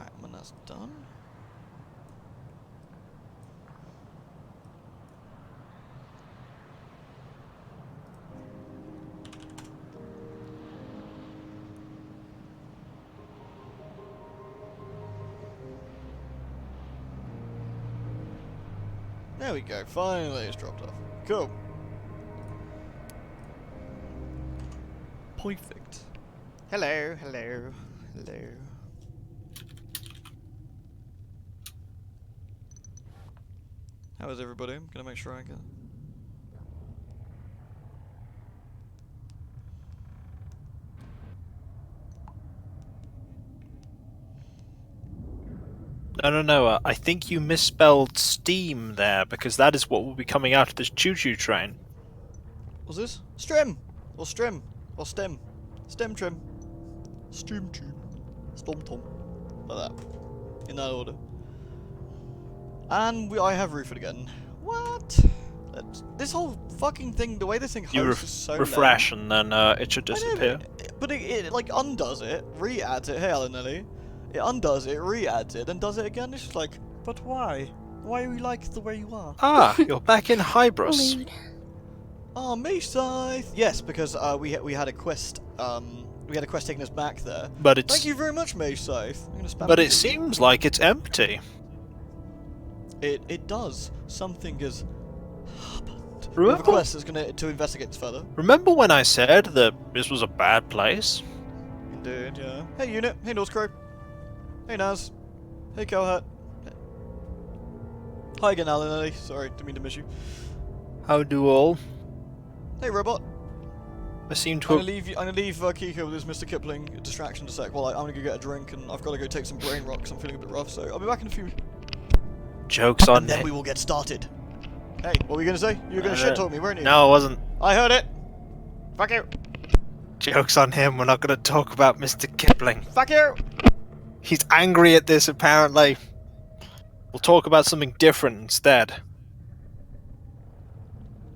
Right, when that's done. There we go, finally it's dropped off. Cool. Perfect. Hello, hello, hello. How is everybody? I'm gonna make sure I can. No. I think you misspelled Steam there, because that is what will be coming out of this choo-choo train. What's this? Strim! Or Strim. Or Stem. Stem trim. Stem trim. Stom tom. Like that. In that order. And I have roofed again. What? This whole fucking thing, the way this thing hosts is so refresh lame. and then it should disappear. But it like undoes it, re-adds it. Hey, Alan. It undoes it, re-adds it, then does it again. It's just like, but why? Why are you like the way you are? Ah, you're back in Hybris. Oh, Maysaith! Yes, because we had a quest. We had a quest taking us back there. But it's. Thank you very much, Maysaith. I'm gonna spam. But it seems like it's empty. It does. Something has happened. Remember? We have a quest that's to investigate this further. Remember when I said that this was a bad place? Indeed, yeah. Hey, Unit. Hey, Northcrow. Hey, Naz. Hey, Cowhat. Hi again, Alan. Sorry, didn't mean to miss you. How do all? Hey, Robot. I seem to. I'm gonna leave Kiko with his Mr. Kipling distraction to sec. Well, I'm gonna go get a drink and I've got to go take some brain rocks. I'm feeling a bit rough, so I'll be back in a few. Joke's on And then we will get started. Hey, what were you gonna say? You were gonna shit talk me, weren't you? No, I wasn't. I heard it. Fuck you. Joke's on him. We're not going to talk about Mr. Kipling. Fuck you. He's angry at this, apparently. We'll talk about something different instead.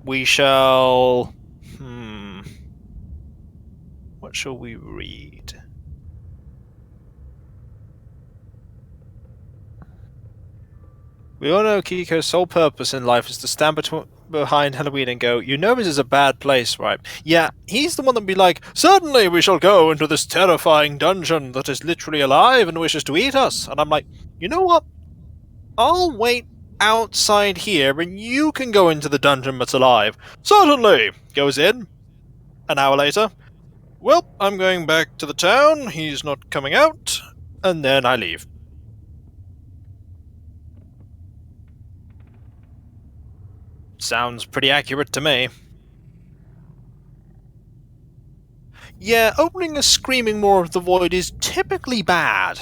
We shall... What shall we read? We all know Kiko's sole purpose in life is to stand behind Halloween and go, you know this is a bad place, right? Yeah, he's the one that would be like, certainly we shall go into this terrifying dungeon that is literally alive and wishes to eat us. And I'm like, you know what? I'll wait outside here and you can go into the dungeon that's alive. Certainly! Goes in. An hour later. Well, I'm going back to the town. He's not coming out. And then I leave. Sounds pretty accurate to me. Yeah, opening a Screaming Maw of the Void is typically bad.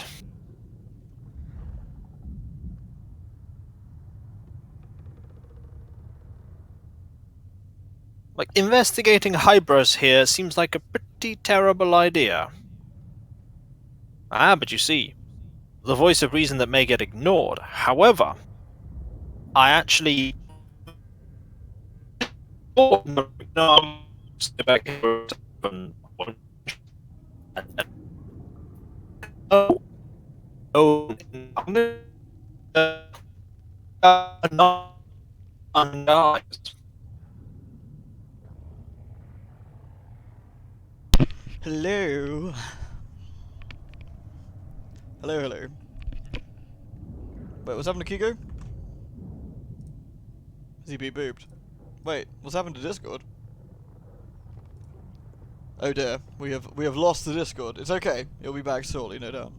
Like, investigating Hybris here seems like a pretty terrible idea. Ah, but you see, the voice of reason that may get ignored. However, I actually... Oh, Hello. Hello. Wait, what's happened to Kiko? Has he been booped? Wait, what's happened to Discord? Oh dear, we have lost the Discord. It's okay, it'll be back shortly, no doubt.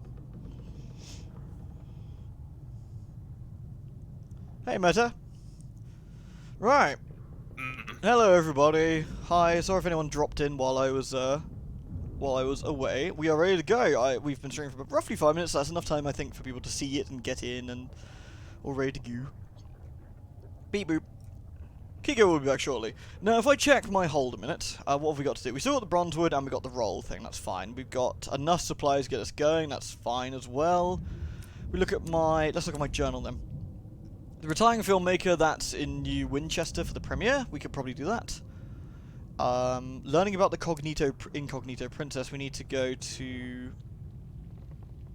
Hey, Meta. Right. Hello, everybody. Hi. Sorry if anyone dropped in while I was away. We are ready to go. We've been streaming for roughly 5 minutes. That's enough time, I think, for people to see it and get in and all ready to go. Beep boop. Kiko will be back shortly. Now, if I check my hold a minute, what have we got to do? We still got the bronze wood and we got the roll thing. That's fine. We've got enough supplies to get us going. That's fine as well. Let's look at my journal then. The retiring filmmaker, that's in New Winchester for the premiere. We could probably do that. Learning about the incognito princess, we need to go to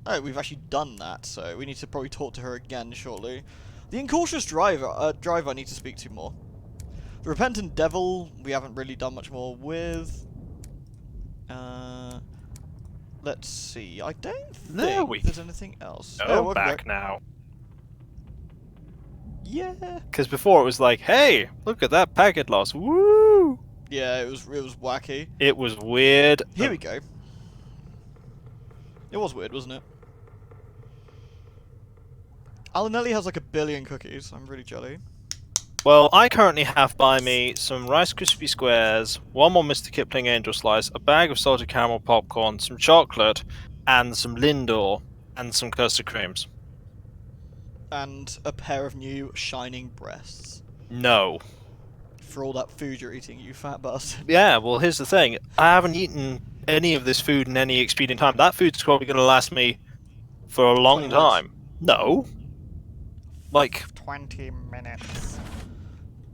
Oh, we've actually done that, so we need to probably talk to her again shortly. The incautious driver I need to speak to more. The repentant devil, we haven't really done much more with. Let's see. I don't think there's anything else. Oh, we're back now. Yeah. Because before it was like, hey, look at that packet loss. Woo! Yeah, it was wacky. It was weird. Here we go. It was weird, wasn't it? Alanelli has like 1 billion cookies. I'm really jelly. Well, I currently have by me some Rice Krispie Squares, 1 more Mr. Kipling Angel Slice, a bag of salted caramel popcorn, some chocolate, and some Lindor, and some custard creams. And a pair of new shining breasts. No. For all that food you're eating, you fat bastard. Yeah, well, here's the thing. I haven't eaten any of this food in any expedient time. That food's probably going to last me for a long time. No. Like 20 minutes.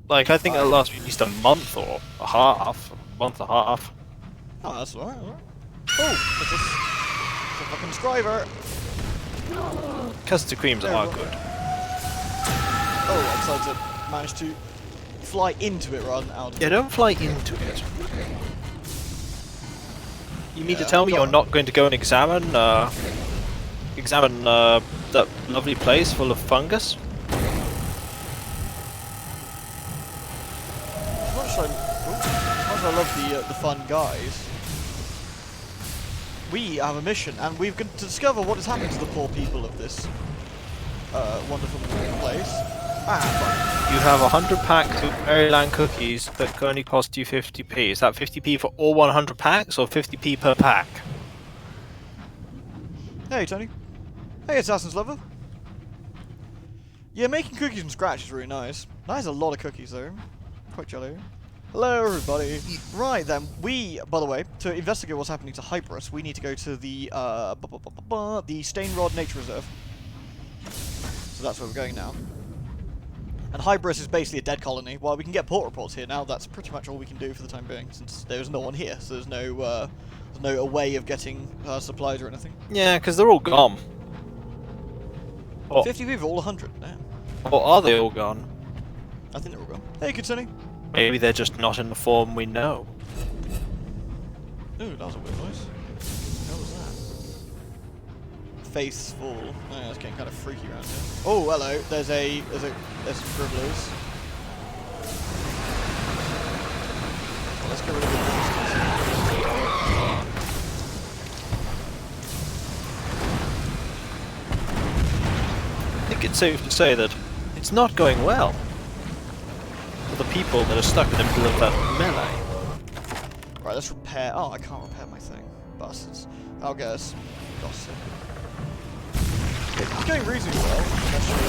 Like, I think it'll last me at least a month or a half. A month and a half. Oh, that's alright, Oh, it's a fucking driver. Custard creams are good. Oh, I'm excited to manage to fly into it rather than out of it. Yeah, don't fly into it. You mean to tell me you're not going to go and examine that lovely place full of fungus? As much as I love the fun guys, we have a mission, and we've got to discover what has happened to the poor people of this wonderful place. You have 100 packs of Maryland cookies that can only cost you 50p. Is that 50p for all 100 packs, or 50p per pack? Hey, Tony. Hey, Assassin's Lover. Yeah, making cookies from scratch is really nice. That is a lot of cookies, though. Quite jelly. Hello, everybody. Right, then, by the way, to investigate what's happening to Hybris, we need to go to the Stainrod Nature Reserve. So that's where we're going now. And Hybris is basically a dead colony. Well, we can get port reports here now. That's pretty much all we can do for the time being, since there's no one here. So there's no way of getting supplies or anything. Yeah, because they're all gone. 50 people, all 100. Damn. Or are they all gone? I think they're all gone. Hey, Kitsune. Maybe they're just not in the form we know. Ooh, that was a weird noise. What was that? Faithful. Oh, yeah, it's getting kind of freaky around here. Oh, hello. There's some scribblers. Well, let's get rid of the monsters. I think it's safe to say that it's not going well for the people that are stuck in the middle of that melee. Right, let's repair. Oh, I can't repair my thing. Bastards. I'll get us. Gossip. It's going reasonably well. Let's just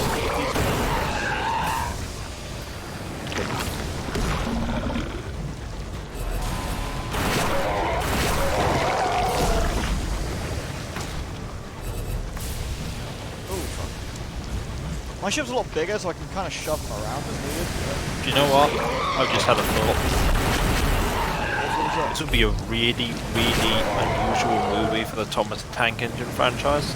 my ship's a lot bigger, so I can kind of shove them around as needed. Do you know what? I've just had a thought. This would be a really, really unusual movie for the Thomas the Tank Engine franchise.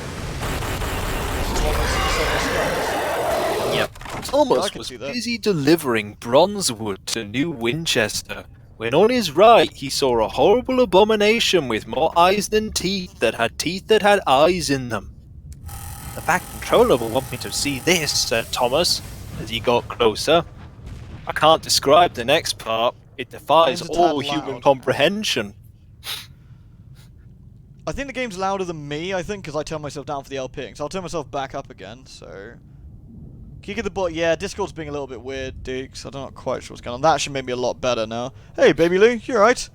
Yep. Thomas was busy delivering bronze wood to New Winchester, when on his right he saw a horrible abomination with more eyes than teeth that had eyes in them. The Back Controller will want me to see this, said Thomas, as he got closer. I can't describe the next part. It defies all human comprehension. I think the game's louder than me, because I turned myself down for the LPing. So I'll turn myself back up again, so... Kick at the bot, yeah, Discord's being a little bit weird, Dukes. I'm not quite sure what's going on. That should make me a lot better now. Hey, Baby Lou, you alright?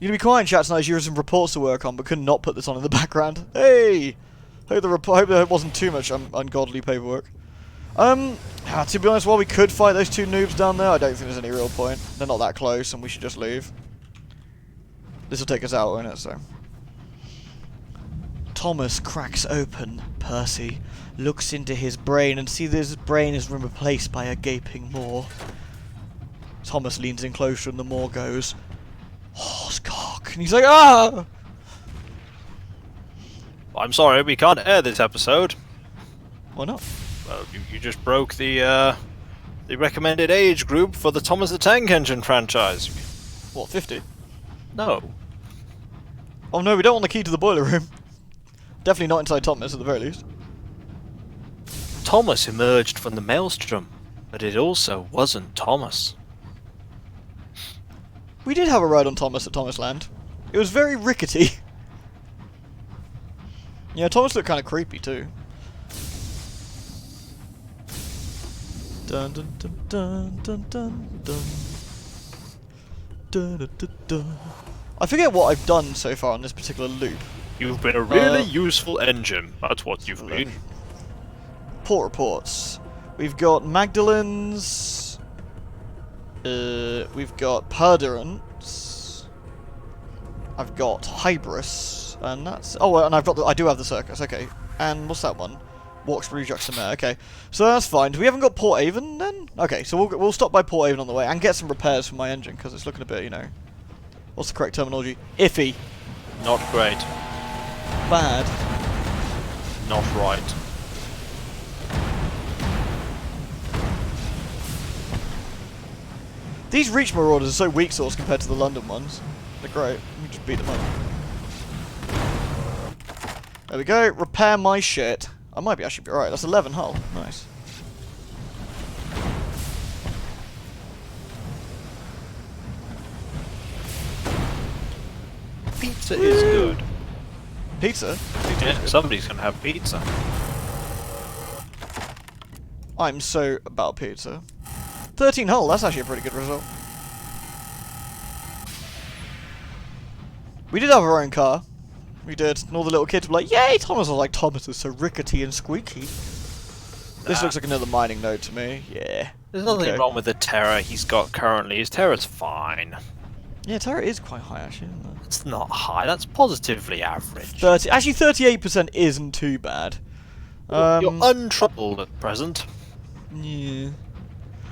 You gonna be quiet in chat tonight as you have some reports to work on, but could not put this on in the background. Hey! Hope there wasn't too much ungodly paperwork. To be honest, while we could fight those two noobs down there, I don't think there's any real point. They're not that close, and we should just leave. This will take us out, won't it? So. Thomas cracks open Percy, looks into his brain, and sees his brain is replaced by a gaping maw. Thomas leans in closer, and the maw goes, "Horsecock," and he's like, "Ah!" I'm sorry, we can't air this episode. Why not? Well, you just broke the recommended age group for the Thomas the Tank Engine franchise. What, 50? No. Oh no, we don't want the key to the boiler room. Definitely not inside Thomas, at the very least. Thomas emerged from the maelstrom, but it also wasn't Thomas. We did have a ride on Thomas at Thomas Land. It was very rickety. Yeah, Thomas looked kind of creepy too. Dun dun dun dun dun dun dun. Dun, dun, dun, dun. I forget what I've done so far on this particular loop. You've been a really useful engine. That's what you've been. Port reports. We've got Magdalene's. We've got Perdurance. I've got Hybris, and that's. Oh, and I've got. I do have the Circus. Okay, and what's that one? Walksbury Juxtamare. Okay, so that's fine. We haven't got Port Avon then. Okay, so we'll stop by Port Avon on the way and get some repairs for my engine because it's looking a bit, you know. What's the correct terminology? Iffy. Not great. Bad. Not right. These Reach Marauders are so weak sauce compared to the London ones. They're great. Let me just beat them up. There we go. Repair my shit. I might be actually be alright. That's 11 hull. Nice. Pizza is good. Pizza? Yeah, somebody's gonna have pizza. I'm so about pizza. 13 hull. That's actually a pretty good result. We did have our own car. We did, and all the little kids were like, "Yay, Thomas!" I was like, "Thomas is so rickety and squeaky." This looks like another mining node to me. Yeah. There's nothing wrong with the Terror he's got currently. His Terror's fine. Yeah, Terror is quite high actually, isn't it? It's not high. That's positively average. 30. Actually, 38% isn't too bad. You're untroubled at present. Yeah.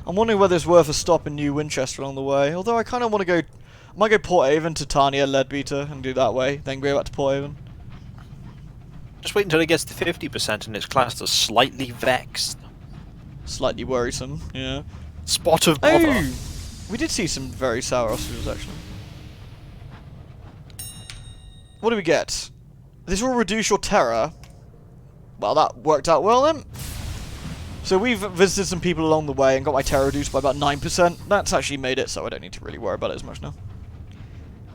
I'm wondering whether it's worth a stop in New Winchester along the way. Although I kind of want to go. I might go Port Avon, Titania, Leadbeater, and do that way. Then go back to Port Avon. Just wait until it gets to 50% and it's classed as slightly vexed. Slightly worrisome, yeah. Spot of bother. Oh! We did see some very sour ostriches, actually. What do we get? This will reduce your terror. Well, that worked out well then. So we've visited some people along the way and got my terror reduced by about 9%. That's actually made it, so I don't need to really worry about it as much now.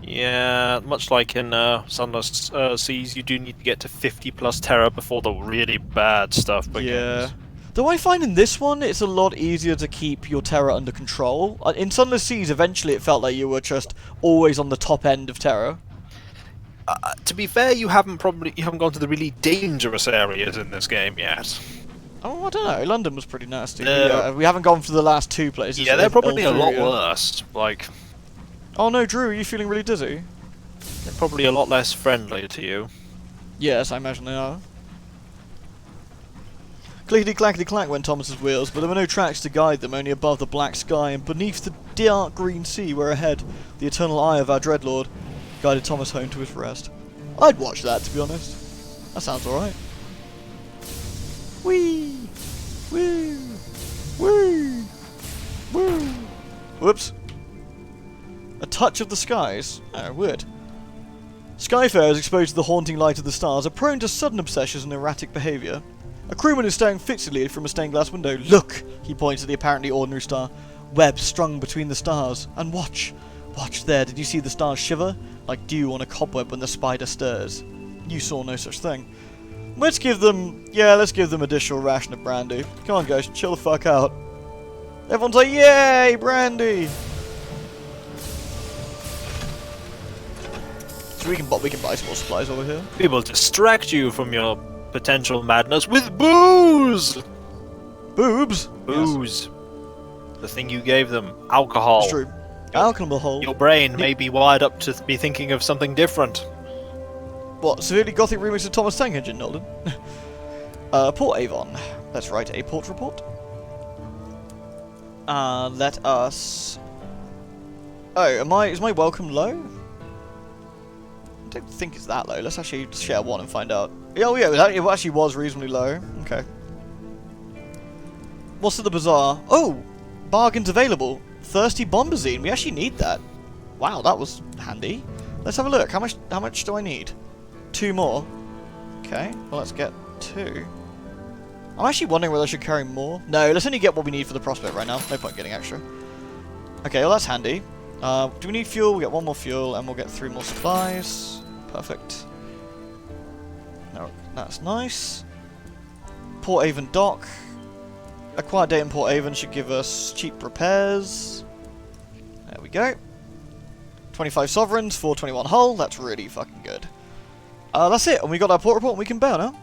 Yeah, much like in Sunless Skies, you do need to get to 50 plus terror before the really bad stuff begins. Yeah. Though I find in this one, it's a lot easier to keep your terror under control. In Sunless Skies, eventually it felt like you were just always on the top end of terror. To be fair, you haven't gone to the really dangerous areas in this game yet. Oh, I don't know. London was pretty nasty. We haven't gone for the last two places. Yeah, they're probably a lot worse. Like, oh no, Drew, are you feeling really dizzy? they're probably a lot less friendly to you. Yes, I imagine they are. Clickety clackety clack went Thomas's wheels, but there were no tracks to guide them, only above the black sky and beneath the dark green sea where ahead the eternal eye of our dreadlord guided Thomas home to his rest. I'd watch that, to be honest. That sounds alright. Whee! Woo! Woo! Woo! Whoops. A touch of the skies. Oh, weird. Skyfarers exposed to the haunting light of the stars are prone to sudden obsessions and erratic behaviour. A crewman is staring fixedly from a stained glass window. Look! He points at the apparently ordinary star. Webs strung between the stars. And watch! Watch there. Did you see the stars shiver? Like dew on a cobweb when the spider stirs. You saw no such thing. Let's give them additional ration of brandy. Come on guys, chill the fuck out. Everyone's like, yay, brandy! So we can buy some more supplies over here. We will distract you from your potential madness with booze! Boobs? Booze. Yes. The thing you gave them. Alcohol. It's true. Alcohol. Your brain may be wired up to be thinking of something different. What, severely gothic remix of Thomas Tank Engine, Nolden? Port Avon. Let's write a port report. Let us... Oh, is my welcome low? I don't think it's that low. Let's actually share one and find out. Oh yeah, it actually was reasonably low. Okay. What's at the bazaar? Oh! Bargains available. Thirsty bombazine. We actually need that. Wow, that was handy. Let's have a look. How much do I need? 2 more. Okay, well let's get 2. I'm actually wondering whether I should carry more. No, let's only get what we need for the prospect right now. No point getting extra. Okay, well that's handy. Do we need fuel? We get 1 more fuel and we'll get 3 more supplies. Perfect. No, that's nice. Port Avon dock. A quiet day in Port Avon should give us cheap repairs. There we go. 25 sovereigns, 421 hull. That's really fucking good. That's it. And we got our port report and we can bail now.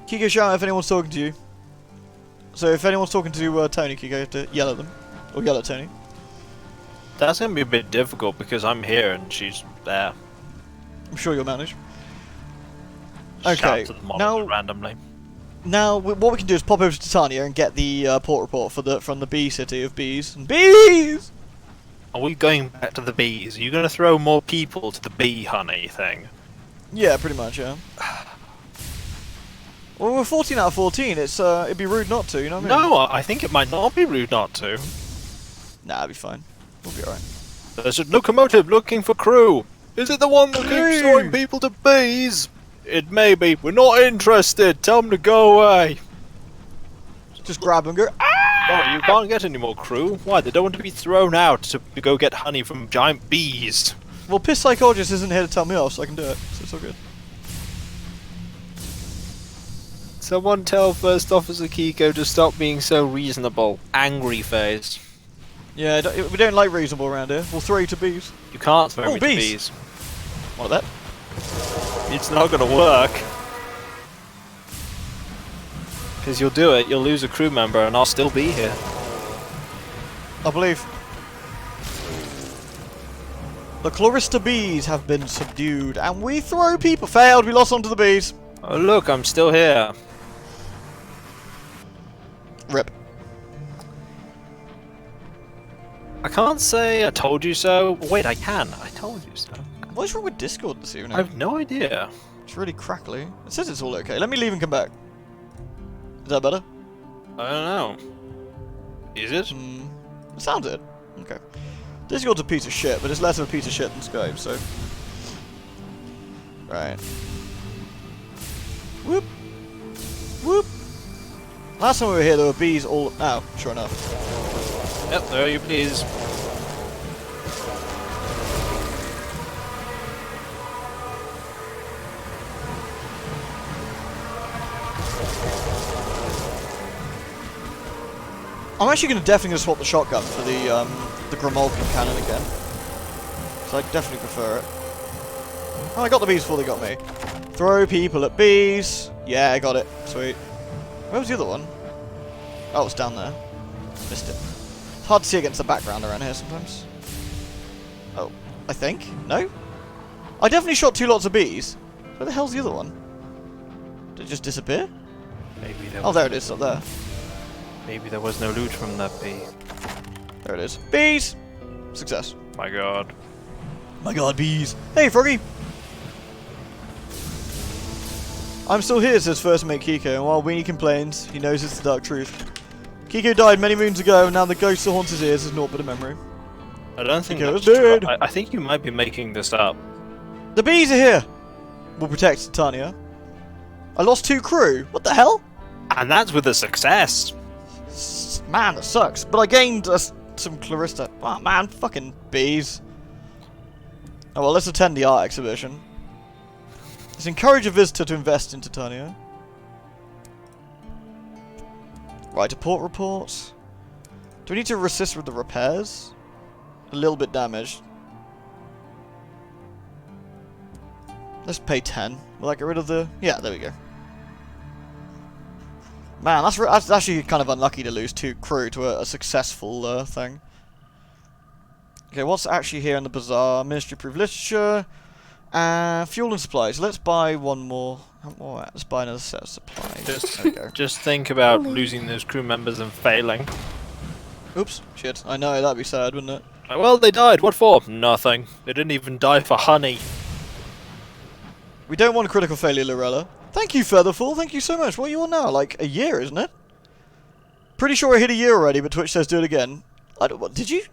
Kiko, shout out if anyone's talking to you. So if anyone's talking to Tony, Kiko, you have to yell at them. Or yell at Tony. That's going to be a bit difficult because I'm here and she's there. I'm sure you'll manage. Shout Okay, to the monitor randomly. Now, what we can do is pop over to Titania and get the port report for from the bee city of bees. Bees! Are we going back to the bees? Are you going to throw more people to the bee honey thing? Yeah, pretty much, yeah. Well, we're 14 out of 14. It'd be rude not to, you know what I mean? No, I think it might not be rude not to. Nah, it'll be fine. We'll be alright. There's a locomotive looking for crew. Is it the one that keeps throwing people to bees? It may be. We're not interested. Tell them to go away. Just grab them and go, ah! Oh, you can't get any more crew. Why? They don't want to be thrown out to go get honey from giant bees. Well, Piss Psychologist isn't here to tell me off, so I can do it. So it's all good. Someone tell First Officer Kiko to stop being so reasonable. Angry face. Yeah, we don't like reasonable around here. We'll throw you to bees. You can't throw me to bees. bees. What that? It's not gonna work. Because you'll do it, you'll lose a crew member and I'll still be here. I believe. The Chlorista bees have been subdued, and we throw people. Failed, we lost onto the bees. Oh look, I'm still here. Rip. I can't say I told you so. Wait, I can. I told you so. What is wrong with Discord this evening? I have no idea. It's really crackly. It says it's all okay. Let me leave and come back. Is that better? I don't know. Is it? It sounds it. Okay. Discord's a piece of shit, but it's less of a piece of shit than Skype, so... Right. Whoop. Whoop. Last time we were here, there were bees all... Oh, sure enough. Yep, there you please. I'm actually definitely gonna swap the shotgun for the Grimaldkin cannon again. So I definitely prefer it. Oh, I got the bees before they got me. Throw people at bees. Yeah, I got it. Sweet. Where was the other one? Oh, it's down there. Missed it. It's hard to see against the background around here sometimes. Oh, I think? No? I definitely shot 2 lots of bees. Where the hell's the other one? Did it just disappear? Maybe there Oh, there it is, up there. Maybe there was no loot from that bee. There it is. Bees! Success. My god. My god, bees. Hey, Froggy! I'm still here, says first mate Kiko, and while Weenie complains, he knows it's the dark truth. Kiko died many moons ago, and now the ghost that haunts his ears is naught but a memory. I don't think Kiko that's is true. dead. I think you might be making this up. The bees are here! We'll protect Titania. I lost 2 crew. What the hell? And that's with a success. Man, that sucks. But I gained some Clarista. Oh man, fucking bees. Oh well, let's attend the art exhibition. Let's encourage a visitor to invest in Titania. Write a port report. Do we need to assist with the repairs? A little bit damaged. Let's pay 10. Will I get rid of the... Yeah, there we go. Man, that's actually kind of unlucky to lose 2 crew to a successful thing. Okay, what's actually here in the bazaar? Ministry-approved literature. Fuel and supplies. Let's buy one more. Let's buy another set of supplies. There we go. Just think about losing those crew members and failing. Oops. Shit. I know, that'd be sad, wouldn't it? Well, they died. What for? Nothing. They didn't even die for honey. We don't want a critical failure, Lorella. Thank you, Featherfall. Thank you so much. What are you on now? Like a year, isn't it? Pretty sure I hit a year already, but Twitch says do it again. What, did you?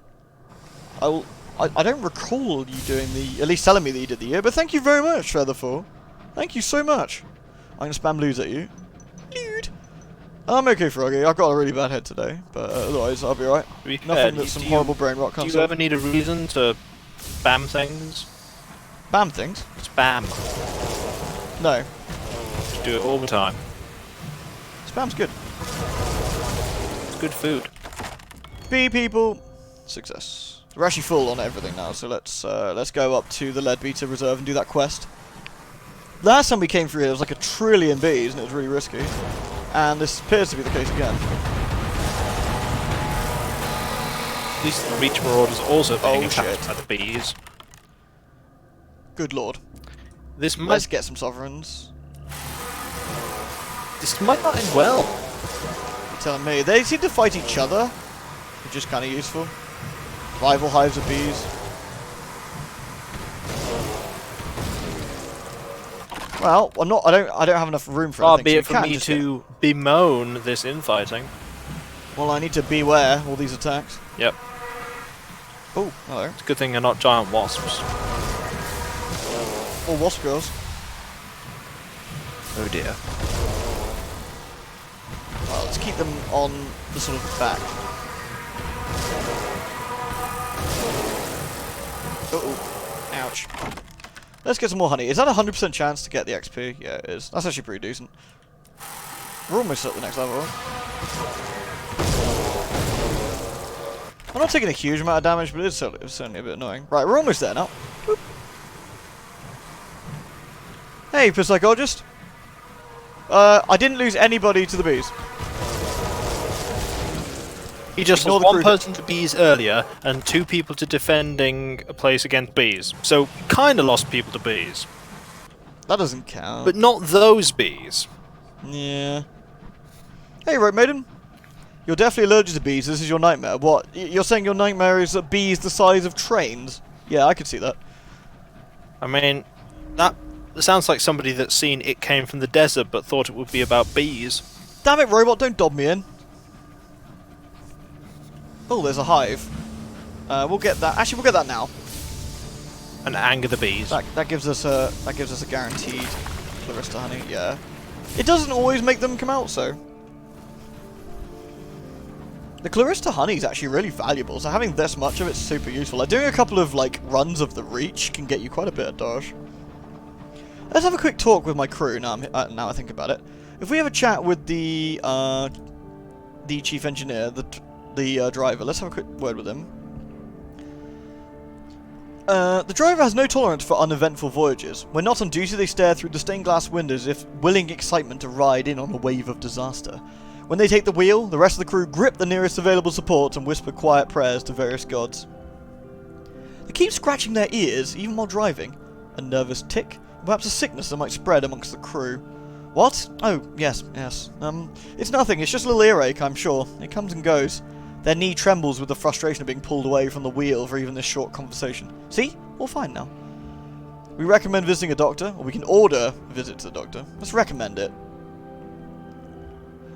I don't recall you doing at least telling me that you did the year, but thank you very much, Featherfall. Thank you so much. I'm going to spam lose at you. Dude. I'm okay, Froggy. I've got a really bad head today, but otherwise I'll be alright. Nothing that some horrible brain rot can't Do you ever need a reason to spam things? Spam things? Spam. No. Just do it all the time. Spam's good. It's good food. Bee people. Success. We're actually full on everything now, so let's go up to the Lead Beta Reserve and do that quest. Last time we came through here, there was like 1 trillion bees, and it was really risky. And this appears to be the case again. At least the Reach Marauders also being Oh, attacked shit. by the bees. Good lord. This might, Let's get some sovereigns. this might not end well. You're telling me. They seem to fight each other, which is kind of useful. Rival hives of bees. Well, I don't have enough room for Far anything. be So it for me to bemoan this infighting. Well, I need to beware all these attacks. Yep. Oh, hello. It's a good thing they're not giant wasps. Or wasp girls. Oh dear. Well, let's keep them on the sort of back. Uh-oh. Ouch. Let's get some more honey. Is that a 100% chance to get the XP? Yeah, it is. That's actually pretty decent. We're almost at the next level. I'm not taking a huge amount of damage, but it's certainly a bit annoying. Right, we're almost there now. Boop. Hey, Psychologist. I didn't lose anybody to the bees. He just Ignore lost the one crew. person to bees earlier, and 2 people to defending a place against bees. So, kinda lost people to bees. That doesn't count. But not those bees. Yeah. Hey, Rope Maiden. You're definitely allergic to bees. This is your nightmare. What? You're saying your nightmare is that bees the size of trains? Yeah, I could see that. I mean, that sounds like somebody that's seen It Came from the Desert but thought it would be about bees. Damn it, robot! Don't dob me in. Oh, there's a hive. We'll get that. Actually, we'll get that now. And anger the bees. That gives us a guaranteed Clarista honey. Yeah. It doesn't always make them come out, so. The Clarista honey is actually really valuable, so having this much of it's super useful. Like doing a couple of like runs of the Reach can get you quite a bit of dodge. Let's have a quick talk with my crew now. Now I think about it. If we have a chat with the chief engineer, the driver, let's have a quick word with him. The driver has no tolerance for uneventful voyages. When not on duty, they stare through the stained glass windows as if willing excitement to ride in on a wave of disaster. When they take the wheel, the rest of the crew grip the nearest available support and whisper quiet prayers to various gods. They keep scratching their ears, even while driving. A nervous tick, perhaps a sickness that might spread amongst the crew. What? Oh, yes. It's nothing, it's just a little earache, I'm sure. It comes and goes. Their knee trembles with the frustration of being pulled away from the wheel for even this short conversation. See? All fine now. We recommend visiting a doctor, or we can order a visit to the doctor. Let's recommend it.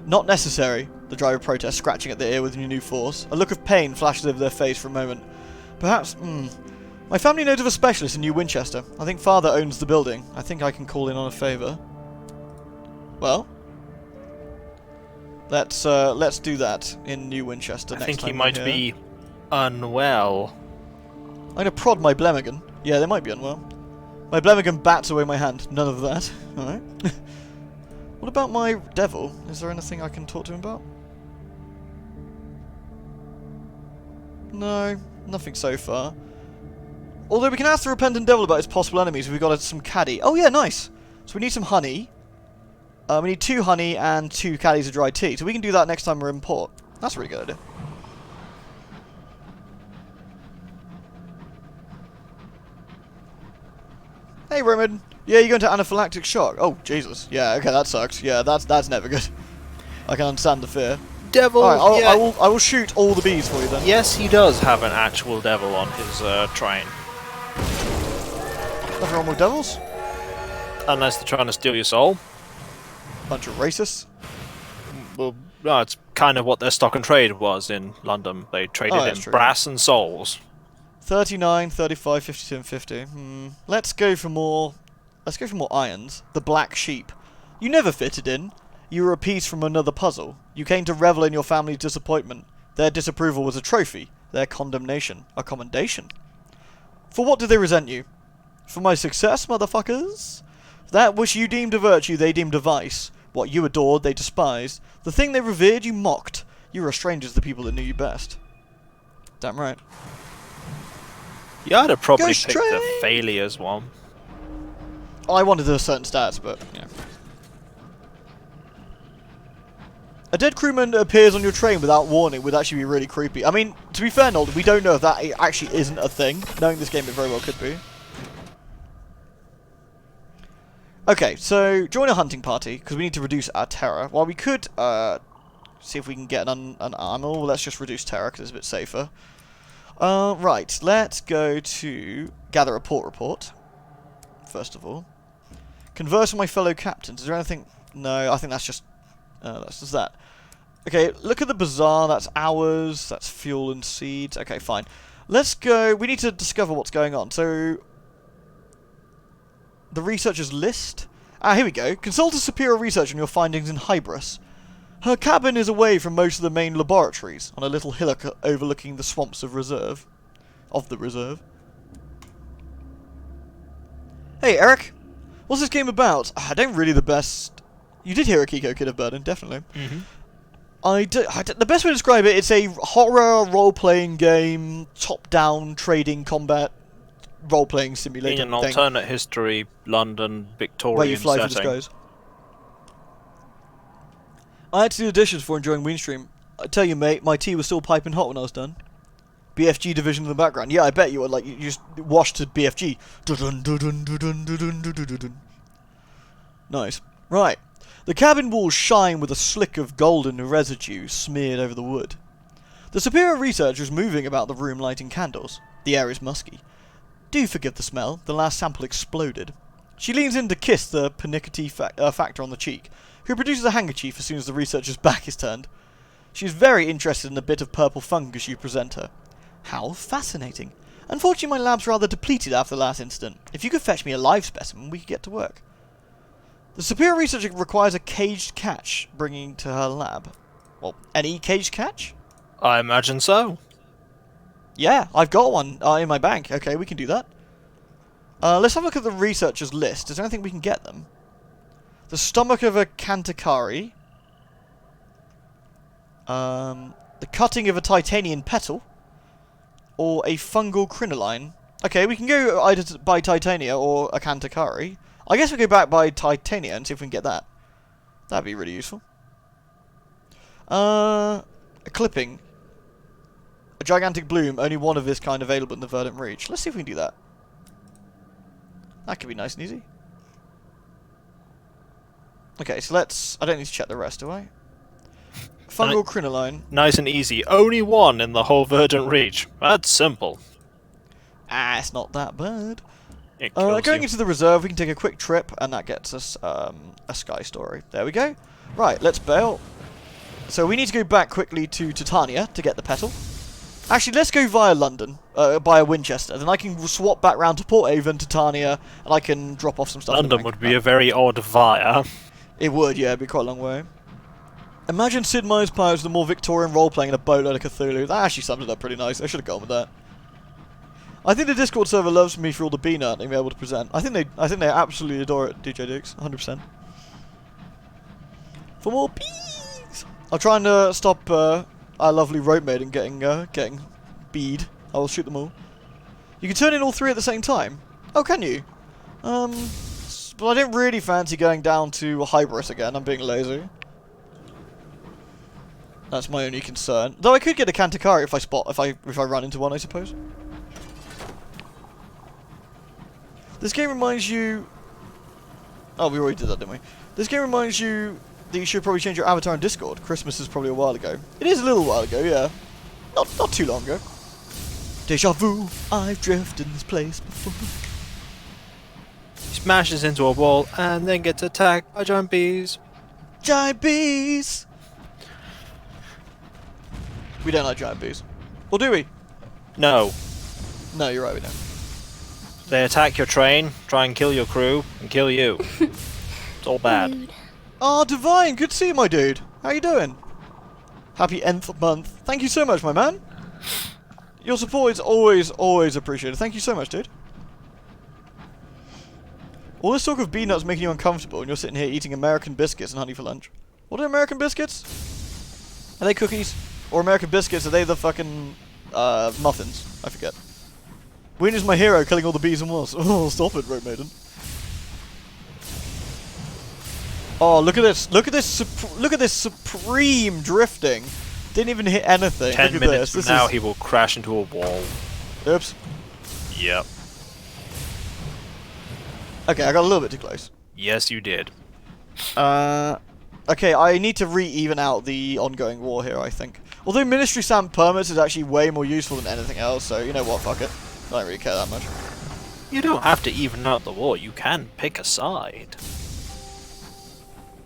Not necessary, the driver protests, scratching at their ear with new force. A look of pain flashes over their face for a moment. Perhaps, my family knows of a specialist in New Winchester. I think Father owns the building. I think I can call in on a favour. Well, let's do that in New Winchester next time. I think he might be unwell. I'm gonna prod my Blemigan. Yeah, they might be unwell. My Blemigan bats away my hand. None of that. Alright. What about my devil? Is there anything I can talk to him about? No, nothing so far. Although we can ask the repentant devil about his possible enemies if we've got some caddy. Oh yeah, nice. So we need some honey. We need 2 honey and 2 caddies of dry tea. So we can do that next time we're in port. That's a really good idea. Hey, Roman. Yeah, you're going to anaphylactic shock. Oh, Jesus. Yeah, okay, that sucks. Yeah, that's never good. I can understand the fear. Devil. Alright, Yeah. I will shoot all the bees for you then. Yes, he does have an actual devil on his train. Nothing wrong with devils? Unless they're trying to steal your soul. Bunch of racists. Well, no, it's kind of what their stock and trade was in London. They traded in true. brass and souls. 39, 35, 52, and 50. Let's go for more. Let's go for more irons. The black sheep. You never fitted in. You were a piece from another puzzle. You came to revel in your family's disappointment. Their disapproval was a trophy. Their condemnation, a commendation. For what did they resent you? For my success, motherfuckers? That which you deemed a virtue, they deemed a vice. What you adored, they despised. The thing they revered, you mocked. You were a stranger to the people that knew you best. Damn right. Yeah, I'd have probably Go picked the straight. failures one. I wanted a certain stats, but yeah. A dead crewman appears on your train without warning would actually be really creepy. I mean, to be fair, Noel, we don't know if that actually isn't a thing. Knowing this game, it very well could be. Okay, so join a hunting party, because we need to reduce our terror. While we could see if we can get an armor, let's just reduce terror, because it's a bit safer. Right, let's go to gather a port report, first of all. Converse with my fellow captains. Is there anything? No, I think that's just that. Okay, look at the bazaar. That's ours. That's fuel and seeds. Okay, fine. Let's go. We need to discover what's going on. So, the researchers list. Ah, here we go. Consult a superior research on your findings in Hybris. Her cabin is away from most of the main laboratories, on a little hillock overlooking the swamps of reserve. Of the reserve. Hey, Eric. What's this game about? I don't really the best. You did hear a Kiko Kid of Burden, definitely. The best way to describe it, it's a horror role-playing game, top-down trading combat role-playing simulator In an alternate history, London, Victorian where you fly setting. through the skies. I had to do the dishes before enjoying Windstream. I tell you, mate, my tea was still piping hot when I was done. BFG division in the background. Yeah, I bet you were like you just washed to BFG. Nice. Right. The cabin walls shine with a slick of golden residue smeared over the wood. The superior researcher is moving about the room lighting candles. The air is musky. Do forgive the smell. The last sample exploded. She leans in to kiss the pernickety factor on the cheek, who produces a handkerchief as soon as the researcher's back is turned. She is very interested in the bit of purple fungus you present her. How fascinating. Unfortunately, my lab's rather depleted after the last incident. If you could fetch me a live specimen, we could get to work. The superior researcher requires a caged catch bringing to her lab. Well, any caged catch? I imagine so. Yeah, I've got one in my bank. Okay, we can do that. Let's have a look at the researcher's list. Is there anything we can get them? The stomach of a Kantakari. The cutting of a titanian petal. Or a fungal crinoline. Okay, we can go either by Titania or a Kantakari. I guess we go back by Titania and see if we can get that. That'd be really useful. A clipping. A gigantic bloom, only one of this kind available in the Verdant Reach. Let's see if we can do that. That could be nice and easy. Okay, so let's... I don't need to check the rest, do I? Fungal crinoline. Nice and easy. Only one in the whole Verdant Reach. That's simple. Ah, it's not that bad. It kills Going you. into the reserve, we can take a quick trip, and that gets us a sky story. There we go. Right, let's bail. So we need to go back quickly to Titania to get the petal. Actually, let's go via London, via Winchester. Then I can swap back round to Port Avon, Titania, and I can drop off some stuff. London would be a very odd via. It would, yeah, it'd be quite a long way. Imagine Sid Meier's Pirates with a more Victorian role-playing in a boatload of Cthulhu. That actually sums it up pretty nice. I should have gone with that. I think the Discord server loves me for all the bean art they'll be able to present. I think they absolutely adore it, DJ Dukes, 100%. For more bees! I'll try and stop our lovely rope maiden getting bead. I will shoot them all. You can turn in all three at the same time. Oh, can you? But I don't really fancy going down to Hybris again. I'm being lazy. That's my only concern. Though I could get a Kantakari if I run into one, I suppose. This game reminds you... Oh, we already did that, didn't we? This game reminds you that you should probably change your avatar on Discord. Christmas is probably a while ago. It is a little while ago, yeah. Not too long ago. Deja vu, I've drifted in this place before. smashes into a wall, and then gets attacked by giant bees. Giant bees! We don't like giant bees. Or do we? No. No, you're right, we don't. They attack your train, try and kill your crew, and kill you. It's all bad. Rude. Ah, Divine, good to see you, my dude. How you doing? Happy nth month. Thank you so much, my man. Your support is always, always appreciated. Thank you so much, dude. All this talk of bee nuts making you uncomfortable, and you're sitting here eating American biscuits and honey for lunch. What are American biscuits? Are they cookies? Or American biscuits, are they the fucking, muffins? I forget. Win is my hero, killing all the bees and wasps. Oh, stop it, Road Maiden. Oh, look at this! Look at this! Look at this supreme drifting! Didn't even hit anything. 10 look at minutes this. from now, he will crash into a wall. Oops. Yep. Okay, I got a little bit too close. Yes, you did. Okay, I need to re-even out the ongoing war here, I think. Although Ministry Stamp Permits is actually way more useful than anything else, so you know what, fuck it. I don't really care that much. You don't have to even out the war, you can pick a side.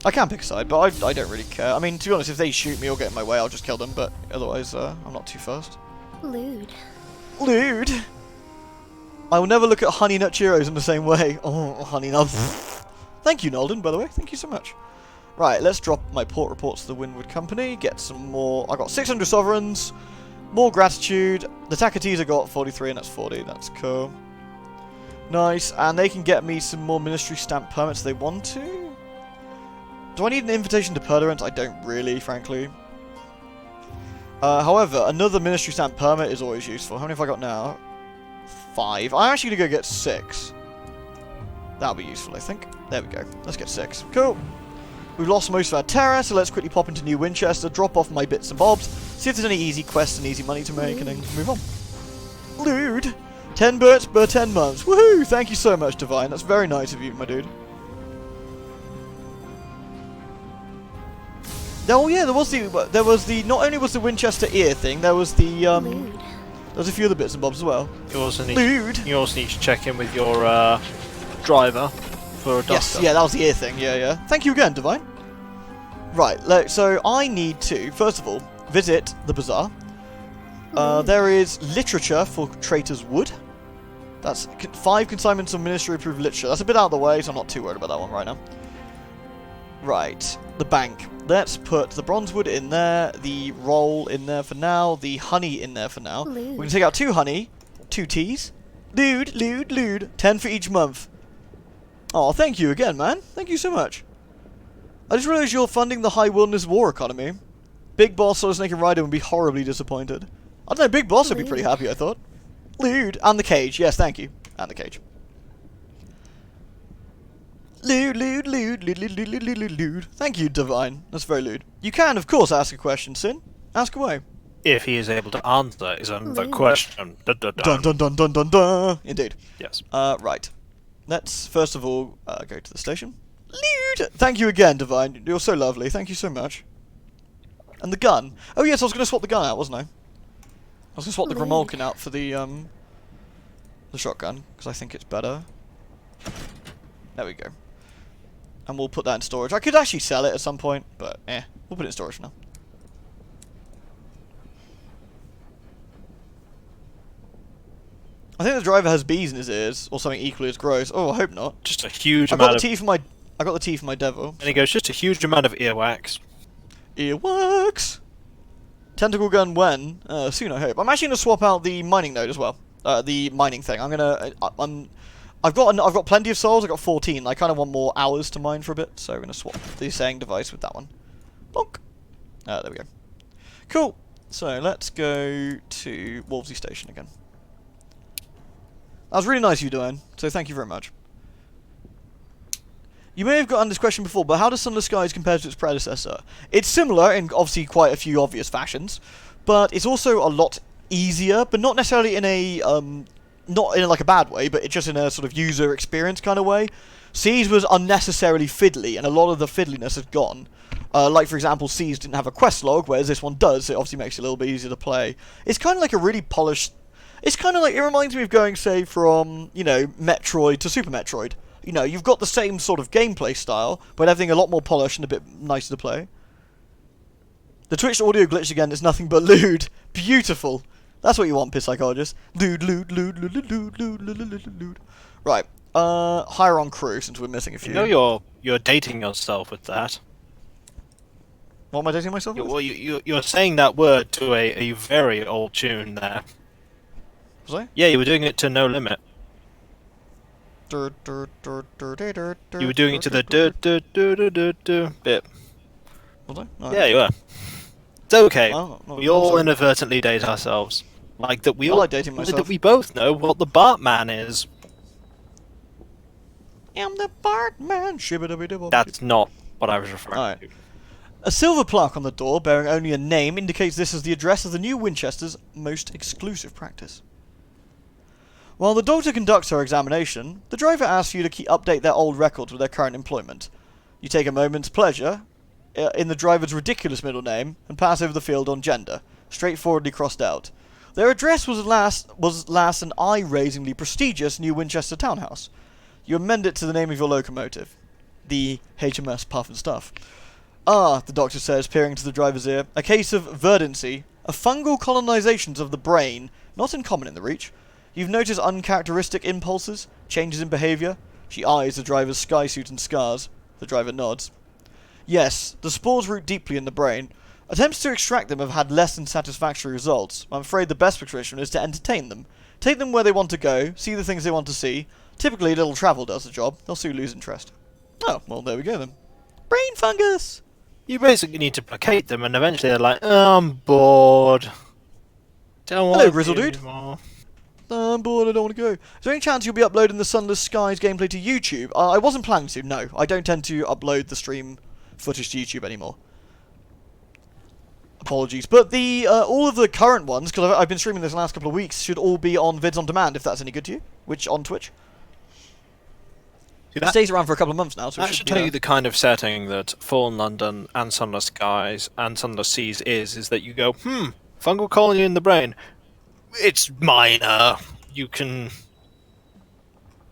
I can pick a side, but I don't really care. I mean, to be honest, if they shoot me or get in my way, I'll just kill them, but otherwise, I'm not too fast. Lewd. Lewd! I will never look at Honey Nut Cheerios in the same way. Oh, Honey Nut. Thank you, Nolden, by the way. Thank you so much. Right, let's drop my port reports to the Windward Company, get some more... I got 600 sovereigns, more gratitude. The Takatiza got 43, and that's 40. That's cool. Nice, and they can get me some more Ministry Stamp Permits if they want to. Do I need an invitation to Perdurance? I don't really, frankly. However, another Ministry Stamp Permit is always useful. How many have I got now? 5. I'm actually going to go get 6. That'll be useful, I think. There we go. Let's get 6. Cool. We've lost most of our terror, so let's quickly pop into New Winchester, drop off my bits and bobs, see if there's any easy quests and easy money to make, and then move on. Lewd! 10 birds per 10 months. Woohoo! Thank you so much, Divine. That's very nice of you, my dude. Oh yeah, there was the, not only was the Winchester ear thing, there was the, Lewd. there's a few other bits and bobs as well. You also need, Lewd! you also need to check in with your driver for a duster. Yes, yeah, that was the ear thing, yeah. Thank you again, Divine. Right, so I need to, first of all, visit the bazaar. There is literature for Traitor's Wood. That's 5 consignments of ministry-approved literature. That's a bit out of the way, so I'm not too worried about that one right now. Right, the bank. Let's put the bronzewood in there, the roll in there for now, the honey in there for now. Lewd. We can take out 2 honey, 2 teas. Lewd. 10 for each month. Oh, thank you again, man. Thank you so much. I just realised you're funding the High Wilderness War economy. Big Boss or Snake and Rider would be horribly disappointed. I don't know, Big Boss would be pretty happy, I thought. Lewd. And the cage. Yes, thank you. And the cage. Lewd. Thank you, Divine. That's very lewd. You can, of course, ask a question, Sin. Ask away. If he is able to answer is another Lewd. question. Dun, dun, dun. Dun dun dun dun dun dun. Indeed. Yes. Right. Let's first of all go to the station. Lewd. Thank you again, Divine. You're so lovely. Thank you so much. And the gun. Oh yes, I was going to swap the gun out, wasn't I? I was going to swap the Lewd. Gromolkin out for the shotgun because I think it's better. There we go. And we'll put that in storage. I could actually sell it at some point, but we'll put it in storage for now. I think the driver has bees in his ears, or something equally as gross. Oh, I hope not. Just a huge I got amount the of... tea for my. I got the tea for my devil. And he goes, just a huge amount of earwax. Earwax. Tentacle gun when? Soon, I hope. I'm actually gonna swap out the mining node as well. The mining thing. I'm gonna. I've got plenty of souls. I've got 14. I kind of want more hours to mine for a bit, so I'm gonna swap the saying device with that one. Bonk. There we go. Cool. So let's go to Wolvesy Station again. That was really nice of you, Diane, so thank you very much. You may have gotten this question before, but how does Sunless Skies compare to its predecessor? It's similar in obviously quite a few obvious fashions, but it's also a lot easier, but not necessarily in a, not in like a bad way, but it's just in a sort of user experience kind of way. Seas was unnecessarily fiddly, and a lot of the fiddliness has gone. Like, for example, Seas didn't have a quest log, whereas this one does, so it obviously makes it a little bit easier to play. It's kind of like a really polished... It's kind of like, it reminds me of going, say, from, you know, Metroid to Super Metroid. you know, you've got the same sort of gameplay style, but everything a lot more polished and a bit nicer to play. The Twitch audio glitch again is nothing but lewd. Beautiful. That's what you want, piss psychologist. Lewd, lewd, lewd, lewd, lewd, lewd, lewd, lewd, lewd. Right. Hire on crew, since we're missing a few. You know you're dating yourself with that. What am I dating myself with? Well, you're saying that word to a very old tune there. Was I? Yeah, you were doing it to No Limit. You were doing it to the do bit. Was I? No. Yeah, you were. It's okay. Oh, no, We I'm all sorry. inadvertently date ourselves. Like that we I all like dating myself. that we both know what the Bartman is. I'm the Bartman. Shibidibidibop. That's not what I was referring Alright. to. A silver plaque on the door, bearing only a name, indicates this is the address of the new Winchester's most exclusive practice. While the doctor conducts her examination, the driver asks you to update their old records with their current employment. You take a moment's pleasure in the driver's ridiculous middle name and pass over the field on gender, straightforwardly crossed out. Their address was last an eye-raisingly prestigious new Winchester townhouse. You amend it to the name of your locomotive, the HMS Puff and Stuff. Ah, the doctor says, peering into the driver's ear, a case of verdancy, a fungal colonizations of the brain, not uncommon in the Reach. You've noticed uncharacteristic impulses, changes in behaviour. She eyes the driver's sky suit and scars. The driver nods. Yes, the spores root deeply in the brain. Attempts to extract them have had less than satisfactory results. I'm afraid the best prescription is to entertain them. Take them where they want to go, see the things they want to see. Typically, little travel does the job. They'll soon lose interest. Oh, well, there we go then. Brain fungus! You basically need to placate them, and eventually they're like, oh, I'm bored. Don't want Hello, to Grizzle be Dude. anymore." I'm bored, I don't want to go. Is there any chance you'll be uploading the Sunless Skies gameplay to YouTube? I wasn't planning to, no. I don't tend to upload the stream footage to YouTube anymore. Apologies. But the all of the current ones, because I've been streaming this the last couple of weeks, should all be on Vids On Demand, if that's any good to you. Which, on Twitch. See, It stays around for a couple of months now, so it that should be tell there. you the kind of setting that Fallen London and Sunless Skies and Sunless Seas is that you go, fungal colony in the brain. It's minor. You can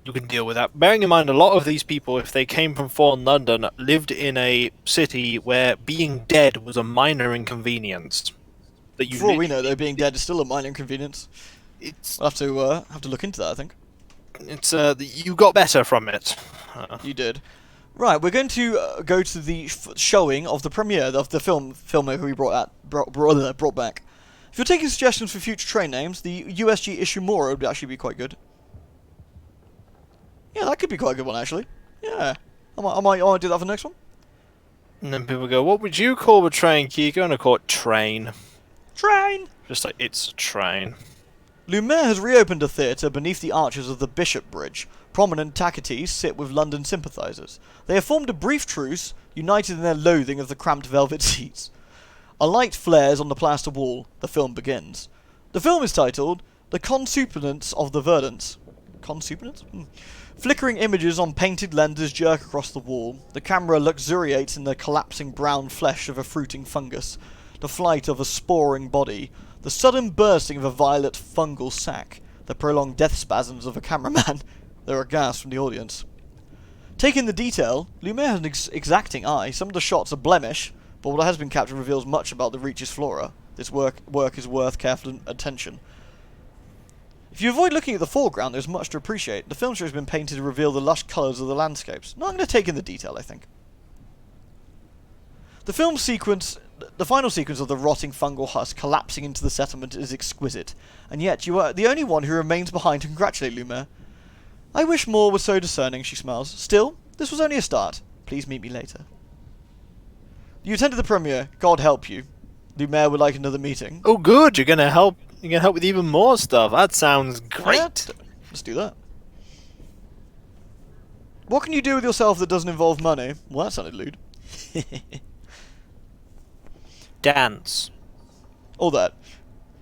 deal with that. Bearing in mind, a lot of these people, if they came from Fallen London, lived in a city where being dead was a minor inconvenience. That you For all we know, though, being dead is still a minor inconvenience. it's We'll have to look into that, I think. you got better from it. You did. Right, we're going to go to the showing of the premiere of the filmmaker we brought back. If you're taking suggestions for future train names, the USG Ishimura would actually be quite good. Yeah, that could be quite a good one, actually. Yeah. I might do that for the next one. And then people go, what would you call the train, Kiko? And I call it train. Train! Just like, it's a train. Lumiere has reopened a theatre beneath the arches of the Bishop Bridge. Prominent Tacites sit with London sympathisers. They have formed a brief truce, united in their loathing of the cramped velvet seats. A light flares on the plaster wall. The film begins. The film is titled The Consupernance of the Verdants. Consupernance? Flickering images on painted lenses jerk across the wall. The camera luxuriates in the collapsing brown flesh of a fruiting fungus. The flight of a sporing body. The sudden bursting of a violet fungal sac. The prolonged death spasms of a cameraman. There are gasps from the audience. Taking the detail, Lumiere has an exacting eye. Some of the shots are blemish, but what has been captured reveals much about the Reach's flora. This work is worth careful attention. If you avoid looking at the foreground, there's much to appreciate. The film show has been painted to reveal the lush colours of the landscapes. No, I'm going to take in the detail, I think. The final sequence of the rotting fungal husk collapsing into the settlement is exquisite, and yet you are the only one who remains behind to congratulate Lumiere. I wish more were so discerning, she smiles. Still, this was only a start. Please meet me later. You attended the premiere. God help you. Lumiere would like another meeting. Oh, good. You're gonna help. You're gonna help with even more stuff. That sounds great. Yeah, let's do that. What can you do with yourself that doesn't involve money? Well, that sounded lewd. Dance. All that.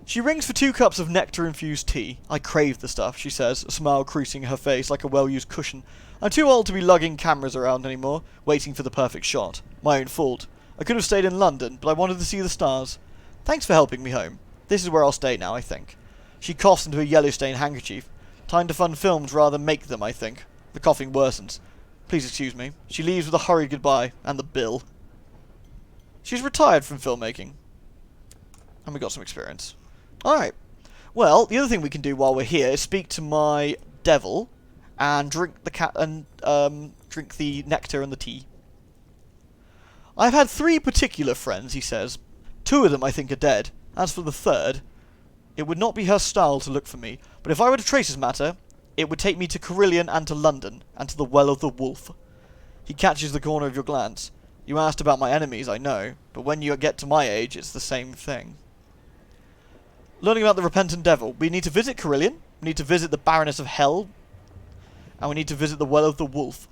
She rings for 2 cups of nectar-infused tea. I crave the stuff, she says, a smile creasing her face like a well-used cushion. I'm too old to be lugging cameras around anymore, waiting for the perfect shot. My own fault. I could have stayed in London, but I wanted to see the stars. Thanks for helping me home. This is where I'll stay now, I think. She coughs into a yellow-stained handkerchief. Time to fund films rather than make them, I think. The coughing worsens. Please excuse me. She leaves with a hurried goodbye, and the bill. She's retired from filmmaking. And we got some experience. Alright. Well, the other thing we can do while we're here is speak to my devil and drink the nectar and the tea. I've had 3 particular friends, he says. 2 of them I think are dead. As for the third, it would not be her style to look for me, but if I were to trace his matter, it would take me to Carillion and to London, and to the Well of the Wolf. He catches the corner of your glance. You asked about my enemies, I know, but when you get to my age, it's the same thing. Learning about the repentant devil. We need to visit Carillion, we need to visit the Baroness of Hell, and we need to visit the Well of the Wolf.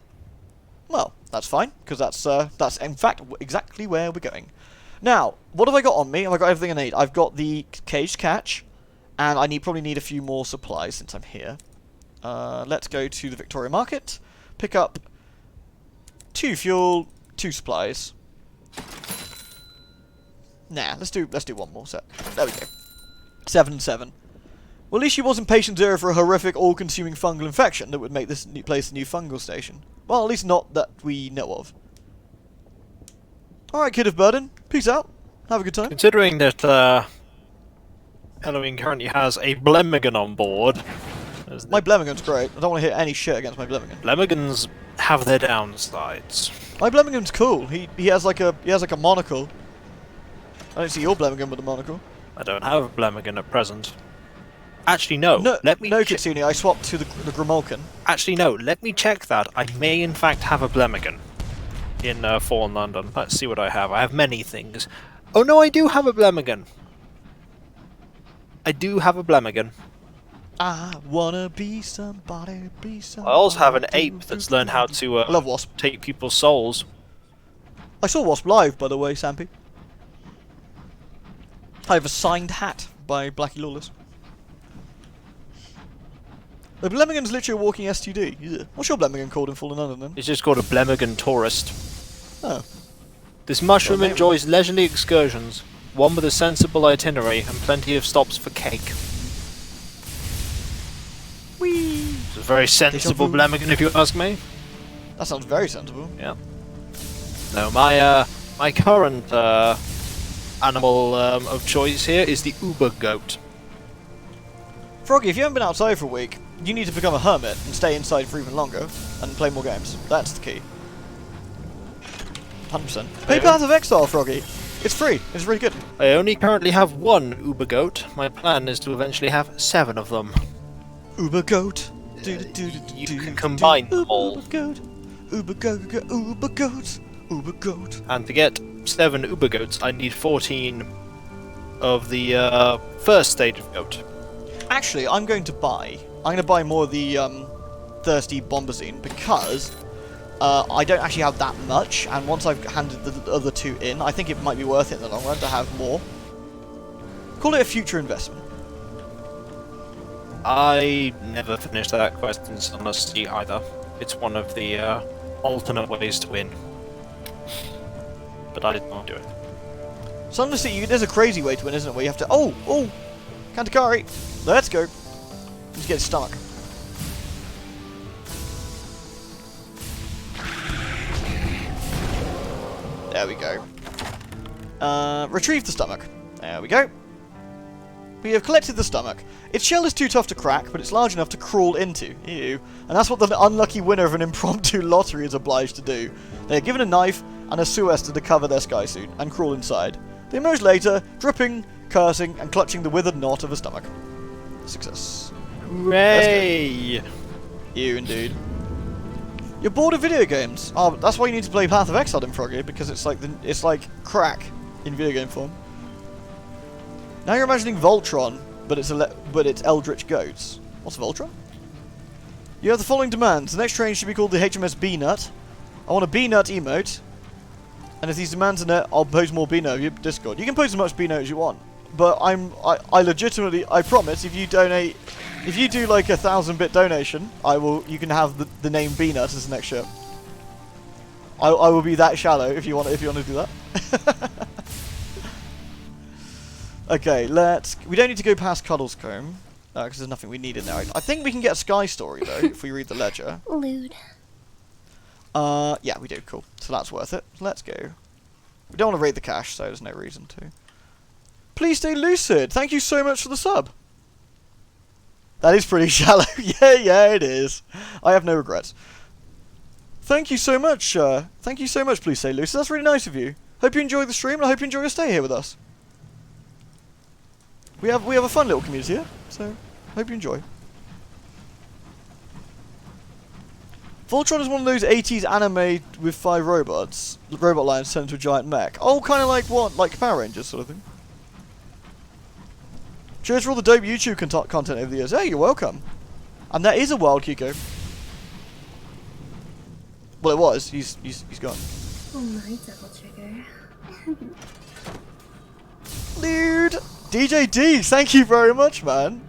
Well, that's fine, because that's in fact exactly where we're going. Now, what have I got on me? Have I got everything I need? I've got the caged catch, and I probably need a few more supplies since I'm here. Let's go to the Victoria Market, pick up 2 fuel, 2 supplies. Nah, let's do one more set. There we go. 7 and 7. Well, at least she wasn't patient zero for a horrific, all-consuming fungal infection that would make this new place a new fungal station. Well, at least not that we know of. Alright, Kid of Burden. Peace out. Have a good time. Considering that Halloween currently has a Blemmigan on board. My Blemmigan's great. I don't want to hear any shit against my Blemmigan. Blemmigans have their downsides. My Blemmigan's cool. He has like a monocle. I don't see your Blemmigan with a monocle. I don't have a Blemmigan at present. Actually, no. Let me Kitsune. I swapped to the Grimulkin. Actually, no. Let me check that. I may, in fact, have a Blemmigan in Fallen London. Let's see what I have. I have many things. Oh no, I do have a Blemmigan. I do have a Blemmigan. I wanna be somebody, be somebody. I also have an ape that's learned how to I love Wasp. take people's souls. I saw Wasp live, by the way, Sampy. I have a signed hat by Blackie Lawless. The Blemmigan's literally a walking STD. Yeah. What's your Blemmigan called in Fallen London then? It's just called a Blemmigan tourist. Oh. This mushroom enjoys leisurely excursions, one with a sensible itinerary and plenty of stops for cake. Whee! It's a very sensible Blemmigan, if you ask me. That sounds very sensible. Yeah. No, my current animal of choice here is the Uber goat. Froggy, if you haven't been outside for a week, you need to become a hermit and stay inside for even longer and play more games. That's the key. 100%. Play Path of Exile, Froggy. It's free. It's really good. I only currently have 1 Uber goat. My plan is to eventually have 7 of them. Uber goat. You can combine them all. Uber goat. Uber goat. Uber goat. Uber goat. And to get 7 Uber goats, I need 14 of the first stage of goat. Actually, I'm going to buy more of the thirsty bombazine because I don't actually have that much, and once I've handed the other 2 in, I think it might be worth it in the long run to have more. Call it a future investment. I never finished that quest in Sunless Skies either. It's one of the alternate ways to win. But I did not do it. Sunless Skies, there's a crazy way to win, isn't it? Where you have to... Oh! Kantakari! Let's go. Let's get his stomach. There we go. Retrieve the stomach. There we go. We have collected the stomach. Its shell is too tough to crack, but it's large enough to crawl into. Ew. And that's what the unlucky winner of an impromptu lottery is obliged to do. They are given a knife and a suester to cover their sky suit and crawl inside. They emerge later, dripping, cursing, and clutching the withered knot of a stomach. Success. Hooray! You indeed. You're bored of video games. Oh, that's why you need to play Path of Exile in Froggy, because it's like crack in video game form. Now you're imagining Voltron, but it's Eldritch Goats. What's Voltron? You have the following demands. The next train should be called the HMS B-Nut. I want a B-Nut emote. And if these demands are met, I'll post more B-Nut on your Discord. You can post as much B-Nut as you want. But I legitimately, I promise, if you donate, if you do like a 1,000-bit donation, you can have the name B-Nut as the next show. I will be that shallow if you want to do that. Okay, we don't need to go past Cuddlescombe. Because there's nothing we need in there. I think we can get a sky story, though, if we read the ledger. Lewd. Yeah, we do. Cool. So that's worth it. Let's go. We don't want to raid the cache, so there's no reason to. Please stay lucid. Thank you so much for the sub. That is pretty shallow. Yeah, it is. I have no regrets. Thank you so much. Thank you so much, please stay lucid. That's really nice of you. Hope you enjoy the stream, and I hope you enjoy your stay here with us. We have a fun little community here, so hope you enjoy. Voltron is one of those 80s anime with 5 robots. The robot lions turned into a giant mech. Oh, kind of like what? Like Power Rangers sort of thing. Cheers for all the dope YouTube content over the years. Hey, you're welcome. And that is a wild Kiko. Well, it was. He's gone. Oh my double trigger. Dude! DJ D, thank you very much, man.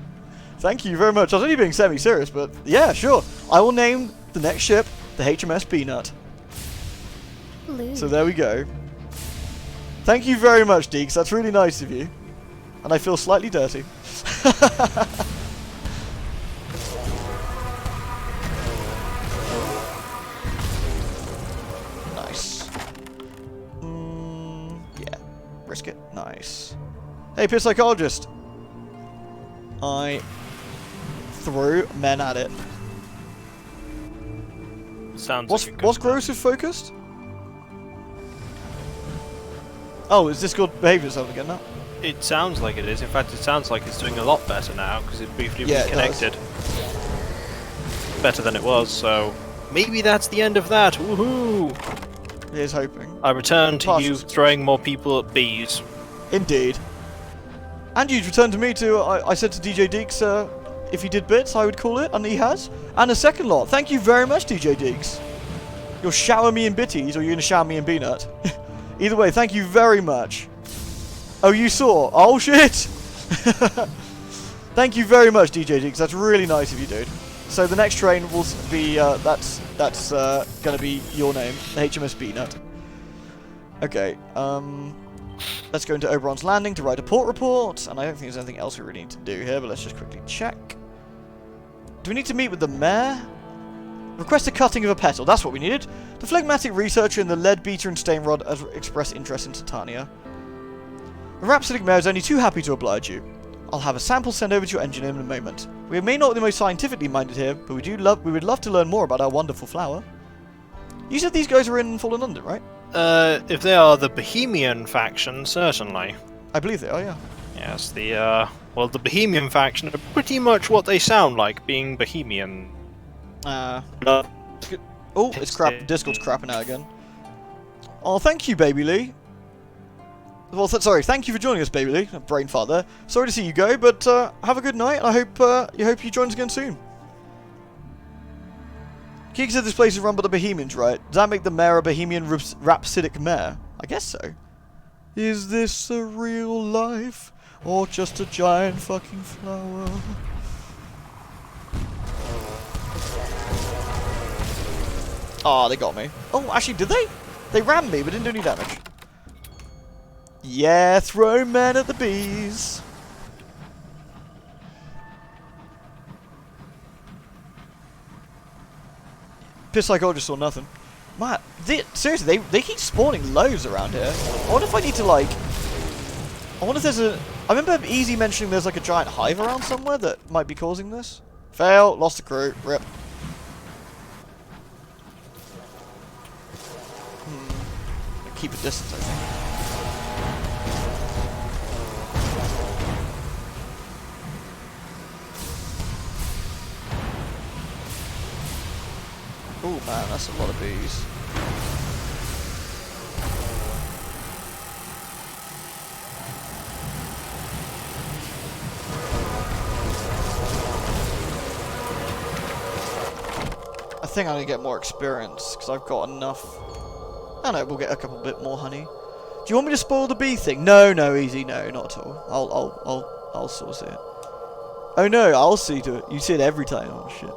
Thank you very much. I was only being semi-serious, but yeah, sure. I will name the next ship the HMS Peanut. Lewd. So there we go. Thank you very much, Deeks. That's really nice of you. And I feel slightly dirty. Nice. Yeah. Risk it. Nice. Hey, Pure Psychologist. I threw men at it. Sounds What's like a good plan. corrosive focused? Oh, is Discord behaving itself again now? It sounds like it is. In fact, it sounds like it's doing a lot better now because it briefly Yeah, it reconnected. Better than it was, so maybe that's the end of that. Woohoo! Here's hoping. I return to you Passes. throwing more people at bees. Indeed. And you'd returned to me to, I said to DJ Deeks, if he did bits, I would call it, and he has. And a second lot. Thank you very much, DJ Deeks. You'll shower me in bitties, or you're going to shower me in peanut. Either way, thank you very much. Oh, you saw? Oh, shit! Thank you very much, DJ Deeks. That's really nice of you, dude. So the next train will be, that's going to be your name, the HMS Peanut. Okay, let's go into Oberon's Landing to write a port report, and I don't think there's anything else we really need to do here, but let's just quickly check. Do we need to meet with the mayor? Request a cutting of a petal, that's what we needed. The phlegmatic researcher in the lead beater and stain rod has expressed interest in Titania. The rhapsodic mayor is only too happy to oblige you. I'll have a sample sent over to your engineer in a moment. We may not be the most scientifically minded here, but we would love to learn more about our wonderful flower. You said these guys are in Fallen London, right? If they are the Bohemian faction, certainly. I believe they are, yeah. Yes, well, the Bohemian faction are pretty much what they sound like, being Bohemian. Oh, it's crap. Discord's crapping out again. Oh, thank you, Baby Lee. Well, sorry, thank you for joining us, Baby Lee. Brain fart there. Sorry to see you go, but have a good night, and I hope you join us again soon. Keek said this place is run by the Bohemians, right? Does that make the mayor a Bohemian rhapsodic mayor? I guess so. Is this a real life, or just a giant fucking flower? Oh, they got me. Oh, actually, did they? They rammed me, but didn't do any damage. Yeah, throw men at the bees. Piss Psychologist saw nothing. Man, seriously, they keep spawning loads around here. I wonder if I need to, like... I wonder if there's a... I remember Easy mentioning there's, like, a giant hive around somewhere that might be causing this. Fail, lost the crew, rip. Keep a distance, I think. Oh man, that's a lot of bees. I think I'm gonna get more experience because I've got enough. I know, we'll get a couple bit more honey. Do you want me to spoil the bee thing? No, Easy, no, not at all. I'll source it. Oh no, I'll see to it. You see it every time. Oh shit.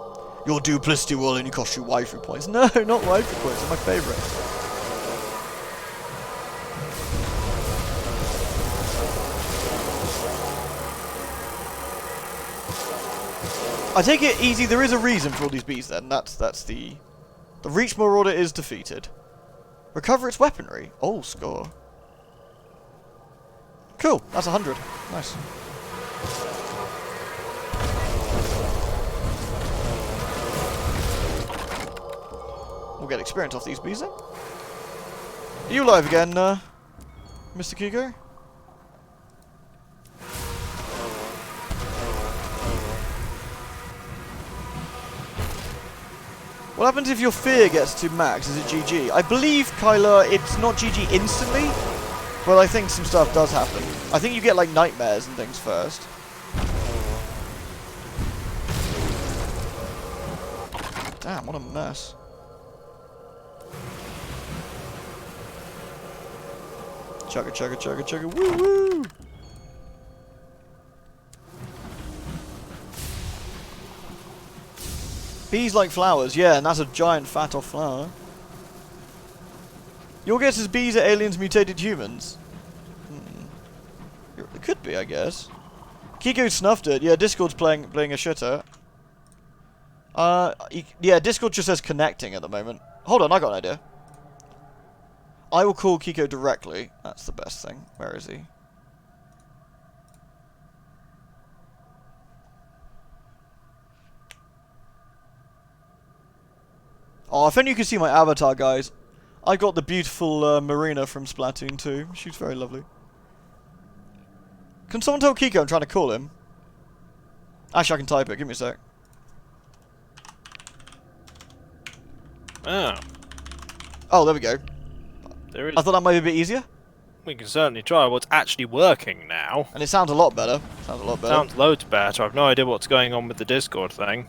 Your duplicity will only cost you waifu points. No, not waifu points. They're my favourite. I take it easy. There is a reason for all these bees. Then that's the Reach Marauder is defeated. Recover its weaponry. Oh, score. Cool. That's 100. Nice. We'll get experience off these bees then. Are you live again, Mr. Kiko? What happens if your fear gets to max? Is it GG? I believe, Kyler, it's not GG instantly, but I think some stuff does happen. I think you get like nightmares and things first. Damn, what a mess. Chugga chugga chugga chugga woo woo! Bees like flowers, yeah, and that's a giant fat off flower. Your guess is bees are aliens mutated humans? It could be, I guess. Kiko snuffed it. Yeah, Discord's playing a shitter. Yeah, Discord just says connecting at the moment. Hold on, I got an idea. I will call Kiko directly. That's the best thing. Where is he? Oh, if only you could see my avatar, guys. I got the beautiful Marina from Splatoon 2. She's very lovely. Can someone tell Kiko I'm trying to call him? Actually, I can type it. Give me a sec. Oh. Oh, there we go. There is. I thought that might be a bit easier. We can certainly try what's actually working now. And it sounds a lot better. Sounds a lot better. Sounds loads better. I've no idea what's going on with the Discord thing.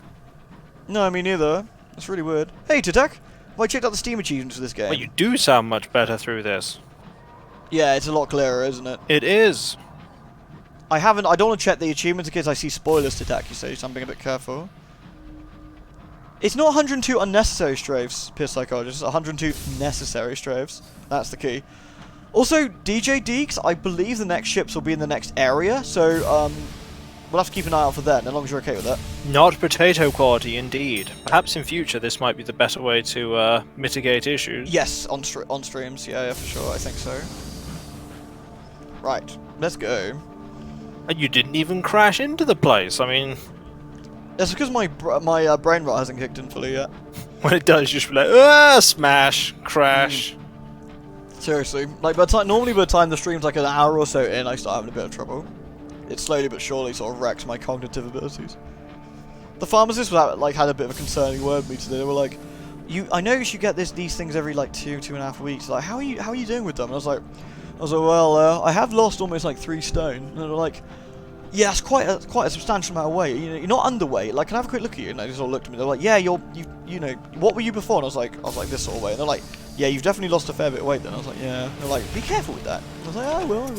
No, me neither. That's really weird. Hey, Tatak! Have I checked out the Steam achievements for this game? Well, you do sound much better through this. Yeah, it's a lot clearer, isn't it? It is. I don't want to check the achievements in case I see spoilers, Tatak, you say, so I'm being a bit careful. It's not 102 unnecessary strafes, Peer Psychologist. It's 102 necessary strafes. That's the key. Also, DJ Deeks, I believe the next ships will be in the next area, so we'll have to keep an eye out for that, as long as you're okay with that. Not potato quality, indeed. Perhaps in future this might be the better way to mitigate issues. Yes, on streams, yeah, for sure, I think so. Right, let's go. And you didn't even crash into the place, I mean... That's because my brain rot hasn't kicked in fully yet. When it does, you just be like, smash, crash. Seriously, like normally by the time the stream's like an hour or so in, I start having a bit of trouble. It slowly but surely sort of wrecks my cognitive abilities. The pharmacist had a bit of a concerning word with me today. They were like, I noticed you get these things every like 2.5 weeks. Like, how are you doing with them? And I was like, well, I have lost almost like 3 stone. And they're like, yeah, it's quite a substantial amount of weight. You know, you're not underweight. Like, can I have a quick look at you? And they just all looked at me. They're like, yeah, you know, what were you before? And I was like this sort of weight. And they're like, yeah, you've definitely lost a fair bit of weight then. I was like, yeah. And they're like, be careful with that. And I was like, I will.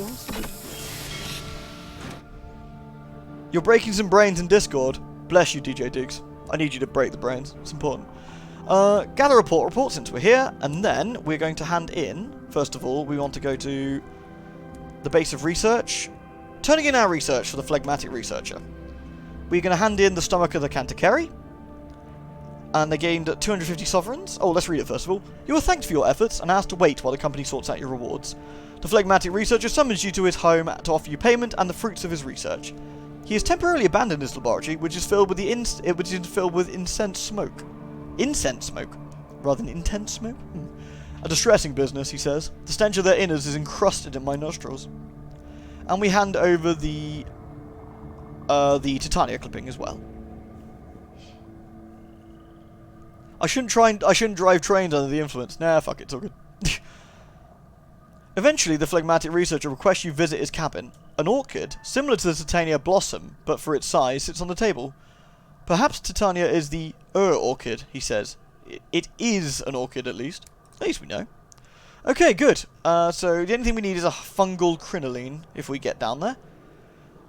You're breaking some brains in Discord. Bless you, DJ Diggs. I need you to break the brains. It's important. Gather report since we're here, and then we're going to hand in. First of all, we want to go to the base of research. Turning in our research for the phlegmatic researcher. We're going to hand in the stomach of the Canticari. And they gained 250 sovereigns. Oh, let's read it first of all. You are thanked for your efforts and asked to wait while the company sorts out your rewards. The phlegmatic researcher summons you to his home to offer you payment and the fruits of his research. He has temporarily abandoned his laboratory, which is filled with incense smoke. Incense smoke, rather than intense smoke. A distressing business, he says. The stench of their innards is encrusted in my nostrils. And we hand over the Titania clipping as well. I shouldn't drive trains under the influence. Nah, fuck it, it's all good. Eventually, the phlegmatic researcher requests you visit his cabin. An orchid, similar to the Titania blossom, but for its size, sits on the table. Perhaps Titania is the orchid, he says. It is an orchid, at least. At least we know. Okay, good. So the only thing we need is a fungal crinoline, if we get down there.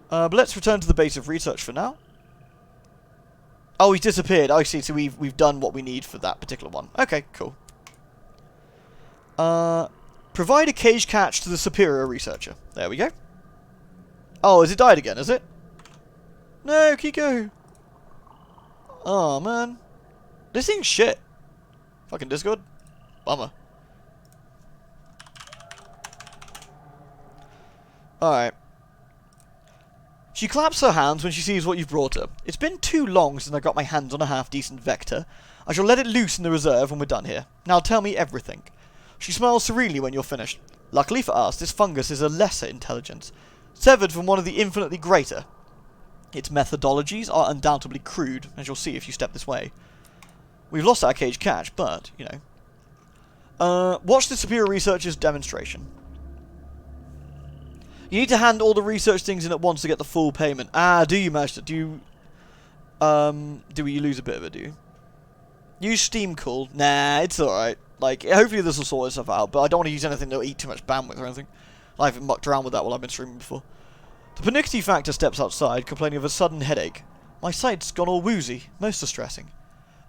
But let's return to the base of research for now. Oh, he's disappeared. I see. So we've done what we need for that particular one. Okay, cool. Provide a cage catch to the superior researcher. There we go. Oh, has it died again, is it? No, Kiko. Oh, man. This thing's shit. Fucking Discord. Bummer. Alright. She claps her hands when she sees what you've brought her. It's been too long since I got my hands on a half-decent vector. I shall let it loose in the reserve when we're done here. Now tell me everything. She smiles serenely when you're finished. Luckily for us, this fungus is a lesser intelligence, severed from one of the infinitely greater. Its methodologies are undoubtedly crude, as you'll see if you step this way. We've lost our cage catch, but, you know. Watch the superior researcher's demonstration. You need to hand all the research things in at once to get the full payment. Ah, do you, Master? Do you... do you lose a bit of it, do you? Use Steam Cool. Nah, it's alright. Like, hopefully this will sort itself out, but I don't want to use anything that will eat too much bandwidth or anything. I haven't mucked around with that while I've been streaming before. The Pernickety Factor steps outside, complaining of a sudden headache. My sight's gone all woozy, most distressing.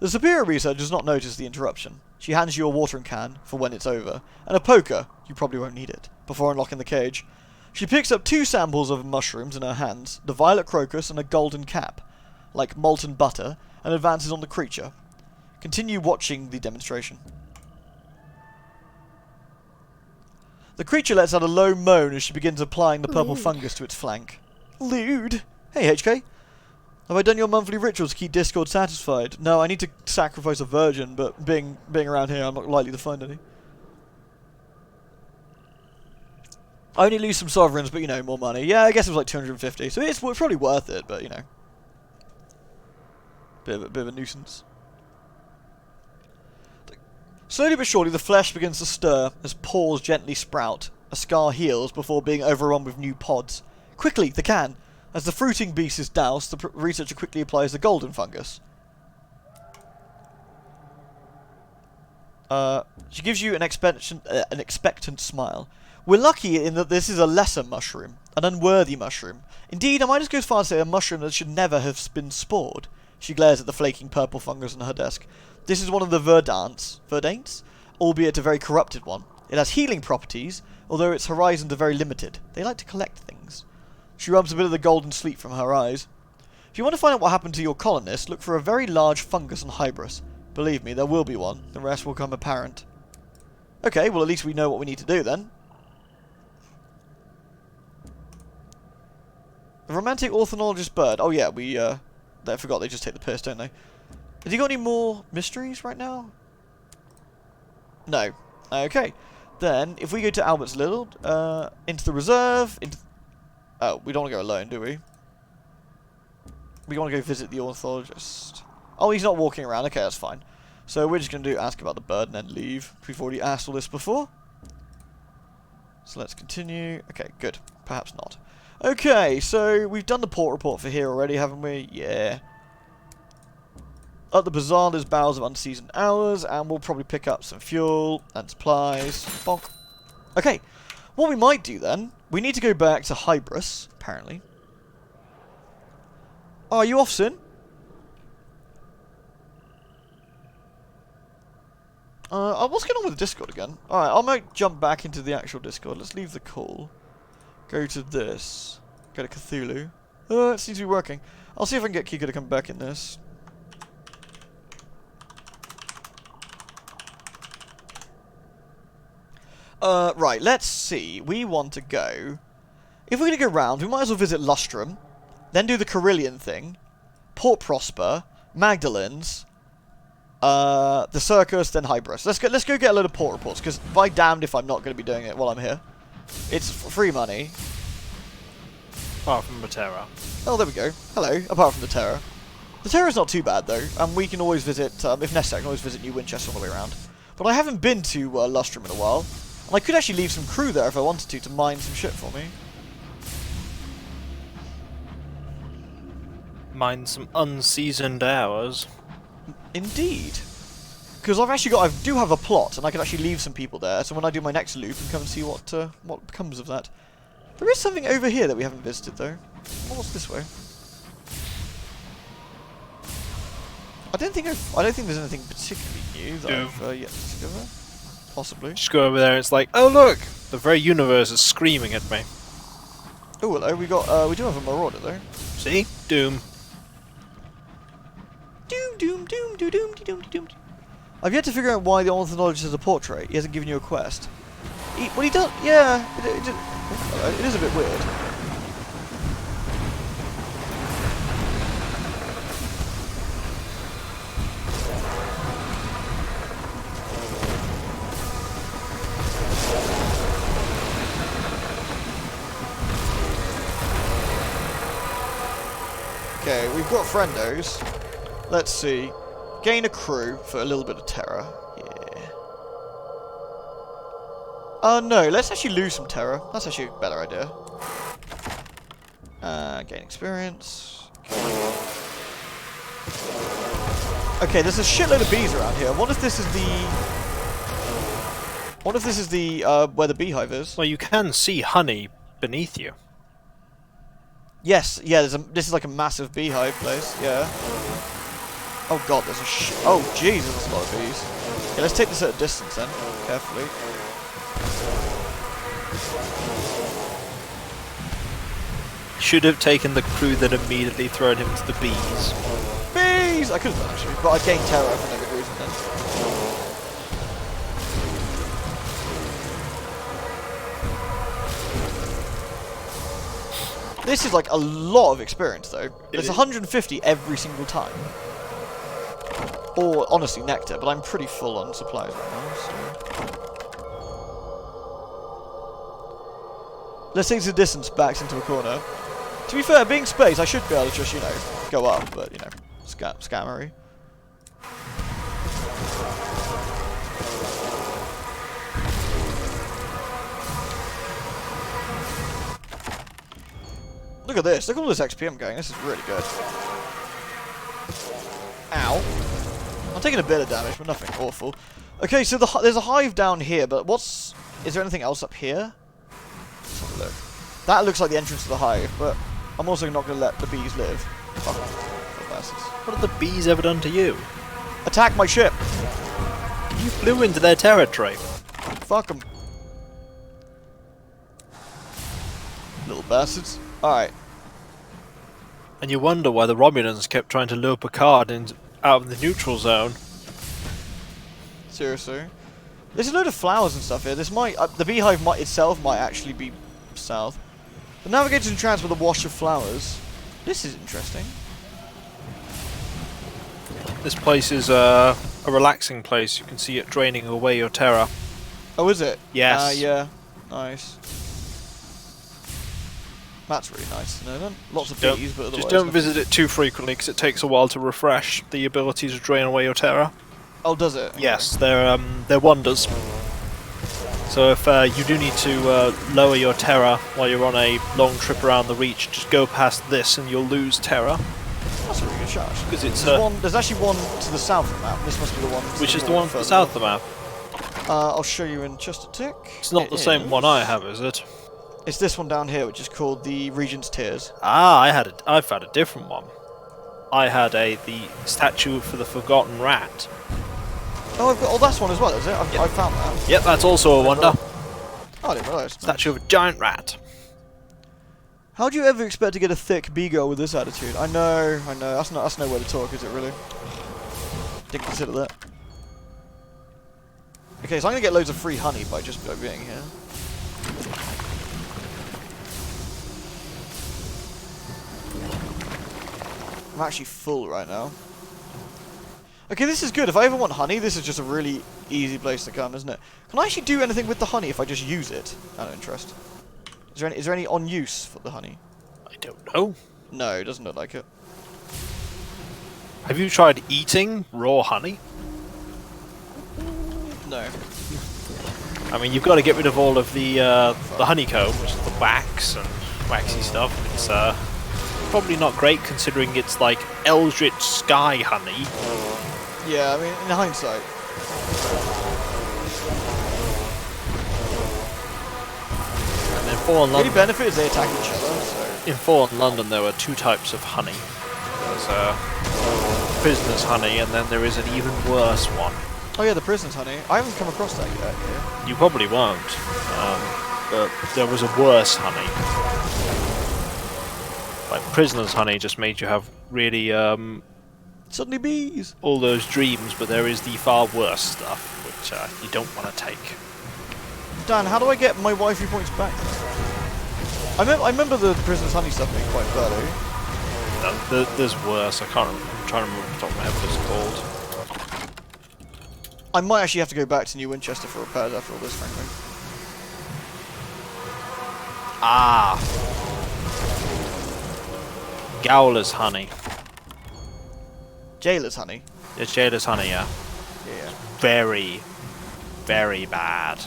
The superior researcher does not notice the interruption. She hands you a watering can, for when it's over, and a poker, you probably won't need it, before unlocking the cage. She picks up 2 samples of mushrooms in her hands, the violet crocus and a golden cap, like molten butter, and advances on the creature. Continue watching the demonstration. The creature lets out a low moan as she begins applying the purple fungus to its flank. Lewd! Hey, HK. Have I done your monthly rituals to keep Discord satisfied? No, I need to sacrifice a virgin, but being around here, I'm not likely to find any. I only lose some sovereigns, but, you know, more money. Yeah, I guess it was like 250, so it's probably worth it, but, you know. Bit of a nuisance. Slowly but surely, the flesh begins to stir as pores gently sprout. A scar heals before being overrun with new pods. Quickly, the can! As the fruiting beast is doused, the researcher quickly applies the golden fungus. She gives you an expectant smile. We're lucky in that this is a lesser mushroom, an unworthy mushroom. Indeed, I might just go as far as to say a mushroom that should never have been spored. She glares at the flaking purple fungus on her desk. This is one of the Verdaints, albeit a very corrupted one. It has healing properties, although its horizons are very limited. They like to collect things. She rubs a bit of the golden sleep from her eyes. If you want to find out what happened to your colonists, look for a very large fungus on Hybris. Believe me, there will be one. The rest will come apparent. Okay, well at least we know what we need to do then. The romantic ornithologist bird. Oh yeah, I forgot they just take the piss, don't they? Has he got any more mysteries right now? No. Okay. Then, if we go to Albert's Little, into the reserve, oh, we don't want to go alone, do we? We want to go visit the ornithologist. Oh, he's not walking around. Okay, that's fine. So we're just going to ask about the bird and then leave. We've already asked all this before. So let's continue. Okay, good. Perhaps not. Okay, so we've done the port report for here already, haven't we? Yeah. At the bazaar, there's barrels of unseasoned hours, and we'll probably pick up some fuel and supplies. Bonk. Okay, what we might do then, we need to go back to Hybris, apparently. Oh, are you off, Sin? What's going on with the Discord again? Alright, I might jump back into the actual Discord. Let's leave the call. Go to this. Go to Cthulhu. It seems to be working. I'll see if I can get Kiko to come back in this. Right, let's see. We want to go... If we're going to go round, we might as well visit Lustrum, then do the Carillion thing, Port Prosper, Magdalene's, the Circus, then Hybris. Let's go get a load of port reports, because by damned if I'm not going to be doing it while I'm here. It's free money. Apart from the Terra. Oh, there we go. Hello, apart from the Terra. The Terra's not too bad, though, and we can always visit, if necessary, I can always visit New Winchester all the way around. But I haven't been to Lustrum in a while. And I could actually leave some crew there if I wanted to mine some shit for me. Mine some unseasoned hours. Indeed. Because I do have a plot, and I can actually leave some people there, so when I do my next loop, and come and see what becomes of that. There is something over here that we haven't visited, though. What's this way? I don't think there's anything particularly new that I've yet to discover. Possibly. Just go over there and it's like, oh look! The very universe is screaming at me. Oh hello, we do have a marauder though. See? Doom. Doom! I've yet to figure out why the ornithologist has a portrait. He hasn't given you a quest. Well, he does. Yeah, it is a bit weird. Okay, we've got friendos. Let's see. Gain a crew for a little bit of terror. Yeah. Oh no, let's actually lose some terror. That's actually a better idea. Gain experience. Okay, there's a shitload of bees around here. What if this is the... What if this is the, where the beehive is? Well, you can see honey beneath you. Yes, yeah, this is like a massive beehive place, yeah. Oh god, there's oh Jesus, there's a lot of bees. Okay, let's take this at a distance then, carefully. Should have taken the crew that immediately thrown him to the bees. Bees! I could have done actually, but I gained terror for no good reason then. This is like a lot of experience though. There's 150 every single time. Or honestly nectar, but I'm pretty full on supplies right now, so. Let's take the distance backs into a corner. To be fair, being space, I should be able to just, you know, go up, but you know, scammery. Look at this. Look at all this XP I'm getting. This is really good. Ow. I'm taking a bit of damage, but nothing awful. Okay, so there's a hive down here, but what's... Is there anything else up here? Let's have a look. That looks like the entrance to the hive, but I'm also not going to let the bees live. Fuck off. What have the bees ever done to you? Attack my ship! You flew into their territory. Fuck them. Little bastards. Alright. And you wonder why the Romulans kept trying to lure Picard out of the neutral zone. Seriously. There's a load of flowers and stuff here. This might... the beehive itself might actually be south. The navigator's entranced with a wash of flowers. This is interesting. This place is a relaxing place. You can see it draining away your terror. Oh, is it? Yes. Yeah. Nice. That's really nice to know then. Lots of bees, but otherwise... Just don't visit it too frequently, because it takes a while to refresh the ability to drain away your terror. Oh, does it? Yes, they're wonders. So if you do need to lower your terror while you're on a long trip around the Reach, just go past this and you'll lose terror. That's a really good shot. Because it's there's actually one to the south of the map. This must be the one. Which is the one to the south of the map? I'll show you in just a tick. It's not the same one I have, is it? It's this one down here, which is called the Regent's Tears. Ah, I've had a different one. I had the statue for the Forgotten Rat. Oh, that's one as well, is it? I found that. Yep, that's also a wonder. Oh, I didn't realise. Statue of a giant rat. How do you ever expect to get a thick B-girl with this attitude? I know. That's no way to talk, is it really? Didn't consider that. Okay, so I'm gonna get loads of free honey by just being here. I'm actually full right now. Okay, this is good. If I ever want honey, this is just a really easy place to come, isn't it? Can I actually do anything with the honey if I just use it? Out of interest. Is there any on use for the honey? I don't know. No, it doesn't look like it. Have you tried eating raw honey? No. I mean, you've got to get rid of all of the honeycomb, which is the wax and waxy stuff. It's probably not great considering it's like eldritch sky honey. Yeah, I mean, in hindsight. And in Fallen The only London, benefit is they attack each other, so... in Fallen London there were two types of honey. There's prisoner's honey, and then there is an even worse one. Oh yeah, the prison's honey. I haven't come across that yet. Yeah. You probably won't, but there was a worse honey. Like prisoner's honey just made you have really Suddenly bees. all those dreams, but there is the far worse stuff, which you don't want to take. Dan, how do I get my waifu points back? I remember the Prisoner's Honey stuff being quite value. There's worse. I'm trying to remember off the top of my head what it's called. I might actually have to go back to New Winchester for repairs after all this, frankly. Ah! Gowler's honey. Jailer's Honey. It's Jada's honey, yeah. Yeah. Very, very bad.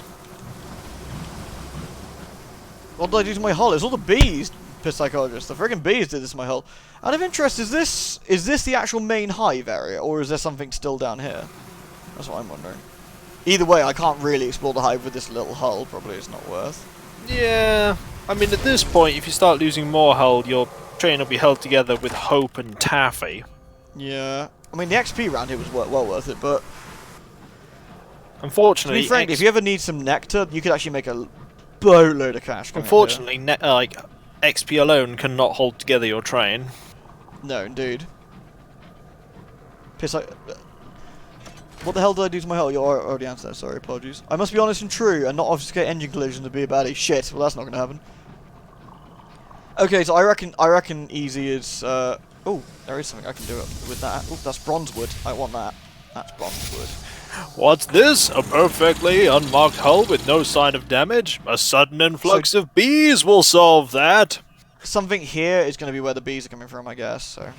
What did I do to my hull? It's all the bees, piss psychologist. The friggin' bees did this to my hull. Out of interest, is this the actual main hive area, or is there something still down here? That's what I'm wondering. Either way, I can't really explore the hive with this little hull. Probably it's not worth. Yeah. I mean, at this point, if you start losing more hull, your train will be held together with Hope and Taffy. Yeah. I mean, the XP round here was well worth it, but... Unfortunately... To be frank, if you ever need some nectar, you could actually make a boatload of cash. Unfortunately, XP alone cannot hold together your train. No, indeed. Piss like... What the hell did I do to my hull? You already answered that, sorry, apologies. I must be honest and true, and not obfuscate engine collisions to be a baddie. Shit, well that's not gonna happen. Okay, so I reckon easy is, oh, there is something I can do with that. Oh, that's bronze wood. I want that. That's bronze wood. What's this? A perfectly unmarked hull with no sign of damage? A sudden influx of bees will solve that! Something here is gonna be where the bees are coming from, I guess, so...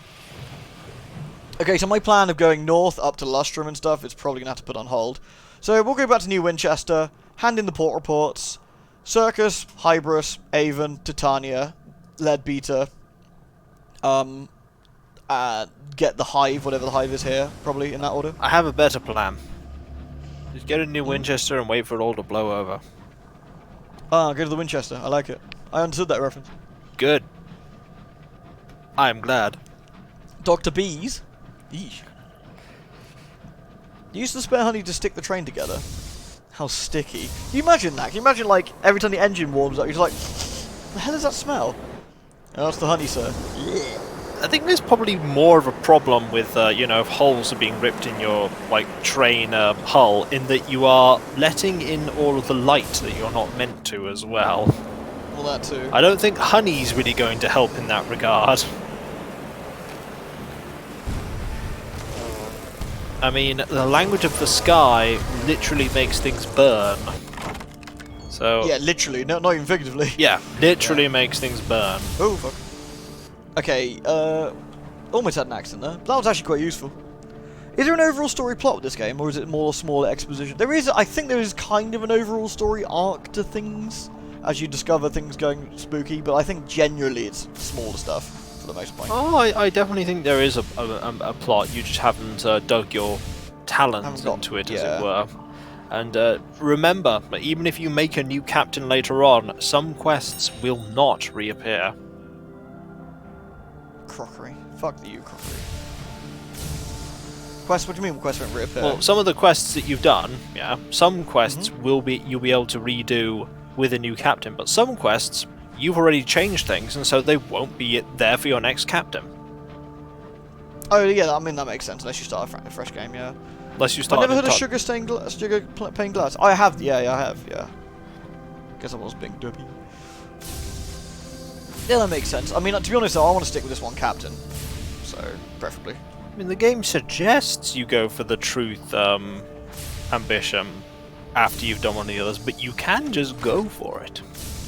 Okay, so my plan of going north up to Lustrum and stuff is probably going to have to put on hold. So we'll go back to New Winchester, hand in the port reports, Circus, Hybris, Avon, Titania, Leadbeater, get the hive, whatever the hive is here, probably in that order. I have a better plan. Just go to New Winchester and wait for it all to blow over. Ah, go to the Winchester, I like it. I understood that reference. Good. I'm glad. Dr. Bees? Eesh. Use the spare honey to stick the train together. How sticky. Can you imagine that? Can you imagine, like, every time the engine warms up, you're just like, the hell does that smell? Oh, that's the honey, sir. I think there's probably more of a problem with, you know, if holes are being ripped in your, like, train hull, in that you are letting in all of the light that you're not meant to as well. Well, that too. I don't think honey's really going to help in that regard. I mean, the language of the sky literally makes things burn. So... Yeah, literally, no, not even figuratively. Yeah, literally makes things burn. Oh, fuck. Okay, almost had an accident there. That was actually quite useful. Is there an overall story plot with this game, or is it more smaller exposition? There is, I think there is kind of an overall story arc to things, as you discover things going spooky, but I think generally it's smaller stuff. For the most part. Oh, I definitely think there is a plot. You just haven't dug your talons into it, as it were. And remember, even if you make a new captain later on, some quests will not reappear. Crockery. Fuck you, crockery. Quests? What do you mean quests won't reappear? Well, some of the quests that you've done, yeah, some quests you'll be able to redo with a new captain, but some quests you've already changed things, and so they won't be there for your next captain. Oh yeah, I mean that makes sense unless you start a fresh game, yeah. Unless you start. I never heard of sugar pane glass. I have, yeah, I have, yeah. Guess I was being dopey. Yeah, that makes sense. I mean, to be honest, though, I want to stick with this one captain, so preferably. I mean, the game suggests you go for the truth ambition after you've done one of the others, but you can just go for it.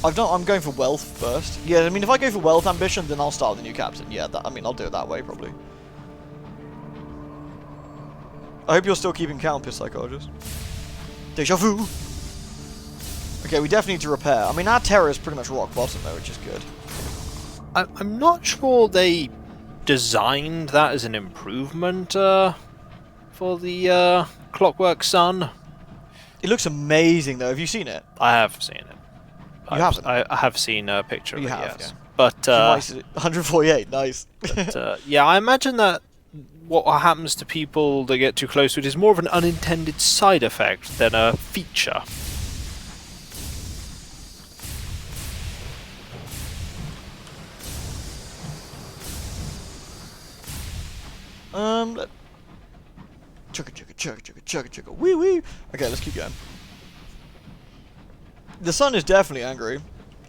I'm going for wealth first. Yeah, I mean, if I go for wealth ambition, then I'll start with the new captain. Yeah, I mean, I'll do it that way, probably. I hope you're still keeping count, piss psychologist. Deja vu! Okay, we definitely need to repair. I mean, our terror is pretty much rock bottom, though, which is good. I'm not sure they designed that as an improvement for the Clockwork Sun. It looks amazing, though. Have you seen it? I have seen it. You haven't? I have seen a picture of it, have, yes. yeah. But, 148, nice. but yeah, I imagine that what happens to people that get too close to it is more of an unintended side effect than a feature. Chugga chugga chugga chugga chugga chugga wee wee. Okay, let's keep going. The sun is definitely angry.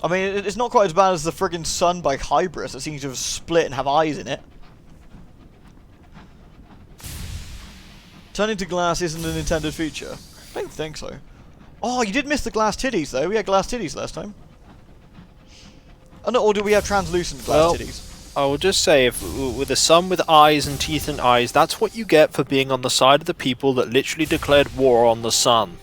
I mean, it's not quite as bad as the friggin' sun by Hybris that seems to have split and have eyes in it. Turning to glass isn't an intended feature. I don't think so. Oh, you did miss the glass titties, though. We had glass titties last time. Oh, no, or do we have translucent glass titties? I will just say, if with a sun with eyes and teeth and eyes, that's what you get for being on the side of the people that literally declared war on the sun.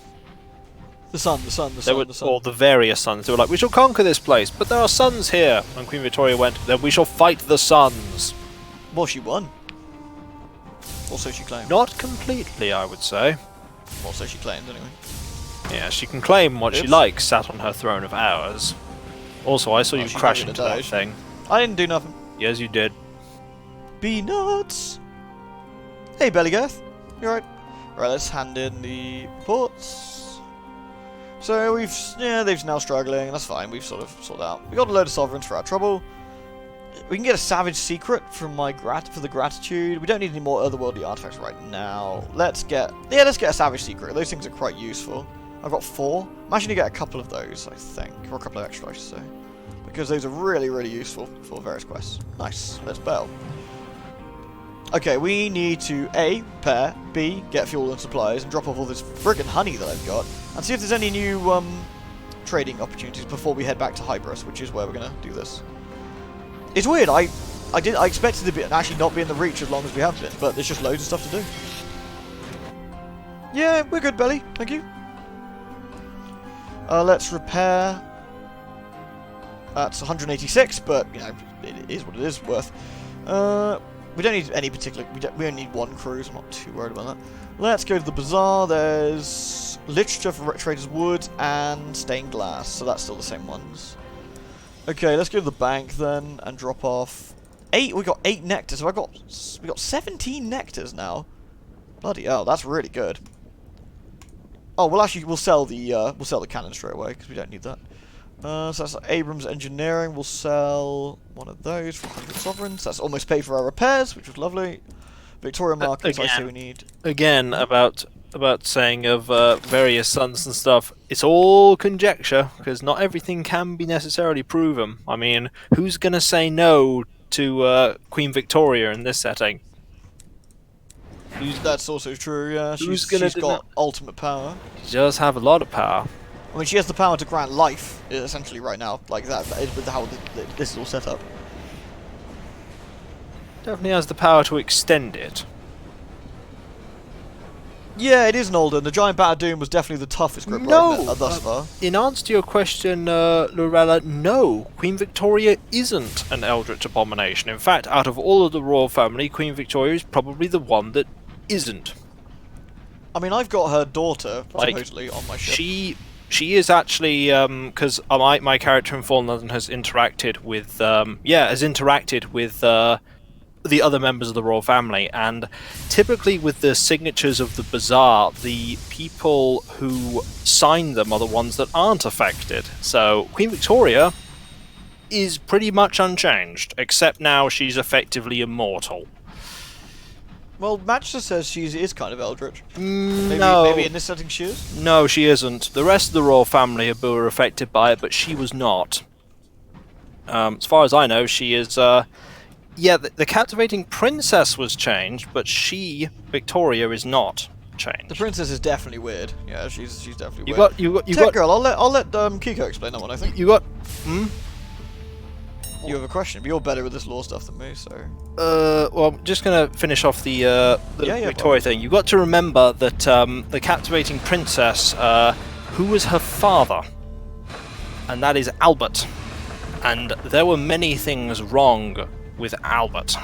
The sun, the sun, the sun, the sun. Or the various suns. They were like, we shall conquer this place, but there are suns here. And Queen Victoria went, then we shall fight the suns. Well, she won. Or so she claimed. Not completely, I would say. Or so she claimed, anyway. Yeah, she can claim what she likes, sat on her throne of ours. Also, I saw you crash into that thing. I didn't do nothing. Yes, you did. Be nuts! Hey, Bellygath. You alright? Right, let's hand in the reports. So, they've now struggling, that's fine, we've sort of sorted out. We got a load of sovereigns for our trouble. We can get a savage secret from for the gratitude. We don't need any more otherworldly artifacts right now. Let's get a savage secret. Those things are quite useful. I've got 4. I'm actually gonna get a couple of those, I think. Or a couple of extra, I should say. Because those are really, really useful for various quests. Nice. Let's bail. Okay, we need to A, repair, B, get fuel and supplies, and drop off all this friggin' honey that I've got, and see if there's any new trading opportunities before we head back to Hybris, which is where we're gonna do this. It's weird. I expected to actually not be in the Reach as long as we have been, but there's just loads of stuff to do. Yeah, we're good, Belly. Thank you. Let's repair. That's 186, but you know it is what it is worth. We don't need any particular. We only need 1 cruise. I'm not too worried about that. Let's go to the bazaar. There's literature for Traders' Wood and stained glass, so that's still the same ones. Okay, let's go to the bank then and drop off 8. We got 8 nectars. So we got 17 nectars now. Bloody hell, that's really good. Oh, we'll sell the cannon straight away because we don't need that. So that's Abrams Engineering. We'll sell one of those for 100 sovereigns. That's almost paid for our repairs, which was lovely. Victoria Markets, I say we need. Again, about saying of various suns and stuff, it's all conjecture, because not everything can be necessarily proven. I mean, who's going to say no to Queen Victoria in this setting? That's also true, yeah. She's got ultimate power. She does have a lot of power. I mean, she has the power to grant life, essentially, right now. Like that, with how this is all set up. Definitely has the power to extend it. Yeah, it is an older. The Giant Bat of Doom was definitely the toughest grip thus far. In answer to your question, Lorella, no. Queen Victoria isn't an Eldritch abomination. In fact, out of all of the royal family, Queen Victoria is probably the one that isn't. I mean, I've got her daughter, supposedly, on my ship. She is actually, because my character in Fallen London has interacted with, the other members of the royal family, and typically with the signatures of the bazaar, the people who sign them are the ones that aren't affected. So Queen Victoria is pretty much unchanged, except now she's effectively immortal. Well, Manchester says she is kind of Eldritch. No. Maybe in this setting she is? No, she isn't. The rest of the royal family were affected by it, but she was not. As far as I know, she is... Yeah, the captivating princess was changed, but Victoria, is not changed. The princess is definitely weird. Yeah, she's definitely weird. You Tech got... Girl, I'll let Kiko explain that one, I think. You got... You have a question, but you're better with this law stuff than me, so... well, I'm just going to finish off the Victoria thing. You've got to remember that the captivating princess, who was her father? And that is Albert. And there were many things wrong with Albert.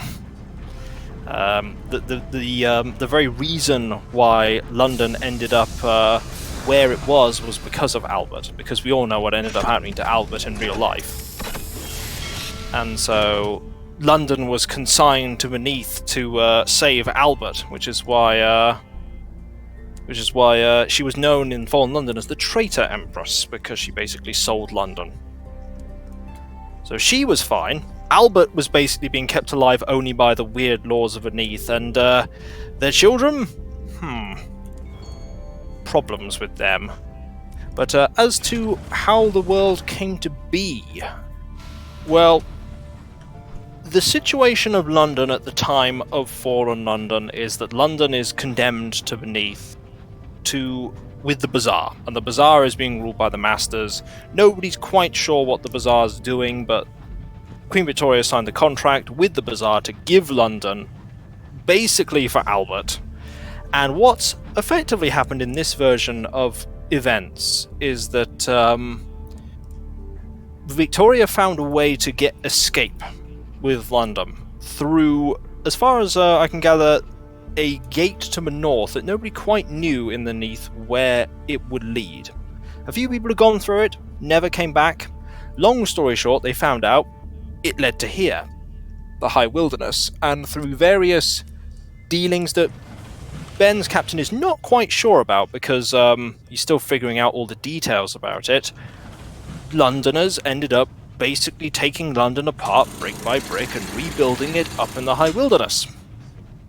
The very reason why London ended up where it was because of Albert, because we all know what ended up happening to Albert in real life. And so London was consigned to Beneath to save Albert, which is why she was known in Fallen London as the Traitor Empress, because she basically sold London. So she was fine, Albert was basically being kept alive only by the weird laws of beneath, and their children? Problems with them. But as to how the world came to be, well, the situation of London at the time of Fallen London is that London is condemned to beneath with the Bazaar, and the Bazaar is being ruled by the Masters. Nobody's quite sure what the Bazaar is doing, but Queen Victoria signed the contract with the Bazaar to give London basically for Albert. And what's effectively happened in this version of events is that Victoria found a way to get escape with London through, as far as I can gather, a gate to the north that nobody quite knew in the Neath where it would lead. A few people had gone through it, never came back. Long story short, they found out it led to here, the High Wilderness, and through various dealings that Ben's captain is not quite sure about because he's still figuring out all the details about it, Londoners ended up basically taking London apart brick by brick and rebuilding it up in the High Wilderness,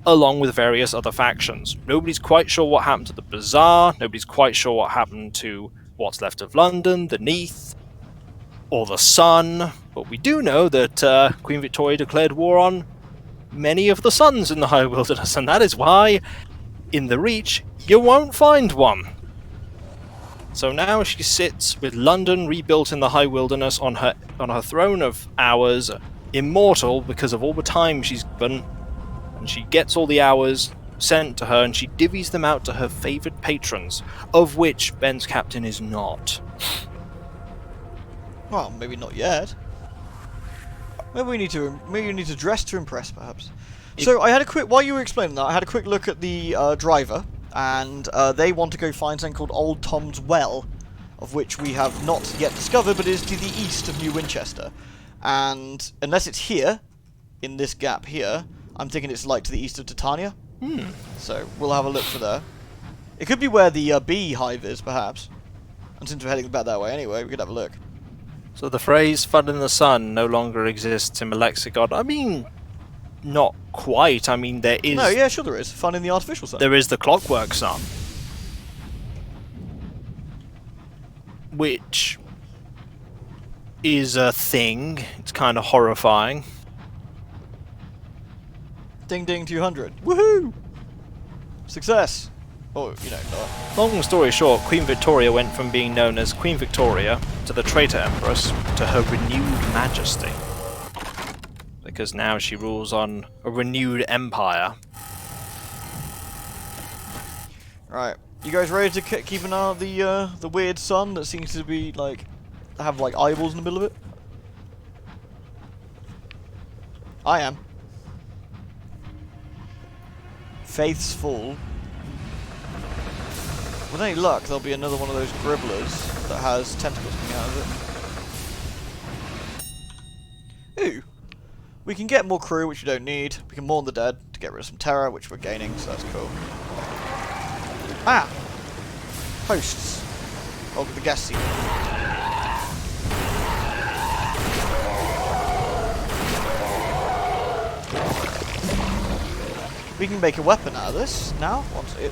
along with various other factions. Nobody's quite sure what happened to the Bazaar, nobody's quite sure what happened to what's left of London, the Neath, or the Sun, but we do know that Queen Victoria declared war on many of the suns in the High Wilderness, and that is why, in the Reach, you won't find one. So now she sits with London rebuilt in the High Wilderness on her throne of hours, immortal because of all the time she's given, and she gets all the hours sent to her, and she divvies them out to her favoured patrons, of which Ben's captain is not. Well, maybe not yet. Maybe we need to dress to impress, perhaps. So I had a quick, while you were explaining that, I had a quick look at the driver, and they want to go find something called Old Tom's Well, of which we have not yet discovered, but is to the east of New Winchester. And unless it's here, in this gap here, I'm thinking it's like to the east of Titania. So we'll have a look for there. It could be where the bee hive is, perhaps. And since we're heading back that way anyway, we could have a look. So the phrase "fun in the sun" no longer exists in the lexicon. I mean, not quite. I mean, there is... No, yeah, sure there is. Fun in the artificial sun. There is the clockwork sun, which is a thing. It's kind of horrifying. Ding ding 200. Woohoo! Success! Oh, you know, not. Long story short, Queen Victoria went from being known as Queen Victoria to the traitor empress to her renewed majesty. Because now she rules on a renewed empire. Right, you guys ready to keep an eye on the weird sun that seems to be like have like eyeballs in the middle of it? I am. Faith's full. With any luck, there'll be another one of those gribblers that has tentacles coming out of it. Ooh. We can get more crew, which we don't need. We can mourn the dead to get rid of some terror, which we're gaining, so that's cool. Ah! Hosts. Oh, the guest seat. We can make a weapon out of this now,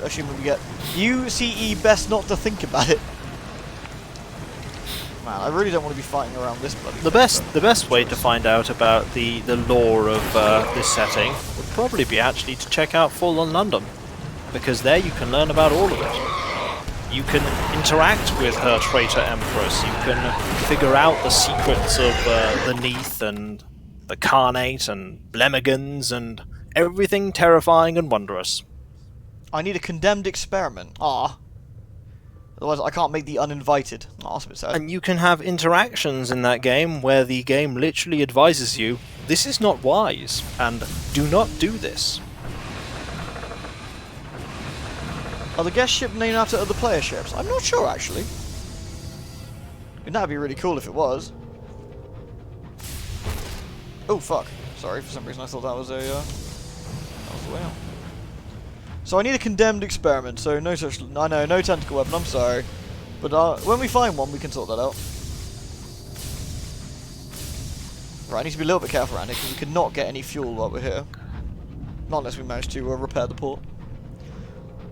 assuming we get... UCE best not to think about it. Man, I really don't want to be fighting around this bloody thing. The best way to find out about the lore of this setting would probably be actually to check out Fallen London, because there you can learn about all of it. You can interact with her traitor empress, you can figure out the secrets of the Neath and the Carnate and Blemigans and everything terrifying and wondrous. I need a condemned experiment. Ah. Otherwise I can't make the uninvited. Oh, that's a bit sad. And you can have interactions in that game where the game literally advises you, this is not wise, and do not do this. Are the guest ship named after other player ships? I'm not sure, actually. And that'd be really cool if it was. Oh, fuck. Sorry, for some reason I thought that was a, that was the way out. So I need a condemned experiment, so no such... I know, no tentacle weapon, I'm sorry. But when we find one, we can sort that out. Right, I need to be a little bit careful around here because we cannot get any fuel while we're here. Not unless we manage to repair the port.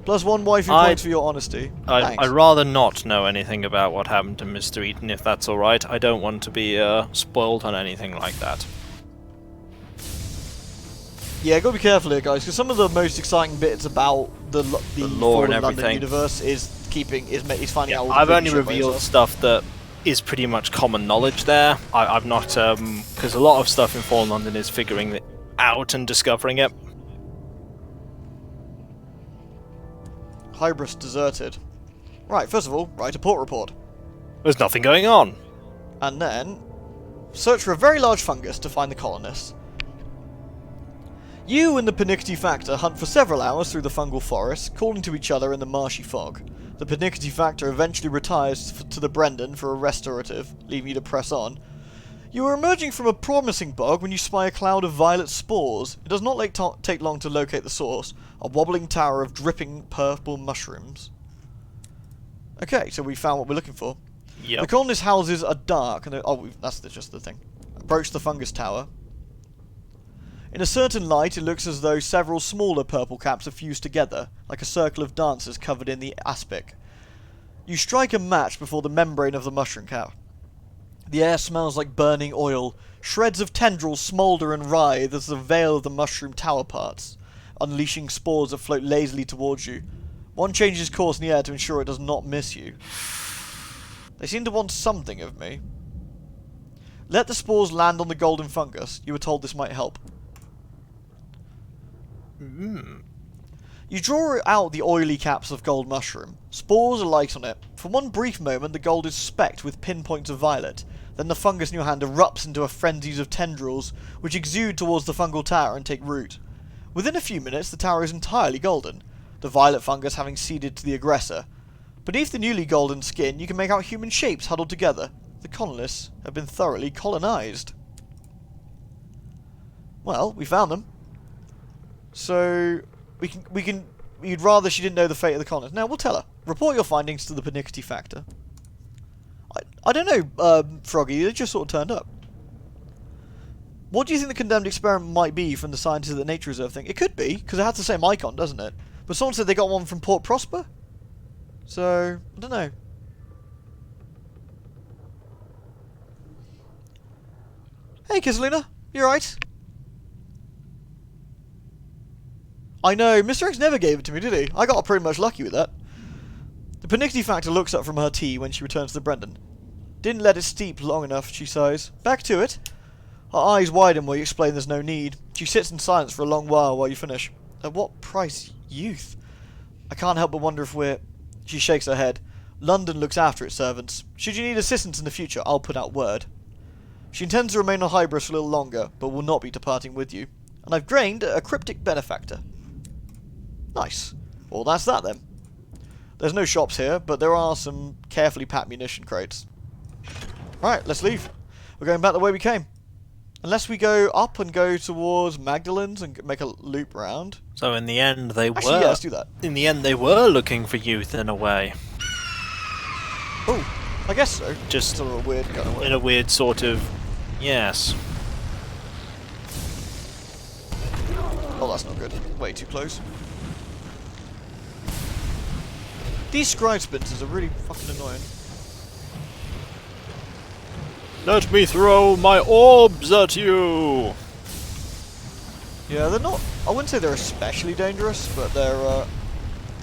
+1 waifu points for your honesty. I'd Thanks. rather not know anything about what happened to Mr. Eaton, if that's alright. I don't want to be spoiled on anything like that. Yeah, gotta be careful here, guys, because some of the most exciting bits about the lore and Fallen London everything. universe is finding out. All the I've only creepy shit by revealed yourself. stuff that is pretty much common knowledge there. I've not, because a lot of stuff in Fallen London is figuring it out and discovering it. Hybris deserted. Right, first of all, write a port report. There's nothing going on. And then, search for a very large fungus to find the colonists. You and the Pernickety Factor hunt for several hours through the fungal forest, calling to each other in the marshy fog. The Pernickety Factor eventually retires to the Brendan for a restorative, leaving you to press on. You are emerging from a promising bog when you spy a cloud of violet spores. It does not take long to locate the source, a wobbling tower of dripping purple mushrooms. Okay, so we found what we're looking for. Yep. The colonist houses are dark, and that's just the thing. Approach the fungus tower. In a certain light, it looks as though several smaller purple caps are fused together, like a circle of dancers covered in the aspic. You strike a match before the membrane of the mushroom cap. The air smells like burning oil. Shreds of tendrils smoulder and writhe as the veil of the mushroom tower parts, unleashing spores that float lazily towards you. One changes course in the air to ensure it does not miss you. They seem to want something of me. Let the spores land on the golden fungus. You were told this might help. You draw out the oily caps of gold mushroom. Spores alight on it. For one brief moment, the gold is specked with pinpoints of violet. Then the fungus in your hand erupts into a frenzy of tendrils, which exude towards the fungal tower and take root. Within a few minutes, the tower is entirely golden, the violet fungus having ceded to the aggressor. Beneath the newly golden skin, you can make out human shapes huddled together. The colonists have been thoroughly colonized. Well, we found them. So, you'd rather she didn't know the fate of the colonists. Now, we'll tell her. Report your findings to the Pernickety Factor. I don't know, Froggy, they just sort of turned up. What do you think the condemned experiment might be from the scientists of the Nature Reserve thing? It could be, because it has the same icon, doesn't it? But someone said they got one from Port Prosper? So, I don't know. Hey, Kislina, you alright? I know, Mr. X never gave it to me, did he? I got pretty much lucky with that. The Pernickety Factor looks up from her tea when she returns to the Brendan. Didn't let it steep long enough, she sighs. Back to it. Her eyes widen while you explain there's no need. She sits in silence for a long while you finish. At what price, youth? I can't help but wonder if we're... She shakes her head. London looks after its servants. Should you need assistance in the future, I'll put out word. She intends to remain on Hybris for a little longer, but will not be departing with you. And I've gained a cryptic benefactor. Nice. Well, that's that then. There's no shops here, but there are some carefully packed munition crates. Right, let's leave. We're going back the way we came. Unless we go up and go towards Magdalen's and make a loop round. So in the end, they Actually, were. yeah, let's do that. In the end, they were looking for youth in a way. Oh, I guess so. Just sort of a weird kind of way. in a weird sort of. Yes. Oh, that's not good. Way too close. These scribe splinters are really fucking annoying. Let me throw my orbs at you! Yeah, they're not... I wouldn't say they're especially dangerous, but they're a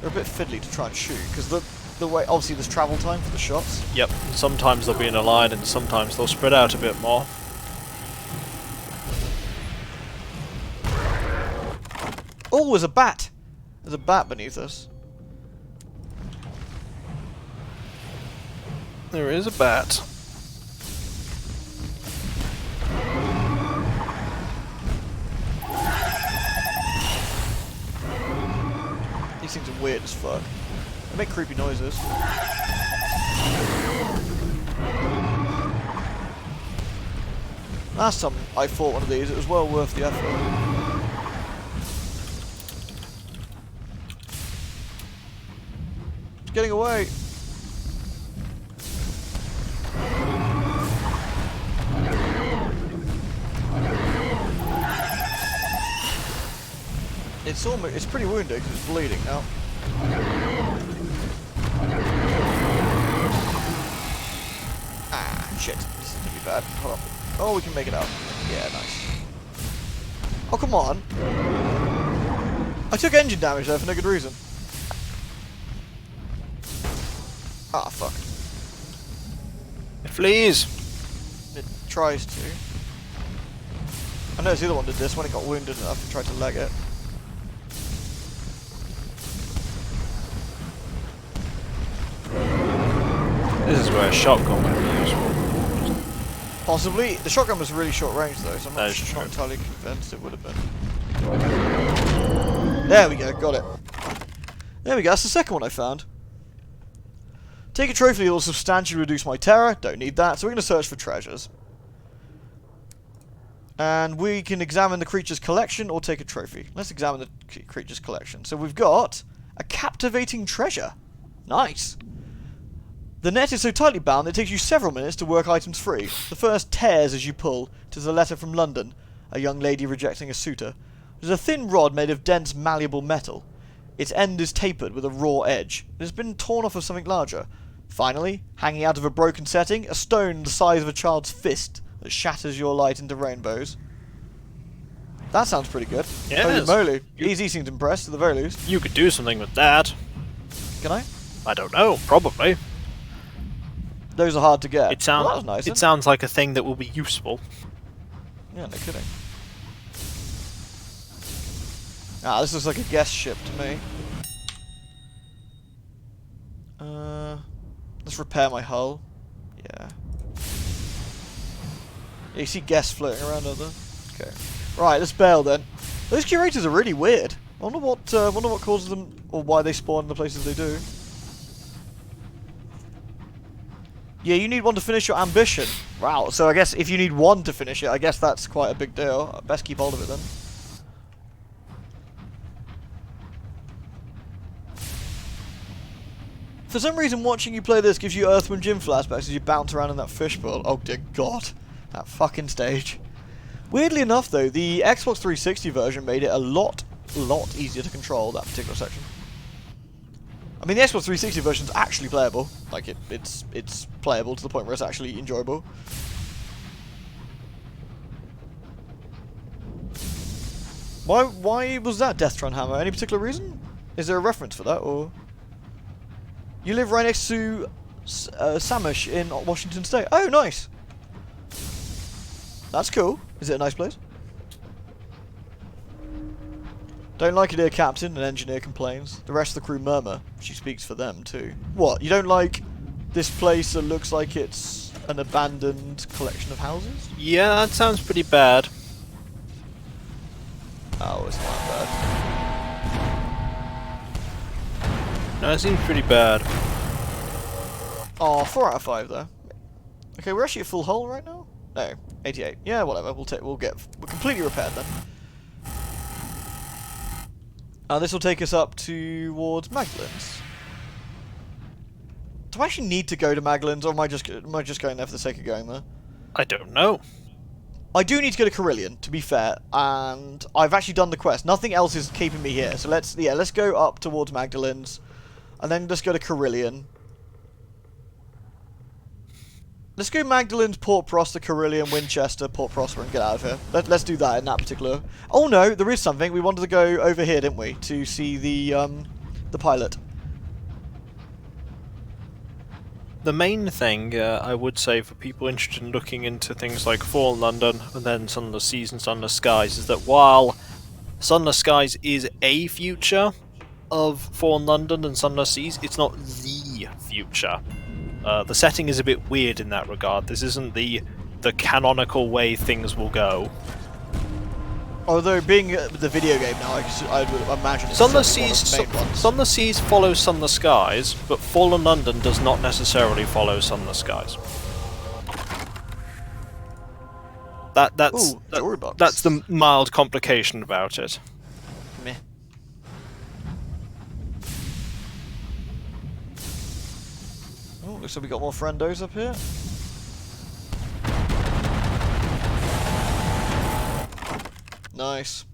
bit fiddly to try and shoot, because the way... Obviously, there's travel time for the shots. Yep, sometimes they'll be in a line and sometimes they'll spread out a bit more. Oh, there's a bat! There's a bat beneath us. There is a bat. These things are weird as fuck. They make creepy noises. Last time I fought one of these, it was well worth the effort. It's getting away. It's pretty wounded because it's bleeding now. Ah, shit. This is gonna be bad. Hold on. Oh, we can make it out. Yeah, nice. Oh, come on. I took engine damage there for no good reason. Ah, fuck. It flees. It tries to. I noticed the other one did this when it got wounded enough and tried to leg it. This is where a shotgun would be useful. Possibly. The shotgun was really short range though, so I'm That is not true. entirely convinced it would have been. There we go, got it. There we go, that's the second one I found. Take a trophy that will substantially reduce my terror. Don't need that, so we're going to search for treasures. And we can examine the creature's collection or take a trophy. Let's examine the creature's collection. So we've got a captivating treasure. Nice. The net is so tightly bound that it takes you several minutes to work items free. The first tears as you pull. It is a letter from London. A young lady rejecting a suitor. There's a thin rod made of dense, malleable metal. Its end is tapered with a raw edge. It has been torn off of something larger. Finally, hanging out of a broken setting, a stone the size of a child's fist that shatters your light into rainbows. That sounds pretty good. Yes. Holy moly. Easy seems impressed, at the very least. You could do something with that. Can I? I don't know. Probably. Those are hard to get. It sounds. Well, that was nice, it sounds like a thing that will be useful. Yeah, no kidding. Ah, this looks like a guest ship to me. Let's repair my hull. Yeah. You see guests floating around out there? Okay. Right, let's bail then. Those curators are really weird. I wonder what causes them, or why they spawn in the places they do. Yeah, you need one to finish your ambition. Wow, so I guess if you need one to finish it, I guess that's quite a big deal. I best keep hold of it then. For some reason, watching you play this gives you Earthworm Jim flashbacks as you bounce around in that fishbowl. Oh dear God, that fucking stage. Weirdly enough, though, the Xbox 360 version made it a lot easier to control that particular section. I mean, the Xbox 360 version is actually playable. Like it's playable to the point where it's actually enjoyable. Why was that Deathtron hammer? Any particular reason? Is there a reference for that, or? You live right next to Samish in Washington State. Oh, nice. That's cool. Is it a nice place? Don't like it here, Captain, an engineer complains. The rest of the crew murmur. She speaks for them, too. What, you don't like this place that looks like it's an abandoned collection of houses? Yeah, that sounds pretty bad. Oh, it's not bad. No, it seems pretty bad. Oh, 4 out of 5 though. Okay, we're actually at full hull right now? No, 88. Yeah, whatever. We're completely repaired then. This will take us up towards Magdalene's. Do I actually need to go to Magdalene's, or am I just going there for the sake of going there? I don't know. I do need to go to Carillion, to be fair, and I've actually done the quest. Nothing else is keeping me here, so let's go up towards Magdalene's, and then just go to Carillion. Let's go Magdalene's, Port Prosper, Carillion, Winchester, Port Prosper, and get out of here. Let's do that in that particular. Oh no, there is something. We wanted to go over here, didn't we, to see the pilot. The main thing I would say for people interested in looking into things like Fallen London and then Sunless Seas and Sunless Skies is that while Sunless Skies is a future of Fallen London and Sunless Seas, it's not the future. The setting is a bit weird in that regard. This isn't the canonical way things will go. Although being the video game now, I would imagine it's Sunless certainly Seas, one of the main ones. Sunless Seas follows Sunless Skies, but Fallen London does not necessarily follow Sunless Skies. Jewelry box. That's the mild complication about it. Meh. Oh, looks like we got more friendos up here. Nice.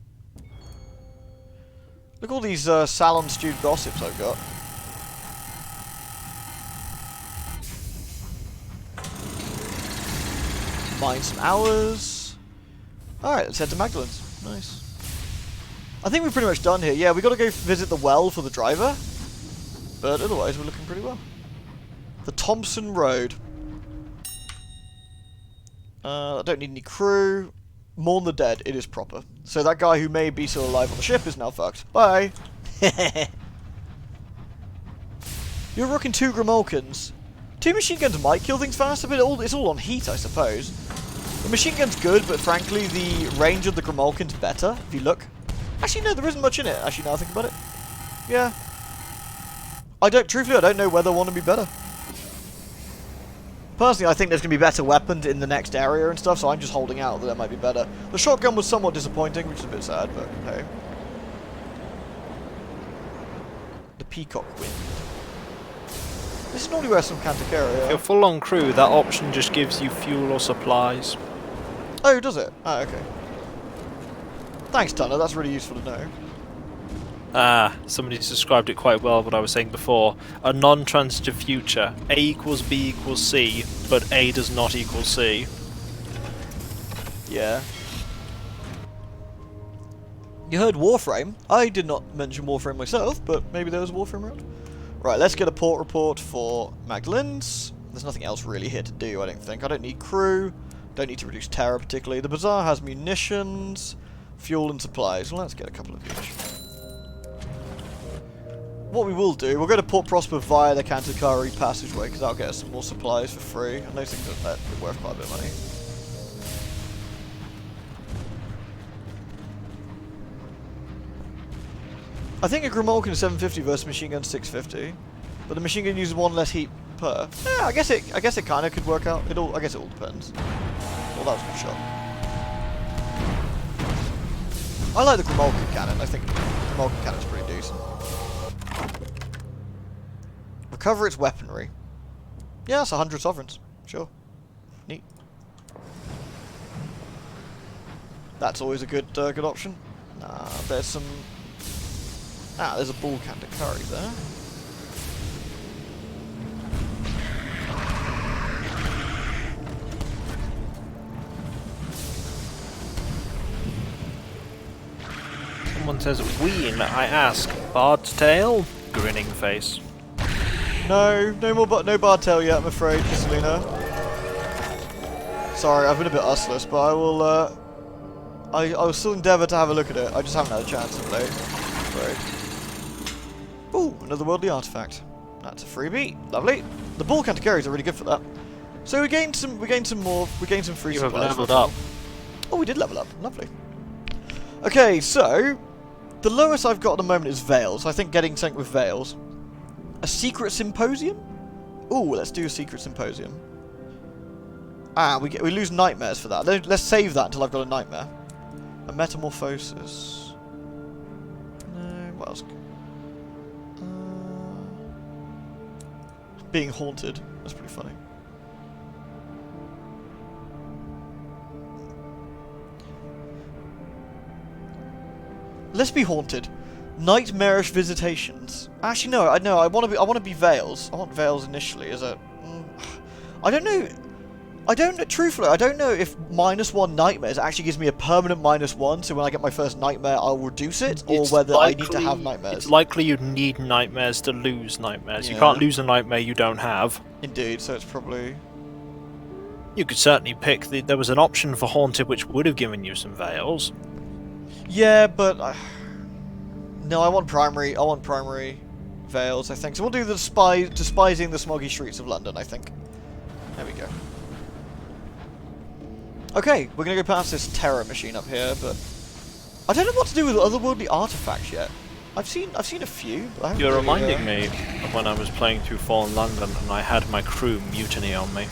Look at all these salon stewed gossips I've got. Mine some hours. Alright, let's head to Magdalen's. Nice. I think we're pretty much done here. Yeah, we got to go visit the well for the driver. But otherwise, we're looking pretty well. The Thompson Road. I don't need any crew. Mourn the dead. It is proper. So that guy who may be still alive on the ship is now fucked. Bye. You're rocking 2 Grimulkins. 2 machine guns might kill things faster, but it's all on heat, I suppose. The machine gun's good, but frankly, the range of the Grimulkin's better, if you look. Actually, no, there isn't much in it, actually, now I think about it. Yeah. Truthfully, I don't know whether one would be better. Personally, I think there's going to be better weapons in the next area and stuff, so I'm just holding out that might be better. The shotgun was somewhat disappointing, which is a bit sad, but hey. The Peacock Wind. This is normally where some Canticarea are. You're full on crew, that option just gives you fuel or supplies. Oh, does it? Ah, okay. Thanks, Tunner, that's really useful to know. Ah, somebody described it quite well, what I was saying before. A non-transitive future. A equals B equals C, but A does not equal C. Yeah. You heard Warframe. I did not mention Warframe myself, but maybe there was a Warframe around. Right, let's get a port report for Magdalen's. There's nothing else really here to do, I don't think. I don't need crew. Don't need to reduce terror particularly. The bazaar has munitions, fuel and supplies. Well, let's get a couple of each. What we will do, we'll go to Port Prosper via the Canticari passageway, because that'll get us some more supplies for free. And those things are worth quite a bit of money. I think a Grimulkin is 750 versus machine gun 650, but the machine gun uses 1 less heat per. Yeah, I guess it kind of could work out. I guess it all depends. Well, that was a good shot. I like the Grimulkin cannon. I think the Grimulkin cannon's pretty decent. Recover its weaponry. Yeah, that's 100 sovereigns. Sure. Neat. That's always a good option. There's some. There's a bull Canticari there. Someone says, "Ween," I ask. Bard's tail? Grinning face. No Bardtail yet, I'm afraid, Kisselina. Sorry, I've been a bit ustless, but I will, I will still endeavour to have a look at it. I just haven't had a chance of late. Right. Ooh, another worldly artifact. That's a freebie. Lovely. The bull Canticaries are really good for that. So we gained some free supplies. You have leveled up. Oh, we did level up. Lovely. Okay, so the lowest I've got at the moment is Veils. I think getting something with Veils. A secret symposium? Ooh, let's do a secret symposium. We lose nightmares for that. Let's save that until I've got a nightmare. A metamorphosis. No, what else? Being haunted. That's pretty funny. Let's be haunted. Nightmarish visitations. Actually, no. I want to be Veils. I want Veils initially as a. I don't know. Truthfully, I don't know if -1 nightmares actually gives me a permanent -1. So when I get my first nightmare, I'll reduce it, or whether I need to have nightmares. It's likely you'd need nightmares to lose nightmares. Yeah. You can't lose a nightmare you don't have. Indeed. So it's probably. You could certainly pick there was an option for haunted which would have given you some veils. Yeah, but no, I want primary Veils, I think. So we'll do the despising the smoggy streets of London, I think. There we go. Okay, we're gonna go past this terror machine up here, but I don't know what to do with otherworldly artifacts yet. I've seen a few, but I haven't You're really, reminding me of when I was playing through Fallen London and I had my crew mutiny on me.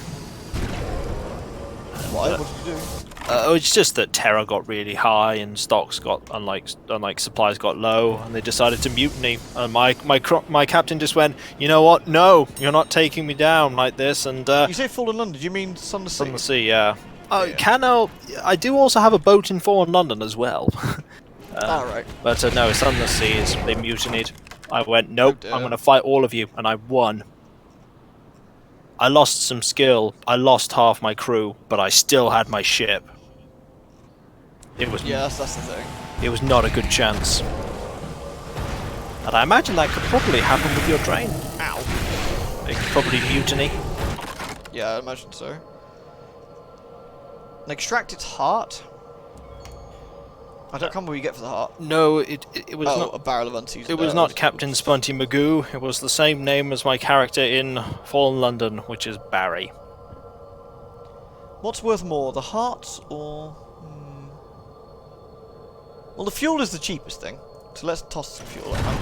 Why? What did you do? It's just that terror got really high and stocks got, unlike supplies got low, and they decided to mutiny. And my captain just went, you know what? No, you're not taking me down like this. And You say Fallen London? Do you mean Sunless Skies? Sunless Sea, yeah. Yeah. I do also have a boat in Fallen London as well. Alright. But no, Sunless Skies, they mutinied. I went, nope, dear. I'm going to fight all of you, and I won. I lost some skill, I lost half my crew, but I still had my ship. It was Yes, that's the thing. It was not a good chance. And I imagine that could probably happen with your drain. Ow. It could probably mutiny. Yeah, I imagine so. And extract its heart? I don't remember what you get for the heart. No, it was Oh, not. a barrel of unseasoned It was ale. not Captain Spunty Magoo. It was the same name as my character in Fallen London, which is Barry. What's worth more, the hearts or... Well, the fuel is the cheapest thing, so let's toss some fuel at that.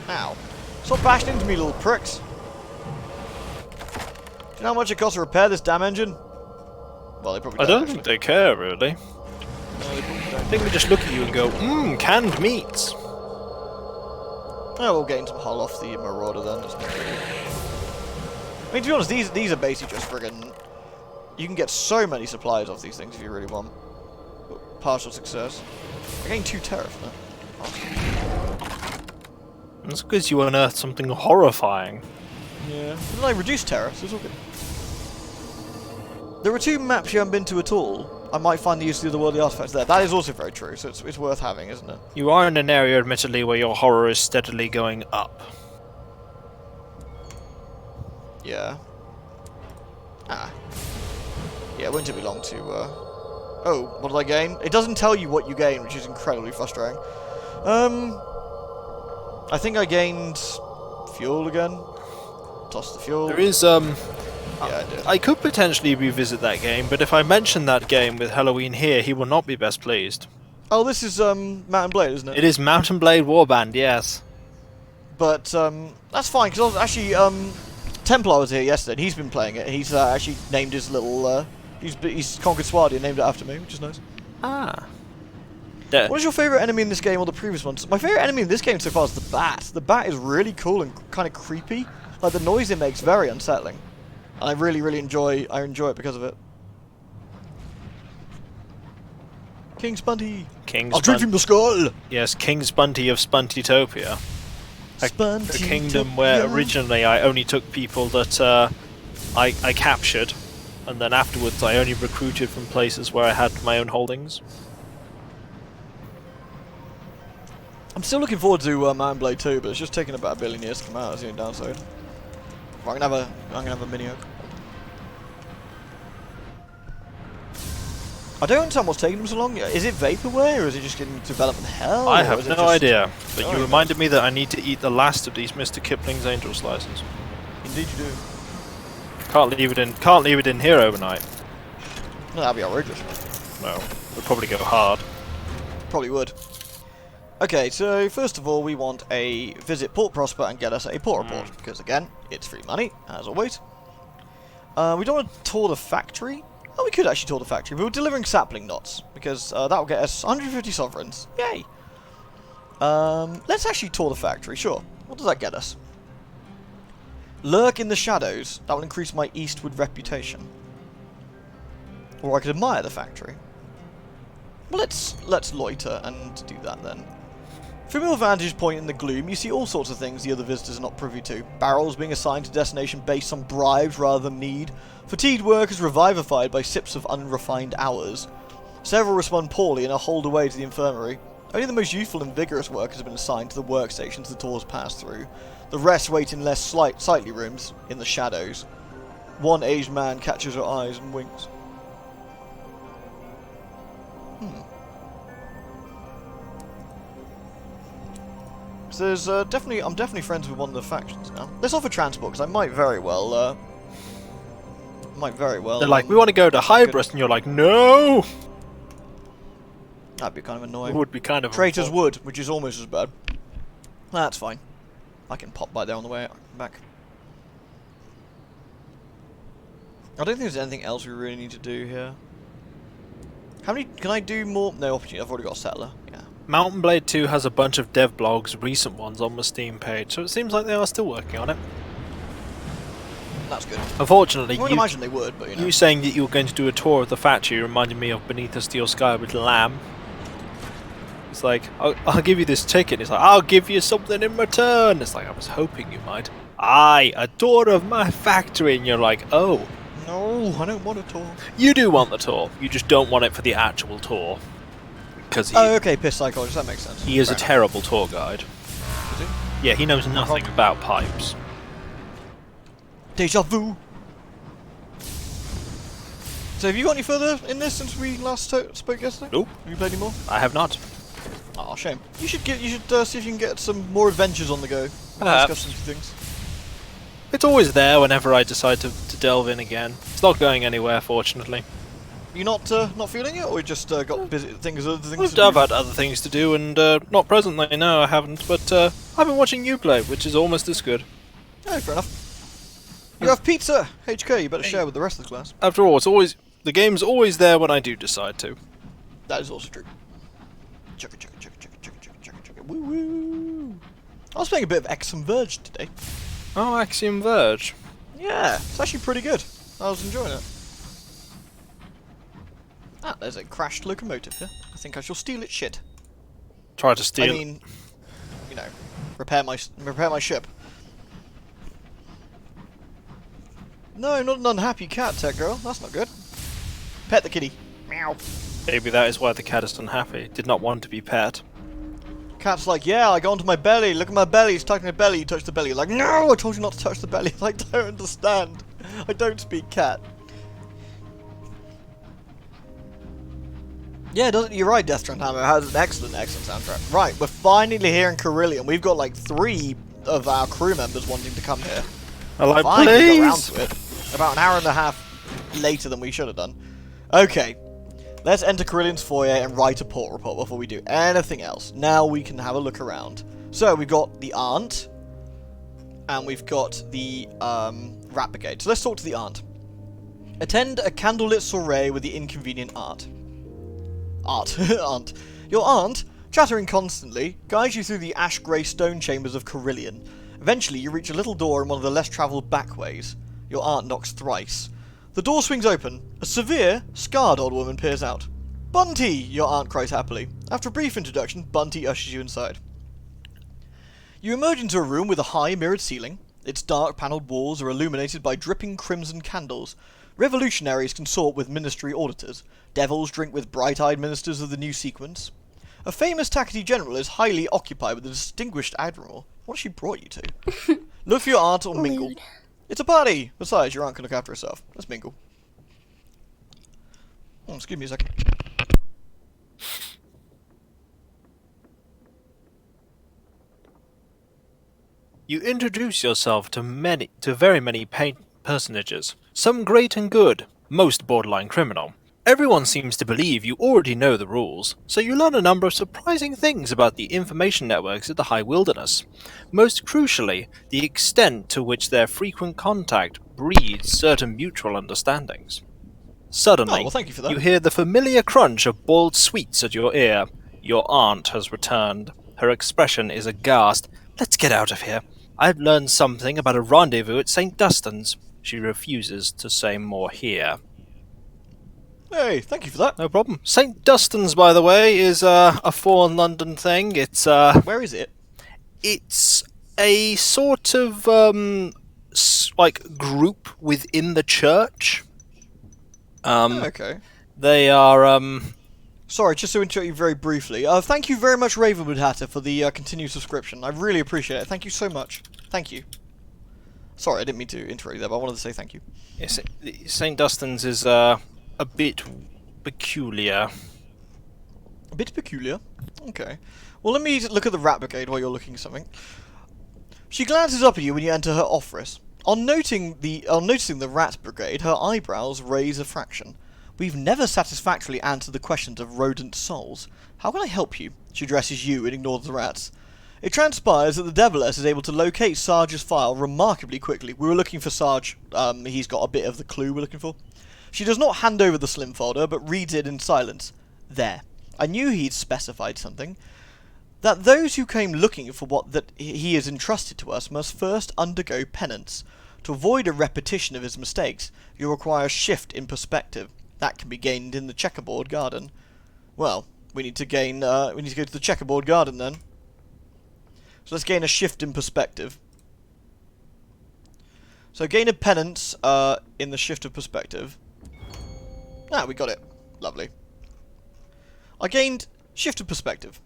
Ow. Stop bashing into me, little pricks. Do you know how much it costs to repair this damn engine? Well, they probably I don't actually. think they care, really. No, they probably I don't. think they just look at you and go, canned meats. Oh, we'll gain some hull off the Marauder then. That's not really... I mean, to be honest, these are basically just friggin'... You can get so many supplies off these things if you really want. Partial success. I gained 2 terra from that. That's because you unearthed something horrifying. Yeah. But then I reduced terra, so it's all good. There are 2 maps you haven't been to at all. I might find the use of the otherworldly artifacts there. That is also very true, so it's worth having, isn't it? You are in an area, admittedly, where your horror is steadily going up. Yeah. Ah. Yeah, it won't take me long to, Oh, what did I gain? It doesn't tell you what you gain, which is incredibly frustrating. I think I gained... fuel again. Toss the fuel. There is, Yeah, I did. I could potentially revisit that game, but if I mention that game with Halloween here, he will not be best pleased. Oh, this is, Mountain Blade, isn't it? It is Mountain Blade Warband, yes. But, that's fine, because actually, Templar was here yesterday, and he's been playing it. He's, actually named his little, he's conquered Swadi and named it after me, which is nice. Ah. What is your favourite enemy in this game or the previous ones? My favourite enemy in this game so far is the bat. The bat is really cool and kind of creepy. Like, the noise it makes very unsettling. And I really, really enjoy it because of it. King Spunty! King I'll drink from the skull! Yes, King Spunty of Spuntytopia. A Spunty kingdom where originally I only took people that I captured, and then afterwards I only recruited from places where I had my own holdings. I'm still looking forward to Mountain Blade 2, but it's just taking about 1 billion years to come out. That's the only downside. I'm gonna have a mini oak. I don't understand what's taking them so long. Is it vaporware, or is it just getting development hell? I or have is it no just... idea, but Oh, you yeah. reminded me that I need to eat the last of these Mr. Kipling's angel slices. Indeed you do. Can't leave it in here overnight. No, that'd be outrageous. No, it'll probably go hard. Probably would. Okay, so first of all, we want a visit Port Prosper and get us a port report, because again, it's free money, as always. We don't want to tour the factory. Oh, we could actually tour the factory. We were delivering sapling knots, because that will get us 150 sovereigns. Yay! Let's actually tour the factory, sure. What does that get us? Lurk in the shadows. That will increase my eastward reputation. Or I could admire the factory. Well, let's loiter and do that then. From your vantage point in the gloom, you see all sorts of things the other visitors are not privy to. Barrels being assigned to destination based on bribes rather than need. Fatigued workers revivified by sips of unrefined hours. Several respond poorly and are hauled away to the infirmary. Only the most youthful and vigorous workers have been assigned to the workstations the tours pass through. The rest wait in less sightly rooms in the shadows. One aged man catches her eyes and winks. So there's I'm definitely friends with one of the factions now. Let's offer transport, because I might very well, They're like, we want to go to Hybris, and you're like, no! That'd be kind of It annoying. would be kind of... Traitors would, which is almost as bad. That's fine. I can pop by there on the way back. I don't think there's anything else we really need to do here. How many... Can I do more? No, opportunity. I've already got a settler. Yeah. Mountain Blade 2 has a bunch of dev blogs, recent ones, on the Steam page, so it seems like they are still working on it. That's good. Unfortunately, I would imagine they would, but you know. you saying that you were going to do a tour of the factory reminded me of Beneath the Steel Sky with Lamb. It's like, I'll give you this ticket. It's like, I'll give you something in return. It's like, I was hoping you might. Aye, a tour of my factory. And you're like, oh. No, I don't want a tour. You do want the tour. You just don't want it for the actual tour. Because Oh, okay, piss psychologist, that makes sense. he is a Fair enough. terrible tour guide. Is he? Yeah, he knows nothing about pipes. Deja vu. So have you got any further in this since we last spoke yesterday? Nope. Have you played any more? I have not. Oh, shame. You should see if you can get some more adventures on the go. Perhaps. Discuss some things. It's always there whenever I decide to delve in again. It's not going anywhere, fortunately. You not feeling it, or you just got busy other things? I've had other things to do, and not presently, no, I haven't. But I've been watching you play, which is almost as good. Oh, fair enough. You have pizza, HK. You better share with the rest of the class. After all, the game's always there when I do decide to. That is also true. Chugga chugga chugga chugga chugga chugga chugga chugga. Woo woo. I was playing a bit of Exum Verge today. Oh, Axiom Verge. Yeah, it's actually pretty good. I was enjoying it. Ah, there's a crashed locomotive here. I think I shall steal its shit. Try to steal. I mean, you know, repair my ship. No, not an unhappy cat, tech girl. That's not good. Pet the kitty. Meow. Maybe that is why the cat is unhappy. Did not want to be pet. Cat's like, yeah, I go onto my belly. Look at my belly. It's touching my belly. You touch the belly. Like, no, I told you not to touch the belly. I don't understand. I don't speak cat. Yeah, you're right, Death Strand Hammer has an excellent soundtrack. Right, we're finally here in Carillion. We've got like 3 of our crew members wanting to come here. I like, Finally got around please. to it. About an hour and a half later than we should have done. Okay, let's enter Carillion's foyer and write a port report before we do anything else. Now we can have a look around. So we've got the Aunt, and we've got the Rat Brigade. So let's talk to the Aunt. Attend a candlelit soiree with the inconvenient Aunt. Aunt. Your aunt, chattering constantly, guides you through the ash-grey stone chambers of Carillion. Eventually, you reach a little door in one of the less-travelled backways. Your aunt knocks thrice. The door swings open. A severe, scarred old woman peers out. Bunty! Your aunt cries happily. After a brief introduction, Bunty ushers you inside. You emerge into a room with a high, mirrored ceiling. Its dark, panelled walls are illuminated by dripping crimson candles. Revolutionaries consort with ministry auditors. Devils drink with bright-eyed ministers of the new sequence. A famous Tackety general is highly occupied with a distinguished admiral. What has she brought you to? Look for your aunt or mingle. Lewd. It's a party! Besides, your aunt can look after herself. Let's mingle. Oh, excuse me a second. You introduce yourself to very many personages, some great and good, most borderline criminal. Everyone seems to believe you already know the rules, so you learn a number of surprising things about the information networks of the High Wilderness. Most crucially, the extent to which their frequent contact breeds certain mutual understandings. Suddenly, Oh, well, thank you for that. you hear the familiar crunch of boiled sweets at your ear. Your aunt has returned. Her expression is aghast. Let's get out of here. I've learned something about a rendezvous at St. Dunstan's. She refuses to say more here. Hey, thank you for that. No problem. St. Dunstan's, by the way, is a foreign London thing. It's Where is it? it's a sort of like group within the church. Okay. They are Sorry, just to interrupt you very briefly. Thank you very much, Ravenwood Hatter, for the continued subscription. I really appreciate it. Thank you so much. Thank you. Sorry, I didn't mean to interrupt you there, but I wanted to say thank you. St. Dunstan's is a bit peculiar. A bit peculiar. Okay. Well, let me look at the Rat Brigade while you're looking at something. She glances up at you when you enter her office. On noticing the Rat Brigade, her eyebrows raise a fraction. We've never satisfactorily answered the questions of rodent souls. How can I help you? She addresses you and ignores the rats. It transpires that the Deviless is able to locate Sarge's file remarkably quickly. We were looking for Sarge. He's got a bit of the clue we're looking for. She does not hand over the slim folder, but reads it in silence. There. I knew he'd specified something. That those who came looking for what that he is entrusted to us must first undergo penance. To avoid a repetition of his mistakes, you'll require a shift in perspective. That can be gained in the checkerboard garden. Well, we need to gain. We need to go to the checkerboard garden then. So let's gain a shift in perspective. So gain a penance in the shift of perspective. Ah, we got it. Lovely. I gained shift of perspective.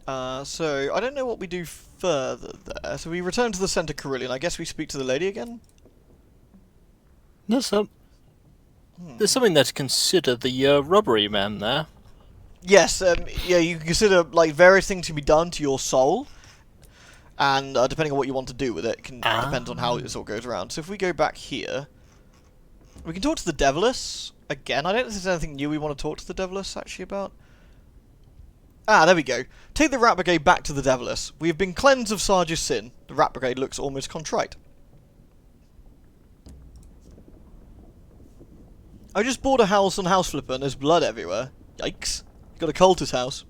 So I don't know what we do further there. So we return to the Centre Carillion. I guess we speak to the lady again? There's something there to consider. The robbery man there. Yes, yeah, you can consider like various things to be done to your soul. And depending on what you want to do with it, can depend on how this all goes around. So if we go back here, we can talk to the Deviless again. I don't know if there's anything new we want to talk to the Deviless actually about. Ah, there we go. Take the Rat Brigade back to the Deviless. We have been cleansed of Sarge's sin. The Rat Brigade looks almost contrite. I just bought a house on House Flipper and there's blood everywhere. Yikes. Got a cultist house.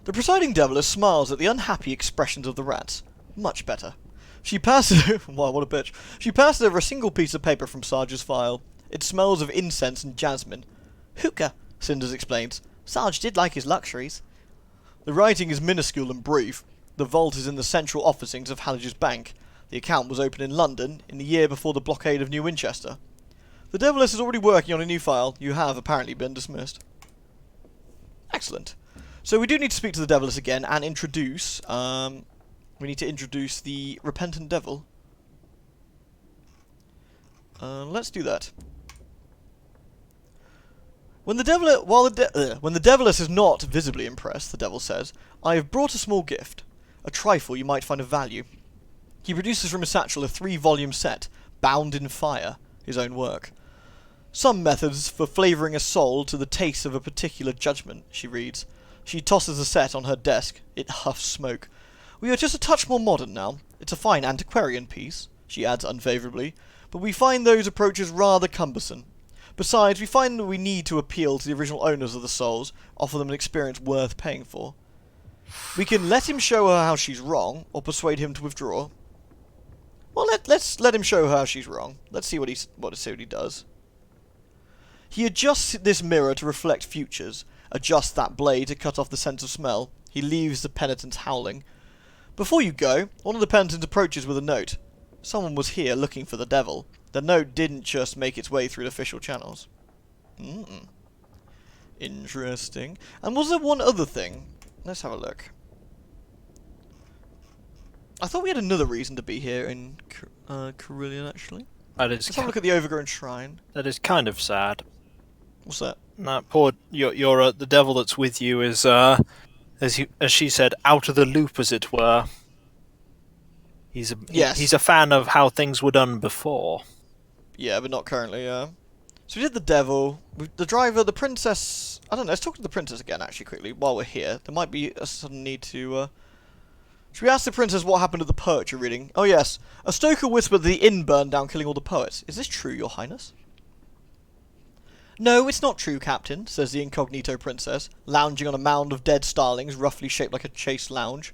The presiding Deviless smiles at the unhappy expressions of the rats. Much better. She passes... wow, what a bitch. She passes over a single piece of paper from Sarge's file. It smells of incense and jasmine. Hookah, Cinders explains. Sarge did like his luxuries. The writing is minuscule and brief. The vault is in the central officings of Halliger's Bank. The account was opened in London in the year before the blockade of New Winchester. The Deviless is already working on a new file. You have apparently been dismissed. Excellent. So we do need to speak to the Deviless again and introduce... we need to introduce the Repentant Devil. Let's do that. When the Deviless is not visibly impressed, the Devil says, I have brought a small gift. A trifle you might find of value. He produces from his satchel a 3-volume set, Bound in Fire, his own work. Some methods for flavouring a soul to the taste of a particular judgment, she reads. She tosses the set on her desk. It huffs smoke. We are just a touch more modern now. It's a fine antiquarian piece, she adds unfavourably, but we find those approaches rather cumbersome. Besides, we find that we need to appeal to the original owners of the souls, offer them an experience worth paying for. We can let him show her how she's wrong, or persuade him to withdraw. Well, let's let him show her how she's wrong. Let's see what he does. He adjusts this mirror to reflect futures, adjusts that blade to cut off the sense of smell. He leaves the penitents howling. Before you go, one of the penitents approaches with a note. Someone was here looking for the devil. The note didn't just make its way through the official channels. Interesting. And was there one other thing? Let's have a look. I thought we had another reason to be here in Carillion, actually. Let's have a look at the Overgrown Shrine. That is kind of sad. What's that? That poor the devil that's with you is as she said, out of the loop, as it were. He's a fan of how things were done before. Yeah, but not currently. So we did the devil, the driver, the princess. I don't know. Let's talk to the princess again, actually, quickly while we're here. There might be a sudden need to. Should we ask the princess what happened to the poet you're reading? Oh yes, a stoker whispered that the inn burned down, killing all the poets. Is this true, Your Highness? No, it's not true, Captain, says the incognito princess, lounging on a mound of dead starlings, roughly shaped like a chaise lounge.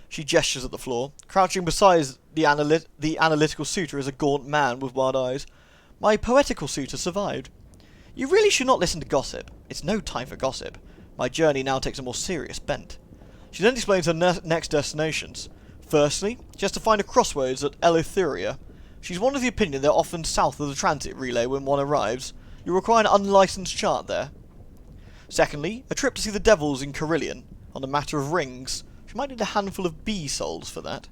She gestures at the floor. Crouching beside the analytical suitor is a gaunt man with wild eyes. My poetical suitor survived. You really should not listen to gossip. It's no time for gossip. My journey now takes a more serious bent. She then explains her next destinations. Firstly, she has to find a crossroads at Eleutheria. She's one of the opinion they're often south of the transit relay when one arrives. You require an unlicensed chart there. Secondly, a trip to see the devils in Carillion. On the matter of rings, she might need a handful of bee souls for that.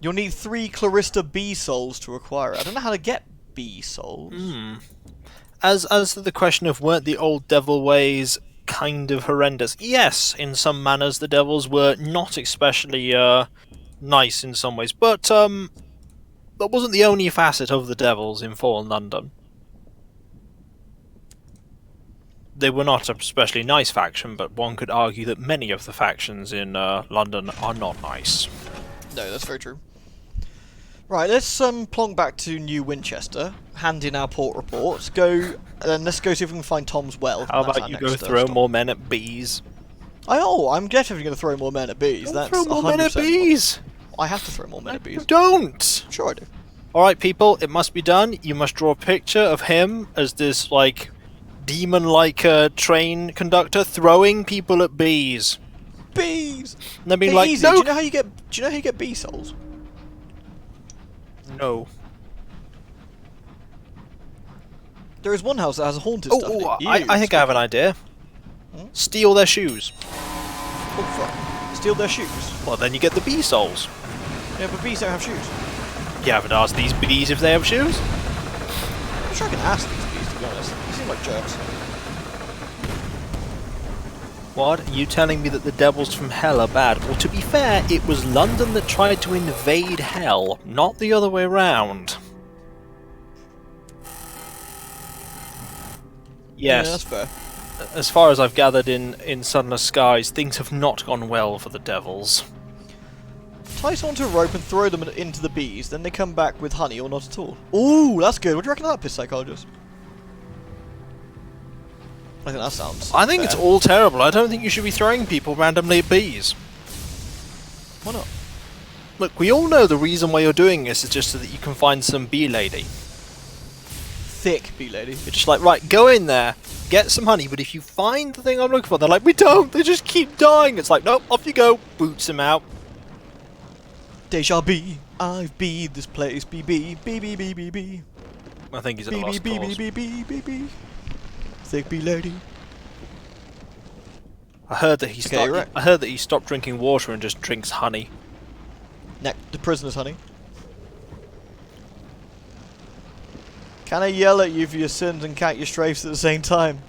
You'll need 3 Clarista bee souls to acquire it. I don't know how to get bee souls. As to the question of weren't the old devil ways kind of horrendous? Yes, in some manners the devils were not especially nice in some ways, but that wasn't the only facet of the devils in Fallen London. They were not a especially nice faction, but one could argue that many of the factions in London are not nice. No, that's very true. Right, let's plonk back to New Winchester, hand in our port report, let's go see if we can find Tom's well. How about you go throw more men at bees? I'm definitely going to throw more men at bees. That's Throw more men at 100%. bees. I have to throw more men at bees. Don't. Sure I do. Alright, people, it must be done. You must draw a picture of him as this, like, demon-like train conductor throwing people at bees. Bees. And then being Hey, like, easy. no. Do you know how you get bee souls? No. There is one house that has a haunted stuff. in it. I think I have an idea. Steal their shoes. Oh, fuck. Steal their shoes. Well, then you get the bee souls. Yeah, but bees don't have shoes. You haven't asked these bees if they have shoes? I'm sure I can ask these bees, to be honest. They seem like jerks. What? Are you telling me that the devils from hell are bad? Well, to be fair, it was London that tried to invade hell, not the other way round. Yeah, Yes, that's fair. as far as I've gathered in Sunless Skies, things have not gone well for the devils. Tie someone to a rope and throw them into the bees, then they come back with honey or not at all. Ooh, that's good. What do you reckon of that, piss psychologist? I think that sounds I think it's fair. all terrible. I don't think you should be throwing people randomly at bees. Why not? Look, we all know the reason why you're doing this is just so that you can find some bee lady. Thick bee lady. You're just like, right, go in there, get some honey, but if you find the thing I'm looking for, they're like, we don't, they just keep dying. It's like, nope, off you go, boots him out. Deja bee. I've beed this place. Bee bee. Bee bee bee bee bee. I think he's at Bee a bee lost bee cause. bee bee bee bee. Thick bee lady. I heard that he Okay, stopped. right. I heard that he stopped drinking water and just drinks honey. The prisoner's honey. Can I yell at you for your sins and count your strafes at the same time?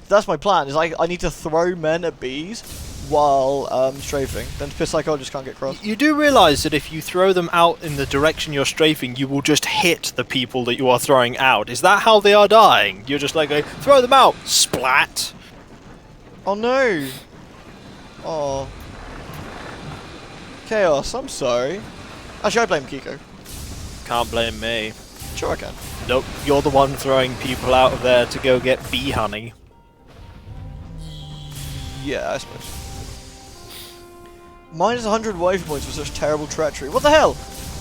That's my plan. Is I need to throw men at bees while strafing. Then piss psychologist can't get cross. You do realise that if you throw them out in the direction you're strafing, you will just hit the people that you are throwing out. Is that how they are dying? You're just like, throw them out, splat. Oh no! Oh. Chaos, I'm sorry. Actually, I blame Kiko. Can't blame me. Sure I can. Nope, you're the one throwing people out of there to go get bee honey. Yeah, I suppose. Minus 100 wave points for such terrible treachery. What the hell?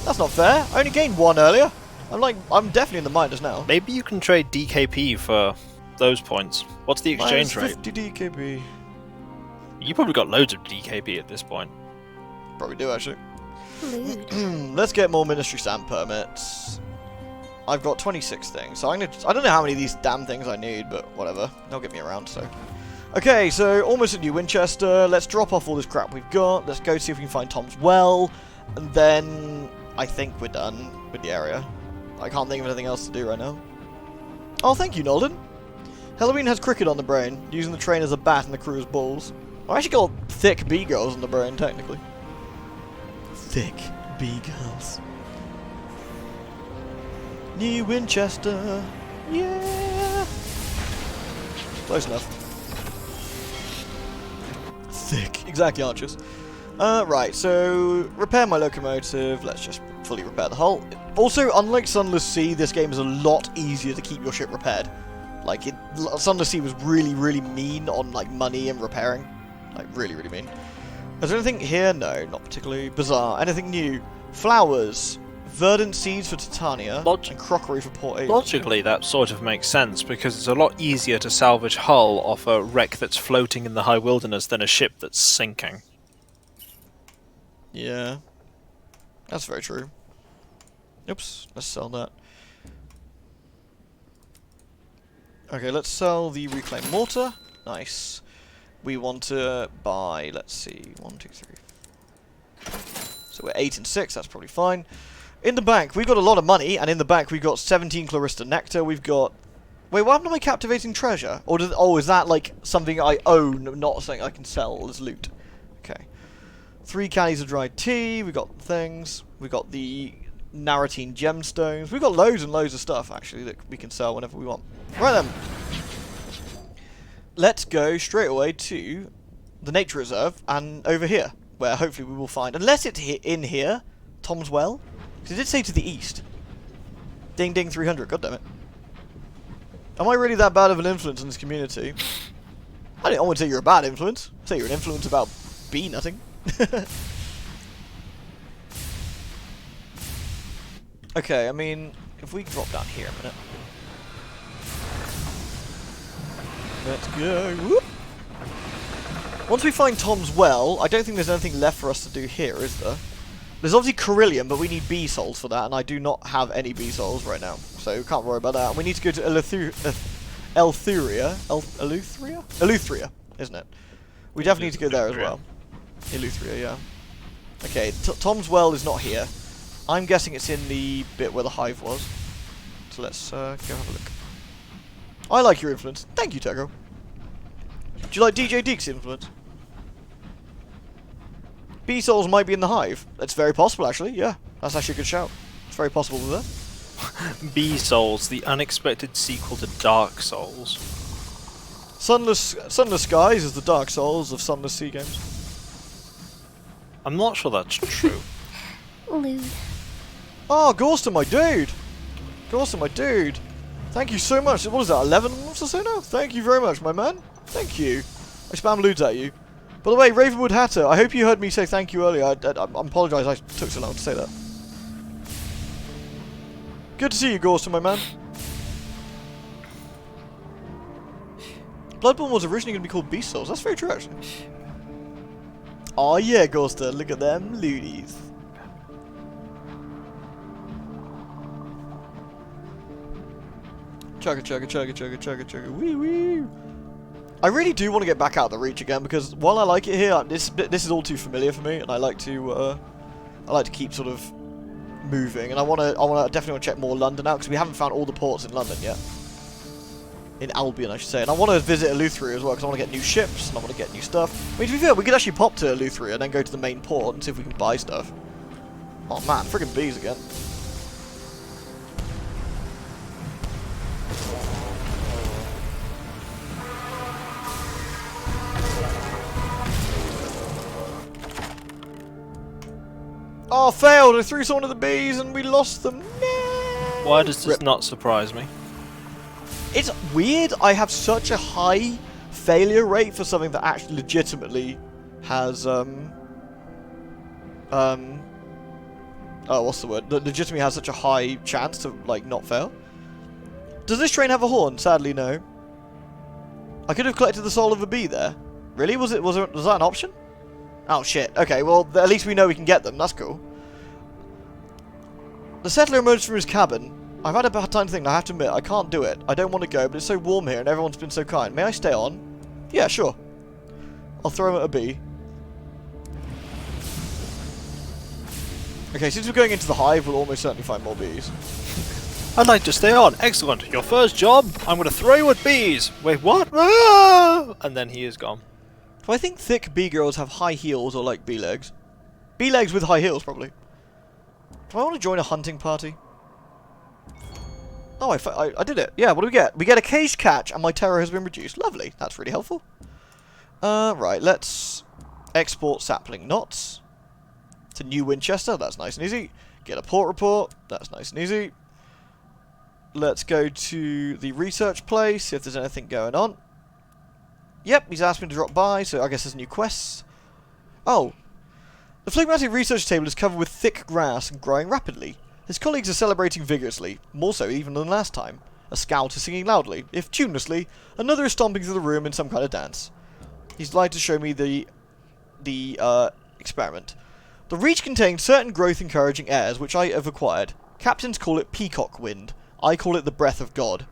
That's not fair. I only gained 1 earlier. I'm definitely in the minus now. Maybe you can trade DKP for those points. What's the exchange Minus rate? 50 DKB. You probably got loads of DKP at this point. Probably do, actually. Lewd. Let's get more ministry stamp permits. I've got 26 things, so I don't know how many of these damn things I need, but whatever. They'll get me around, so. Okay, so almost at New Winchester. Let's drop off all this crap we've got. Let's go see if we can find Tom's Well. And then I think we're done with the area. I can't think of anything else to do right now. Oh, thank you, Nolden. Halloween has cricket on the brain, using the train as a bat and the crew as balls. I actually got thick bee girls on the brain, technically. Thick bee girls. New Winchester. Yeah. Close enough. Thick. Exactly, Archers. Right, so repair my locomotive. Let's just fully repair the hull. Also, unlike Sunless Sea, this game is a lot easier to keep your ship repaired. Like, Sunless Sea was really, really mean on, like, money and repairing. Like, really, really mean. Is there anything here? No, not particularly. Bizarre. Anything new? Flowers. Verdant seeds for Titania. And crockery for Port 8. Logically, that sort of makes sense, because it's a lot easier to salvage hull off a wreck that's floating in the high wilderness than a ship that's sinking. Yeah. That's very true. Oops, let's sell that. Okay, let's sell the reclaimed mortar. Nice. We want to buy, let's see, 1, 2, 3. So we're 8 and 6, that's probably fine. In the bank, we've got a lot of money, and in the bank we've got 17 Clarista Nectar, we've got... Wait, what happened to my captivating treasure? Or is that like something I own, not something I can sell as loot? Okay. 3 candies of dried tea, we got things. We got the Narratine gemstones. We've got loads and loads of stuff, actually, that we can sell whenever we want. Right then. Let's go straight away to the nature reserve and over here, where hopefully we will find, unless it's in here, Tom's Well. Because it did say to the east. Ding ding 300, goddammit. Am I really that bad of an influence in this community? I wouldn't say you're a bad influence. I'd say you're an influence about bee nutting. Okay, I mean, if we drop down here a minute. Let's go. Whoop. Once we find Tom's well, I don't think there's anything left for us to do here, is there? There's obviously Carillion, but we need bee souls for that, and I do not have any bee souls right now, so can't worry about that. And we need to go to Eleutheria, isn't it? We definitely need to go there as well. Eleutheria, yeah. Okay, Tom's well is not here. I'm guessing it's in the bit where the hive was. So let's go have a look. I like your influence. Thank you, Tego. Do you like DJ Deek's influence? Bee souls might be in the hive. That's very possible, actually. Yeah, that's actually a good shout. It's very possible there. Bee Souls, the unexpected sequel to Dark Souls. Sunless Skies is the Dark Souls of Sunless Sea games. I'm not sure that's true. Lewd. Oh, Gorston, my dude! Gorston, my dude! Thank you so much. What is that, 11 months or so now? Thank you very much, my man. Thank you. I spam lewds at you. By the way, Ravenwood Hatter, I hope you heard me say thank you earlier. I apologise I took so long to say that. Good to see you, Gorston, my man. Bloodborne was originally going to be called Beast Souls. That's very true, actually. Oh yeah, Gorston, look at them lewdies. Chugga chugga chugga chugga chugga chugga wee wee. I really do want to get back out of the Reach again, because while I like it here, this is all too familiar for me, and I like to keep sort of moving, and I definitely want to check more London out, because we haven't found all the ports in London yet. In Albion, I should say, and I want to visit Eleutheria as well, because I want to get new ships and I want to get new stuff. I mean, to be fair, we could actually pop to Eleutheria and then go to the main port and see if we can buy stuff. Oh man, friggin' bees again. Oh, failed! I threw someone at the bees and we lost them. No! Why does this not surprise me? It's weird. I have such a high failure rate for something that actually legitimately has oh, what's the word? That legitimately has such a high chance to like not fail. Does this train have a horn? Sadly, no. I could have collected the soul of a bee there. Really? Was that an option? Oh shit. Okay, well at least we know we can get them. That's cool. The settler emerged from his cabin. I've had a bad time to think, I have to admit, I can't do it. I don't want to go, but it's so warm here and everyone's been so kind. May I stay on? Yeah, sure. I'll throw him at a bee. Okay, since we're going into the hive, we'll almost certainly find more bees. I'd like to stay on. Excellent. Your first job? I'm going to throw you at bees. Wait, what? Ah! And then he is gone. Do I think thick bee girls have high heels or like bee legs? Bee legs with high heels, probably. Do I want to join a hunting party? Oh, I did it. Yeah, what do we get? We get a caged catch, and my terror has been reduced. Lovely. That's really helpful. Right, let's export sapling knots to New Winchester. That's nice and easy. Get a port report. That's nice and easy. Let's go to the research place, see if there's anything going on. Yep, he's asked me to drop by, so I guess there's new quests. Oh. The phlegmatic research table is covered with thick grass and growing rapidly. His colleagues are celebrating vigorously, more so even than last time. A scout is singing loudly, if tunelessly, another is stomping through the room in some kind of dance. He's delighted to show me the experiment. The Reach contains certain growth-encouraging airs, which I have acquired. Captains call it peacock wind. I call it the breath of God.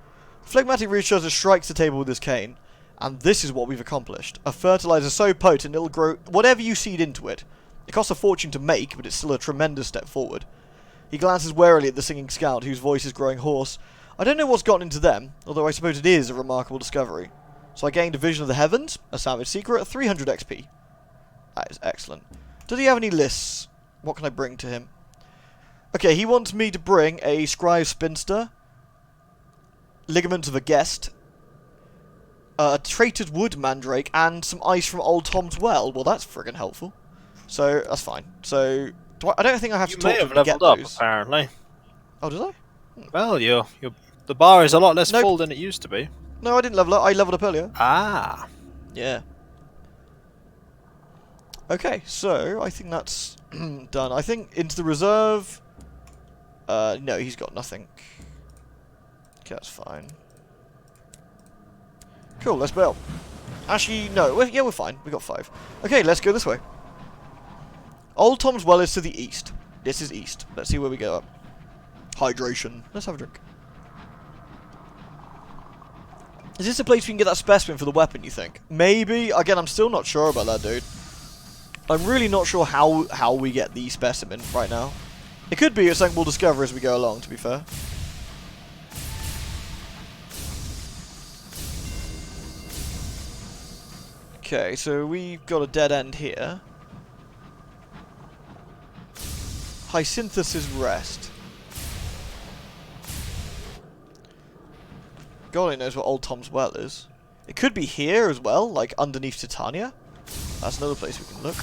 The phlegmatic researcher strikes the table with his cane, and this is what we've accomplished. A fertilizer so potent it'll grow whatever you seed into it. It costs a fortune to make, but it's still a tremendous step forward. He glances warily at the singing scout, whose voice is growing hoarse. I don't know what's gotten into them, although I suppose it is a remarkable discovery. So I gained a vision of the heavens, a savage secret, 300 XP. That is excellent. Does he have any lists? What can I bring to him? Okay, he wants me to bring a Scry Spinster, ligaments of a guest, a traitor's wood mandrake, and some ice from Old Tom's well. Well, that's friggin' helpful. So, that's fine. So, I don't think I have to talk to him to get leveled up, those. apparently. Oh, did I? Well, the bar is a lot less full than it used to be. No, I didn't level up. I leveled up earlier. Ah. Yeah. Okay, so I think that's done. I think into the reserve. No, he's got nothing. Okay, that's fine. Cool, let's bail. Actually, no, yeah, we're fine. We got 5. Okay, let's go this way. Old Tom's Well is to the east. This is east. Let's see where we go up. Hydration. Let's have a drink. Is this a place we can get that specimen for the weapon, you think? Maybe? Again, I'm still not sure about that, dude. I'm really not sure how we get the specimen right now. It could be something we'll discover as we go along, to be fair. Okay, so we've got a dead end here. Hyacinthus' Rest. God only knows what Old Tom's Well is. It could be here as well, like underneath Titania. That's another place we can look.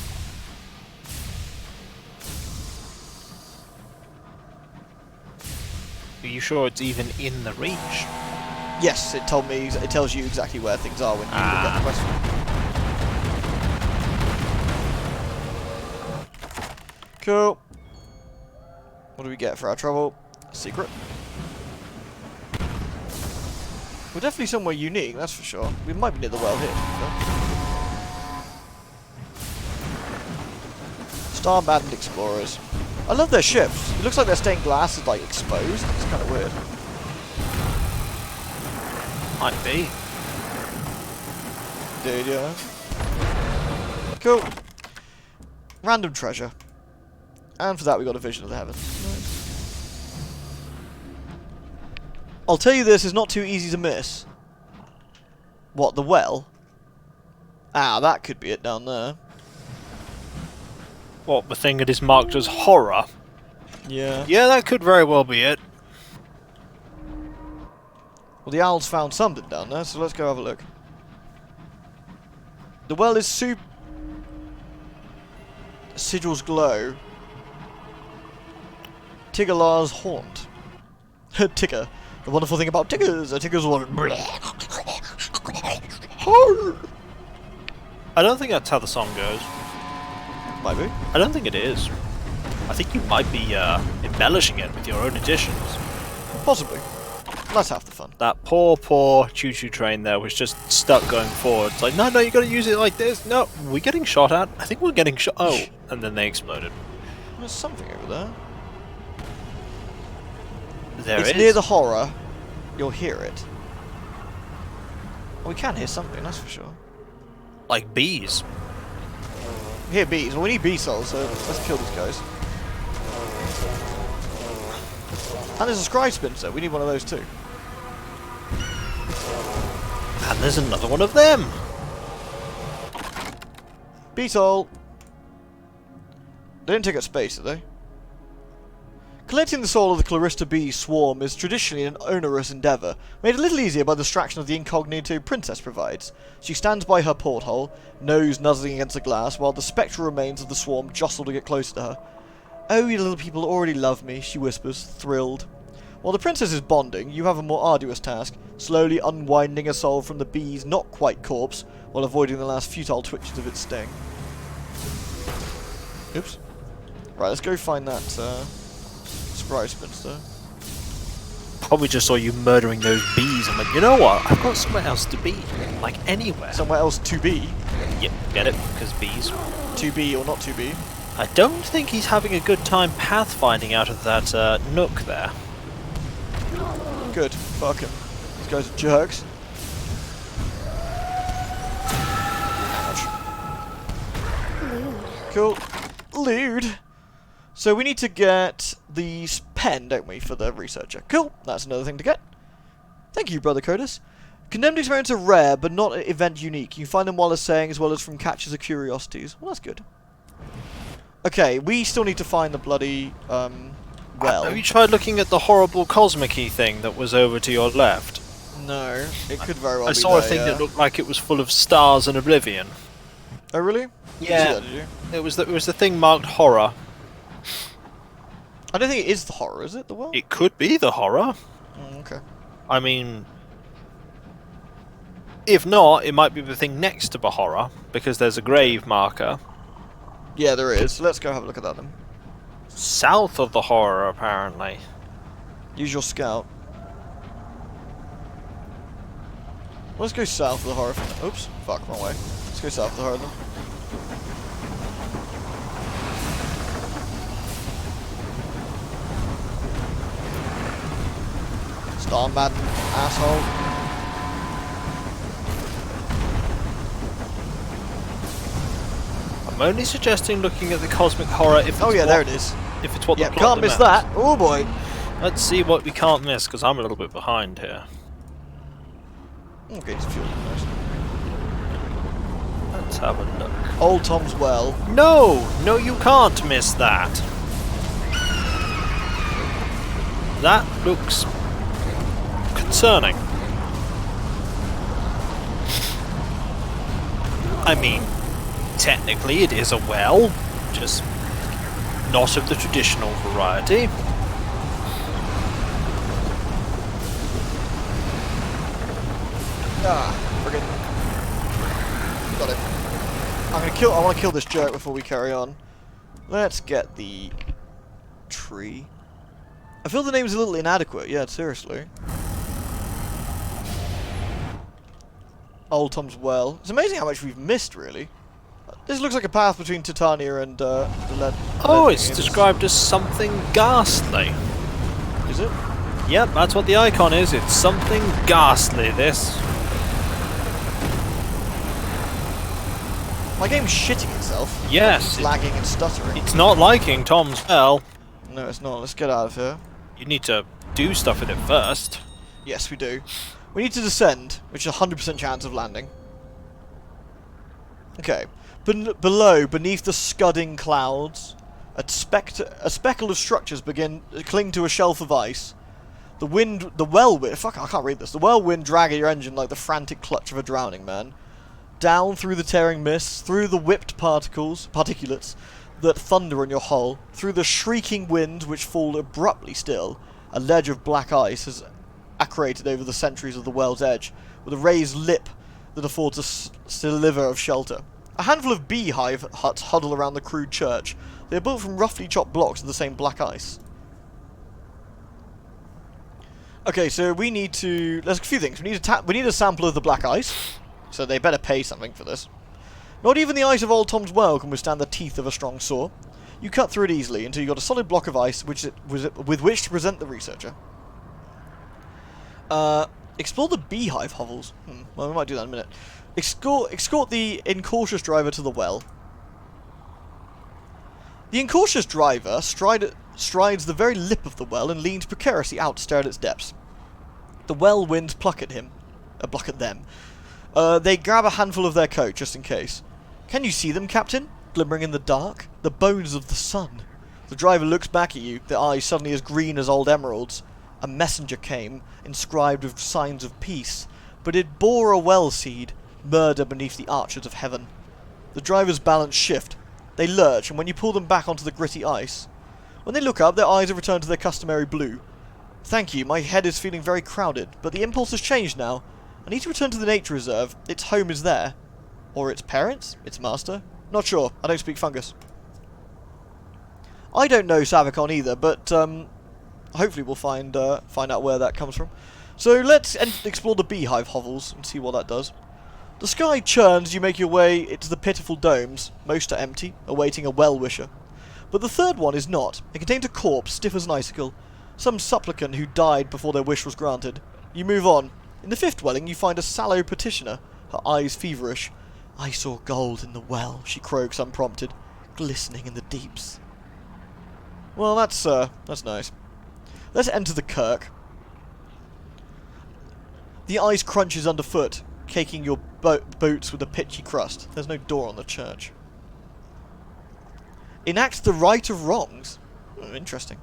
Are you sure it's even in the reach? Yes, it told me. It tells you exactly where things are when you get the question. Cool. What do we get for our trouble? A secret. We're definitely somewhere unique, that's for sure. We might be near the well here. Star-maddened explorers. I love their ships. It looks like their stained glass is like exposed. It's kind of weird. Might be. Dude, yeah. Cool. Random treasure. And for that we got a vision of the heavens. Nice. I'll tell you this is not too easy to miss. What, the well? Ah, that could be it down there. What, the thing that is marked as horror? Yeah. Yeah, that could very well be it. Well, the owls found something down there, so let's go have a look. The well is Sigil's Glow. Tiggerlar's Haunt. Tigger. The wonderful thing about Tiggers, a Tigger's one. I don't think that's how the song goes. Might be. I don't think it is. I think you might be embellishing it with your own additions. Possibly. That's half the fun. That poor choo-choo train there was just stuck going forward. It's like, no, you gotta use it like this. No, we're getting shot at. I think we're getting shot. Oh, and then they exploded. There's something over there. It's near the horror. You'll hear it. Well, we can hear something, that's for sure. Like bees. We hear bees. Well, we need bee souls, so let's kill these guys. And there's a scribe spinner. We need one of those too. And there's another one of them. Bee soul. They didn't take up space, did they? Collecting the soul of the Clarista bee swarm is traditionally an onerous endeavour, made a little easier by the distraction of the incognito Princess provides. She stands by her porthole, nose nuzzling against the glass, while the spectral remains of the swarm jostle to get closer to her. "Oh, you little people already love me," she whispers, thrilled. While the princess is bonding, you have a more arduous task, slowly unwinding a soul from the bee's not-quite corpse, while avoiding the last futile twitches of its sting. Oops. Right, let's go find that, Scribe Spinster. Probably just saw you murdering those bees. I'm like, you know what? I've got somewhere else to be. Like, anywhere. Somewhere else to be. Yeah, get it? Because bees. To be or not to be. I don't think he's having a good time pathfinding out of that nook there. Good. Fuck him. These guys are jerks. Cool. Lewd. So we need to get the pen, don't we, for the researcher. Cool. That's another thing to get. Thank you, Brother Curtis. Condemned experiments are rare, but not event unique. You find them while saying as well as from catches of curiosities. Well, that's good. Okay, we still need to find the bloody, well. Have you tried looking at the horrible cosmic-y thing that was over to your left? No, it could very well be I saw a there, thing yeah. that looked like it was full of stars and oblivion. Oh, really? Did you see that, did you? It was the thing marked horror. I don't think it is the horror, is it? The well? It could be the horror. Okay. I mean, If not, it might be the thing next to the horror, because there's a grave marker. Yeah, there is. Let's go have a look at that then. South of the horror, apparently. Use your scout. Let's go south of the horror. Oops, fuck, wrong way. Let's go south of the horror then. Star Madden, asshole. I'm only suggesting looking at the cosmic horror if it's Oh yeah, what, there it is. If it's what Yeah, the plot can't miss demands. that. Oh boy. Let's see what we can't miss, because I'm a little bit behind here. Okay, it's fuel. Nice. Let's have a look. Old Tom's Well. No! No, you can't miss that. That looks concerning. I mean, technically it is a well, just not of the traditional variety. Forget. Got it. I want to kill this jerk before we carry on. Let's get the tree. I feel the name's a little inadequate. Yeah, seriously. Old Tom's Well. It's amazing how much we've missed, really. This looks like a path between Titania and the lead. Oh, it's described as something ghastly. Is it? Yep, that's what the icon is. It's something ghastly, this. My game's shitting itself. Yes. It's lagging and stuttering. It's not liking Tom's Well. No, it's not. Let's get out of here. You need to do stuff with it first. Yes, we do. We need to descend, which is a 100% chance of landing. Okay. Below, beneath the scudding clouds, a speckle of structures cling to a shelf of ice. The whirlwind, fuck, I can't read this. The whirlwind drag at your engine like the frantic clutch of a drowning man. Down through the tearing mists, through the whipped particulates that thunder on your hull, through the shrieking winds which fall abruptly still, a ledge of black ice has accreted over the centuries of the well's edge, with a raised lip that affords a sliver of shelter. A handful of beehive huts huddle around the crude church. They are built from roughly chopped blocks of the same black ice. Okay, so we need to... There's a few things. We need a sample of the black ice, so they better pay something for this. Not even the ice of Old Tom's Well can withstand the teeth of a strong saw. You cut through it easily until you got a solid block of ice with which to present the researcher. Explore the beehive hovels. Well, we might do that in a minute. Escort the incautious driver to the well. The incautious driver strides the very lip of the well and leans precariously out to stare at its depths. The well winds pluck at them. They grab a handful of their coat, just in case. Can you see them, Captain? Glimmering in the dark? The bones of the sun. The driver looks back at you, their eyes suddenly as green as old emeralds. A messenger came, inscribed with signs of peace, but it bore a well seed, murder beneath the arches of heaven. The driver's balance shift. They lurch, and when you pull them back onto the gritty ice, when they look up, their eyes have returned to their customary blue. Thank you, my head is feeling very crowded, but the impulse has changed now. I need to return to the nature reserve. Its home is there. Or its parents? Its master? Not sure. I don't speak fungus. I don't know Savicon either, but hopefully we'll find out where that comes from. So let's explore the beehive hovels and see what that does. The sky churns as you make your way into the pitiful domes. Most are empty, awaiting a well-wisher. But the third one is not. It contains a corpse, stiff as an icicle. Some supplicant who died before their wish was granted. You move on. In the fifth dwelling, you find a sallow petitioner, her eyes feverish. I saw gold in the well, she croaks unprompted, glistening in the deeps. Well, that's nice. Let's enter the kirk. The ice crunches underfoot, caking your boots with a pitchy crust. There's no door on the church. Enact the right of wrongs. Interesting.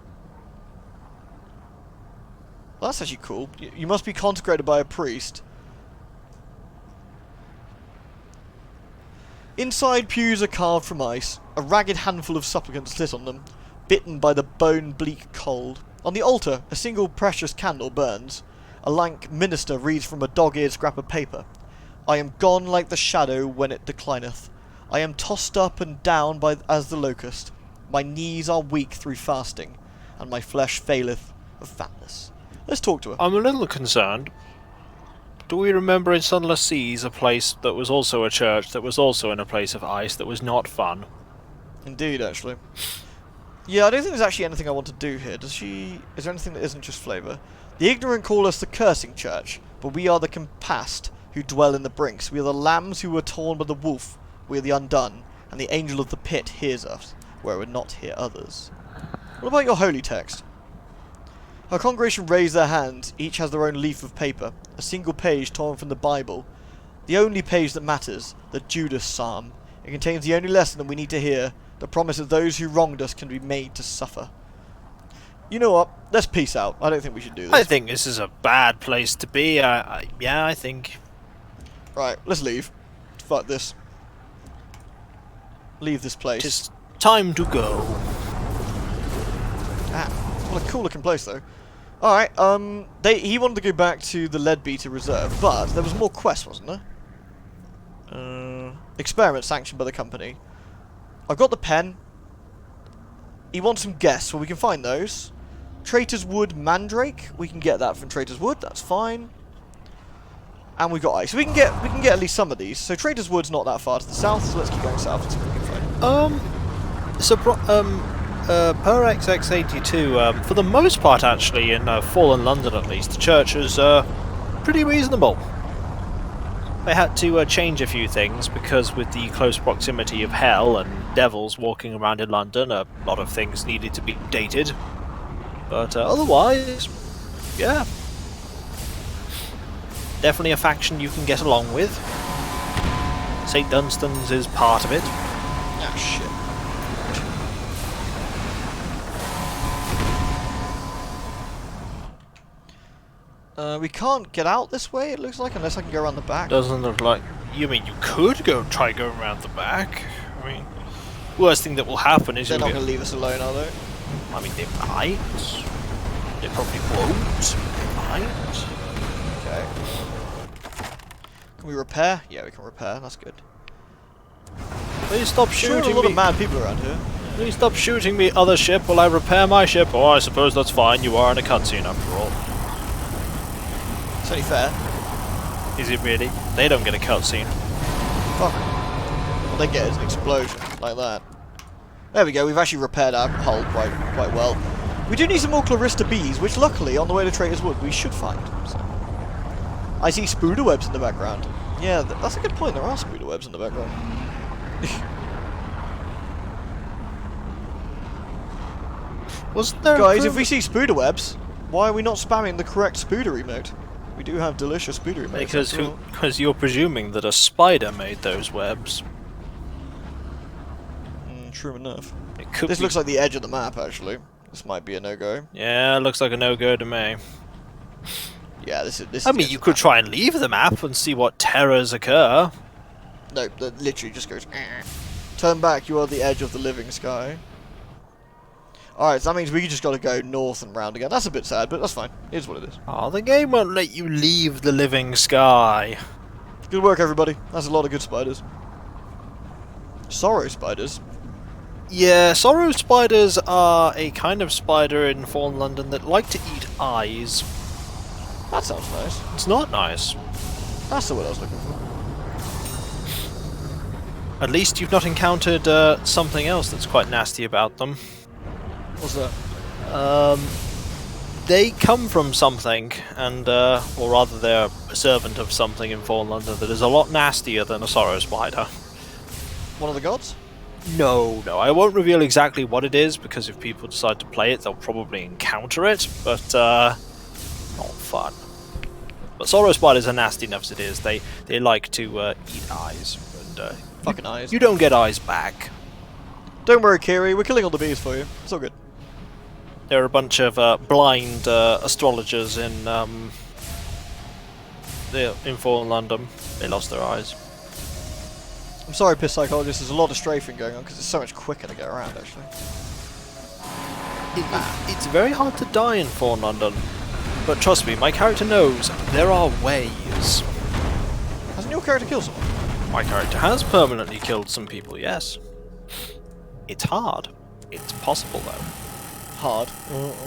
Well, that's actually cool. You must be consecrated by a priest. Inside pews are carved from ice. A ragged handful of supplicants sit on them, bitten by the bone-bleak cold. On the altar, a single precious candle burns. A lank minister reads from a dog-eared scrap of paper. I am gone like the shadow when it declineth. I am tossed up and down as the locust. My knees are weak through fasting, and my flesh faileth of fatness. Let's talk to her. I'm a little concerned. Do we remember in Sunless Skies a place that was also a church that was also in a place of ice that was not fun? Indeed, actually. Yeah, I don't think there's actually anything I want to do here. Is there anything that isn't just flavour? The ignorant call us the cursing church, but we are the compassed who dwell in the brinks. We are the lambs who were torn by the wolf. We are the undone, and the angel of the pit hears us, where it would not hear others. What about your holy text? Our congregation raise their hands. Each has their own leaf of paper, a single page torn from the Bible. The only page that matters, the Judas Psalm. It contains the only lesson that we need to hear, the promise that those who wronged us can be made to suffer. You know what? Let's peace out. I don't think we should do this. I think this is a bad place to be. Yeah, I think. Right, let's leave. Fuck this. Leave this place. It's time to go. Ah, what a cool looking place though. Alright, he wanted to go back to the Leadbeater Reserve, but there was more quests, wasn't there? Experiment sanctioned by the company. I've got the pen. He wants some guests, well we can find those. Traitor's Wood Mandrake, we can get that from Traitor's Wood, that's fine. And we've got ice. So we can get at least some of these. So Traitor's Wood's not that far to the south, so let's keep going south and see what we can find. Per XX82, for the most part actually, in Fallen London at least, the church is pretty reasonable. They had to change a few things because with the close proximity of hell and devils walking around in London, a lot of things needed to be updated. But otherwise, yeah. Definitely a faction you can get along with. St. Dunstan's is part of it. Ah, shit. We can't get out this way, it looks like, unless I can go around the back. Doesn't look like... You mean you could try going around the back? I mean, worst thing that will happen is They're you'll not get... going to leave us alone, are they? I mean, they might. They probably won't. They might. Okay. Can we repair? Yeah, we can repair. That's good. Please stop Sure, a shooting lot me. of mad people around here. Please stop shooting me, other ship, while I repair my ship. Oh, I suppose that's fine. You are in a cutscene after all. It's only fair. Is it really? They don't get a cutscene. Fuck. What they get is an explosion like that. There we go. We've actually repaired our hull quite well. We do need some more Clarista bees, which luckily on the way to Traitor's Wood we should find. So. I see spooder webs in the background. Yeah, that's a good point. There are spooder webs in the background. Wasn't there? Guys, if we see spooder webs, why are we not spamming the correct spooder emote? We do have delicious spooder emotes. Because you're presuming that a spider made those webs. True enough. It could This be... looks like the edge of the map, actually. This might be a no-go. Yeah, looks like a no-go to me. Yeah, this is. I mean, you could try and leave the map and see what terrors occur. No, that literally just goes. Turn back. You are the edge of the living sky. All right, so that means we just got to go north and round again. That's a bit sad, but that's fine. It is what it is. Oh, the game won't let you leave the living sky. Good work, everybody. That's a lot of good spiders. Sorrow spiders. Yeah, sorrow spiders are a kind of spider in Fallen London that like to eat eyes. That sounds nice. It's not nice. That's the word I was looking for. At least you've not encountered something else that's quite nasty about them. What's that? They come from something, and or rather they're a servant of something in Fallen London that is a lot nastier than a sorrow spider. One of the gods? No, I won't reveal exactly what it is, because if people decide to play it, they'll probably encounter it, but not fun. But sorrow spiders are nasty enough as it is. They like to eat eyes, and Fucking eyes. you don't get eyes back. Don't worry, Kiri. We're killing all the bees for you. It's all good. There are a bunch of blind astrologers in Fallen London. They lost their eyes. I'm sorry, Piss Psychologist. There's a lot of strafing going on because it's so much quicker to get around, actually. It's very hard to die in Fallen London, but trust me, my character knows there are ways. Hasn't Didn't your character kill someone? My character has permanently killed some people, yes. It's hard. It's possible, though. Hard.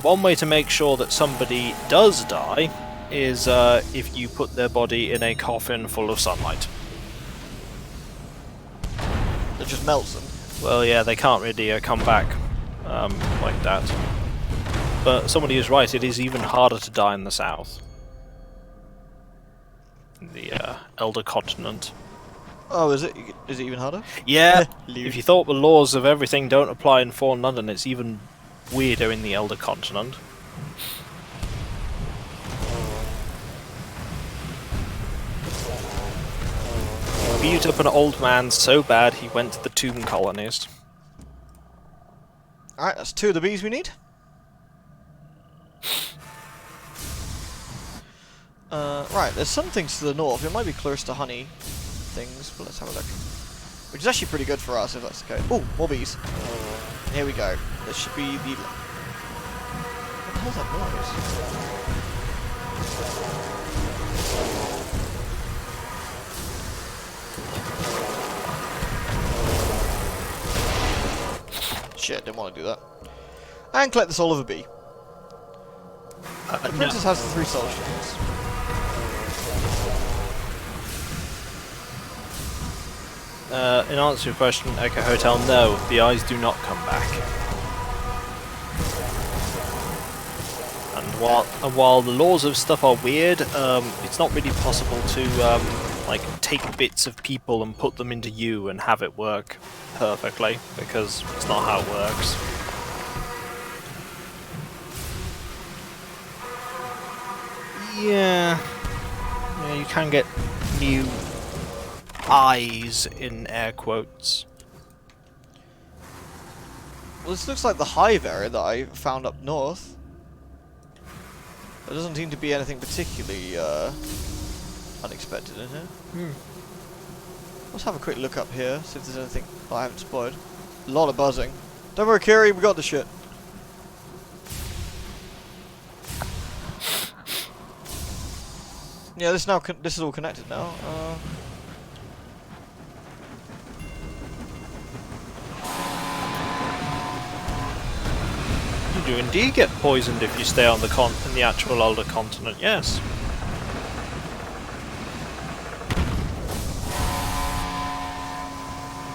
One way to make sure that somebody does die is if you put their body in a coffin full of sunlight. It just melts them. Well, yeah, they can't really come back like that. But somebody is right, it is even harder to die in the south. In the Elder Continent. Oh, is it? Is it even harder? Yeah, Lewd. if you thought the laws of everything don't apply in Fallen London, it's even weirder in the Elder Continent. Beat up an old man so bad he went to the tomb colonies. Alright, that's 2 of the bees we need. Right, there's some things to the north. It might be close to honey things, but let's have a look. Which is actually pretty good for us, if that's okay. Oh, more bees. Here we go. This should be the... What the hell's that noise? Shit, didn't want to do that. And collect the soul of a bee. The princess has the 3 soul shards. In answer to your question, Echo Hotel, no, the eyes do not come back. And while the laws of stuff are weird, it's not really possible to like take bits of people and put them into you and have it work perfectly, because it's not how it works. Yeah, you can get new eyes in air quotes. Well, this looks like the hive area that I found up north. There doesn't seem to be anything particularly unexpected in here. Let's have a quick look up here, see if there's anything I haven't spotted. A lot of buzzing. Don't worry, Kiri, we got the shit. Yeah, this is all connected now. You do indeed get poisoned if you stay on the in the actual Elder Continent, yes.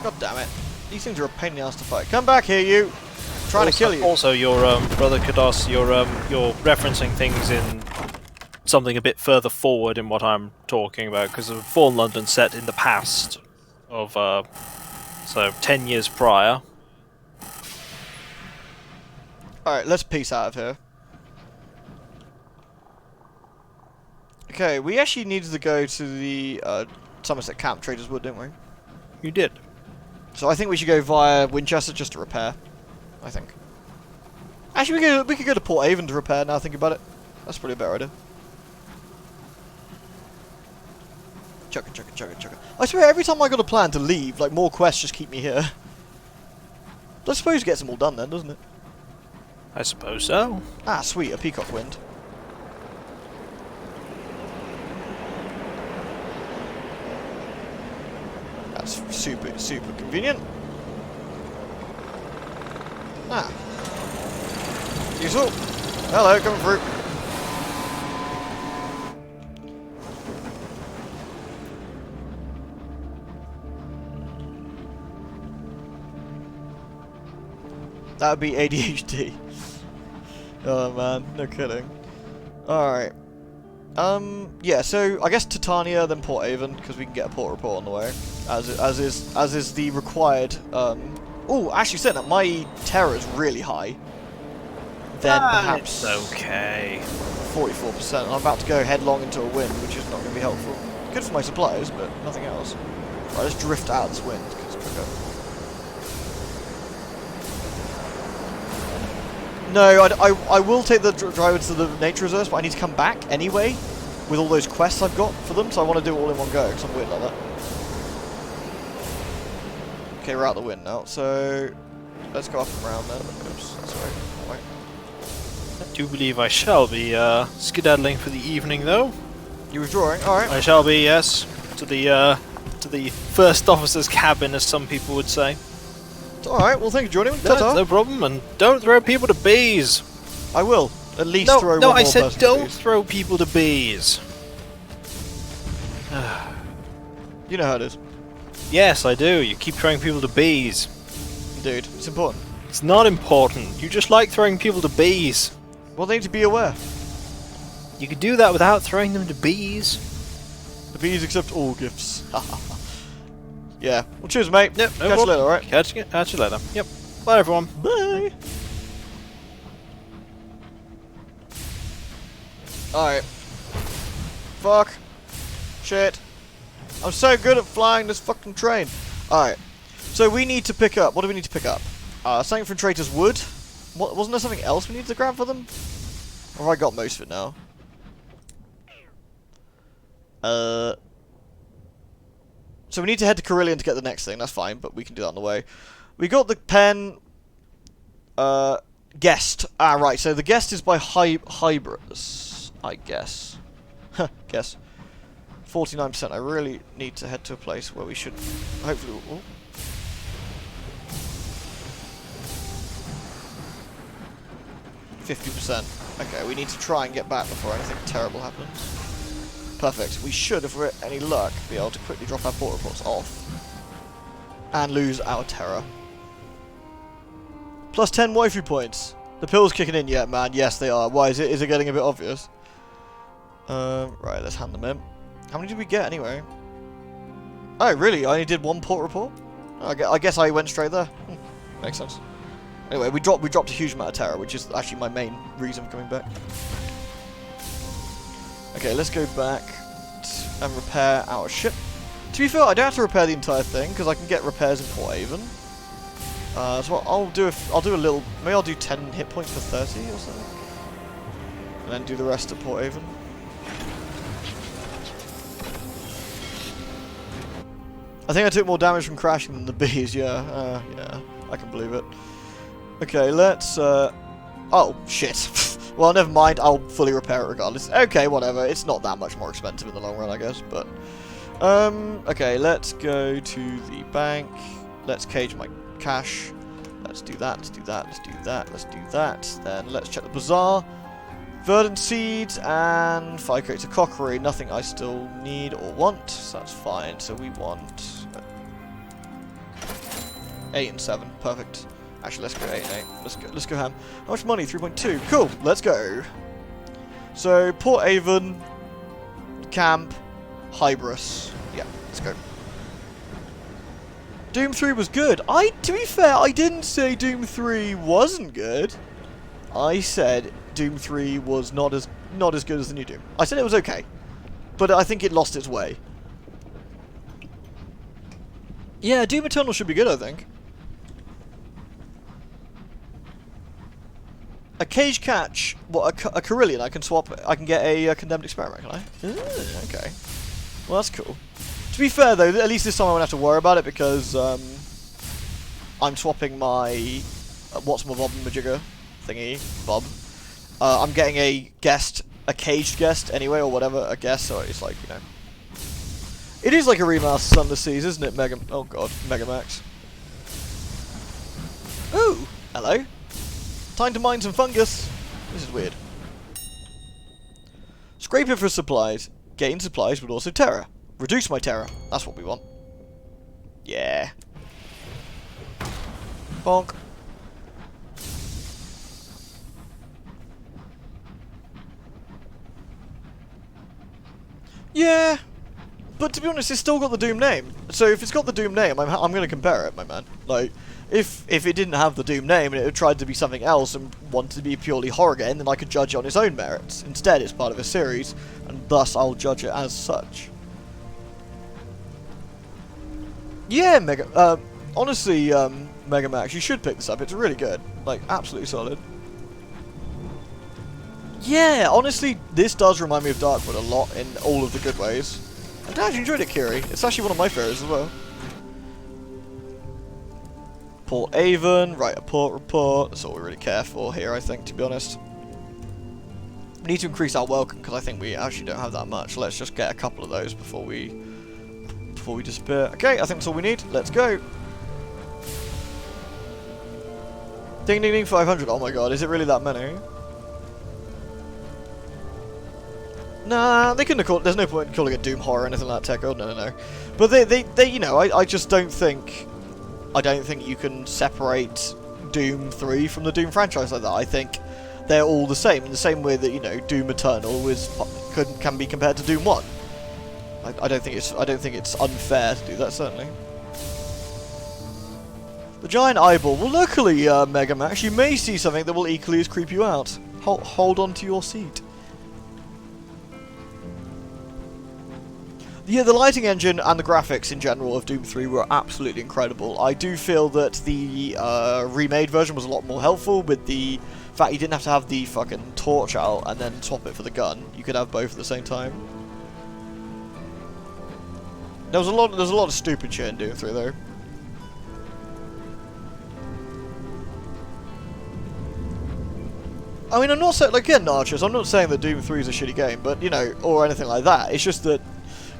God damn it. These things are a pain in the ass to fight. Come back here, you! I'm trying to kill you. Also, your brother Kados, you're referencing things in something a bit further forward in what I'm talking about, because of Fallen London set in the past of so 10 years prior. Alright, let's peace out of here. Okay, we actually needed to go to the Somerset Camp Traders Wood, didn't we? You did. So I think we should go via Winchester just to repair. I think. Actually, we could go to Port Avon to repair now, think about it. That's probably a better idea. Chugga, chugga, chugga, chugga. I swear, every time I got a plan to leave, like, more quests just keep me here. I suppose it gets them all done then, doesn't it? I suppose so. Ah, sweet, a peacock wind. That's super, super convenient. Ah. Useful. Hello, coming through. That would be ADHD. Oh man, no kidding. Alright. Yeah, so I guess Titania, then Port Avon, because we can get a port report on the way. As is the required oh, actually saying that my terror is really high. Then perhaps it's okay. 44%. I'm about to go headlong into a wind, which is not going to be helpful. Good for my supplies, but nothing else. Right, let's drift out of this wind, because it's quicker. No, I will take the driver to the nature reserves, but I need to come back anyway with all those quests I've got for them, so I want to do it all in one go, because I'm weird like that. Okay, we're out the wind now, so let's go up and around then. Oops, that's right. Right. I do believe I shall be skedaddling for the evening, though. You withdrawing? Alright. I shall be, yes. to the first officer's cabin, as some people would say. Alright, well, thank you for joining me. No, Ta-ta. no problem, and don't throw people to bees. I will. At least No, throw no, one I more said person, don't please. throw people to bees. You know how it is. Yes, I do. You keep throwing people to bees. Dude, it's important. It's not important. You just like throwing people to bees. Well, they need to be aware. You could do that without throwing them to bees. The bees accept all gifts. Yeah. Well, cheers, mate. Yep, no Catch you problem. later, alright? Catch you later. Yep. Bye, everyone. Bye. Alright. Fuck. Shit. I'm so good at flying this fucking train. Alright. So we need to pick up. What do we need to pick up? Something from Traitor's Wood. What, wasn't there something else we needed to grab for them? Or have I got most of it now? So we need to head to Carillion to get the next thing. That's fine, but we can do that on the way. We got the pen. Guest. Ah, right. So the guest is by Hybris, I guess. Guess. 49%. I really need to head to a place where we should hopefully. Oh. %. Okay, we need to try and get back before anything terrible happens. Perfect. We should, if we're any luck, be able to quickly drop our port reports off. And lose our terror. Plus 10 waifu points. The pill's kicking in yet, man. Yes, they are. Why is it? Is it getting a bit obvious? Right, let's hand them in. How many did we get anyway? Oh, really? I only did one port report? I guess I went straight there. Makes sense. Anyway, we dropped a huge amount of terror, which is actually my main reason for coming back. Okay, let's go back and repair our ship. To be fair, I don't have to repair the entire thing because I can get repairs in Port Haven. So I'll do a little. Maybe I'll do 10 hit points for 30 or something, and then do the rest at Port Haven. I think I took more damage from crashing than the bees. Yeah, yeah, I can believe it. Okay, let's. Oh shit. Well, never mind. I'll fully repair it regardless. Okay, whatever. It's not that much more expensive in the long run, I guess. But okay, let's go to the bank. Let's cage my cash. Let's do that. Let's do that. Let's do that. Let's do that. Then let's check the bazaar. Verdant seeds and 5 crates of cockery. Nothing I still need or want, so that's fine. So we want 8 and 7. Perfect. Actually, let's go 8 and 8. Let's go ham. How much money? 3.2. Cool. Let's go. So Port Haven, camp, Hybris. Yeah, let's go. Doom 3 was good. To be fair, I didn't say Doom 3 wasn't good. I said Doom 3 was not as good as the new Doom. I said it was okay, but I think it lost its way. Yeah, Doom Eternal should be good, I think. A cage catch, what, a Carillion, I can swap, I can get a condemned experiment, can I? Ooh, okay. Well, that's cool. To be fair, though, at least this time I won't have to worry about it because I'm swapping my what's-my-bob-majigger thingy, Bob. I'm getting a caged guest anyway, or whatever, a guest, so it's like, you know. It is like a remaster Sunless Skies, isn't it, oh god, Megamax. Ooh, hello. Time to mine some fungus. This is weird. Scrape it for supplies. Gain supplies, but also terror. Reduce my terror. That's what we want. Yeah. Bonk. Yeah. But to be honest, it's still got the Doom name. So if it's got the Doom name, I'm going to compare it, my man. Like, if it didn't have the Doom name and it had tried to be something else and wanted to be a purely horror game, then I could judge it on its own merits. Instead, it's part of a series, and thus I'll judge it as such. Yeah, honestly, Megamax, you should pick this up. It's really good. Like, absolutely solid. Yeah, honestly, this does remind me of Darkwood a lot in all of the good ways. I actually enjoyed it, Kiri. It's actually one of my favourites as well. Port Haven, write a port report. That's all we really care for here, I think, to be honest. We need to increase our welcome because I think we actually don't have that much. Let's just get a couple of those before we before we disappear. Okay, I think that's all we need. Let's go. Ding ding ding, 500. Oh my god, is it really that many? Nah, they couldn't have called. There's no point in calling it Doom Horror or anything like that, Tech. Oh no. But they, you know, I just don't think. I don't think you can separate Doom 3 from the Doom franchise like that. I think they're all the same, in the same way that, you know, Doom Eternal can be compared to Doom 1. I don't think it's unfair to do that, certainly. The giant eyeball. Well, luckily, Mega Max, you may see something that will equally as creep you out. Hold on to your seat. Yeah, the lighting engine and the graphics in general of Doom 3 were absolutely incredible. I do feel that the remade version was a lot more helpful with the fact you didn't have to have the fucking torch out and then swap it for the gun. You could have both at the same time. There's a lot of stupid shit in Doom 3 though. I mean, I'm not saying, like, again, Archers, I'm not saying that Doom 3 is a shitty game, but, you know, or anything like that. It's just that,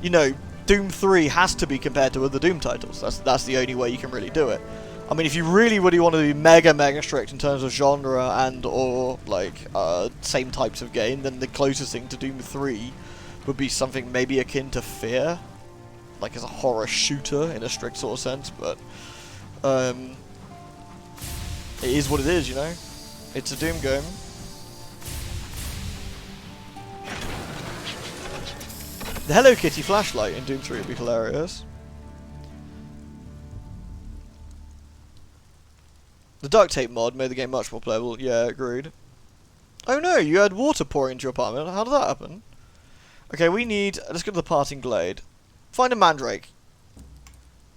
you know, Doom 3 has to be compared to other Doom titles. That's the only way you can really do it. I mean, if you really want to be mega strict in terms of genre and or, like, same types of game, then the closest thing to Doom 3 would be something maybe akin to Fear. Like, as a horror shooter, in a strict sort of sense, but, it is what it is, you know? It's a Doom game. The Hello Kitty flashlight in Doom 3 would be hilarious. The duct tape mod made the game much more playable. Yeah, agreed. Oh no, you had water pouring into your apartment. How did that happen? Okay, we need... Let's go to the parting glade. Find a mandrake.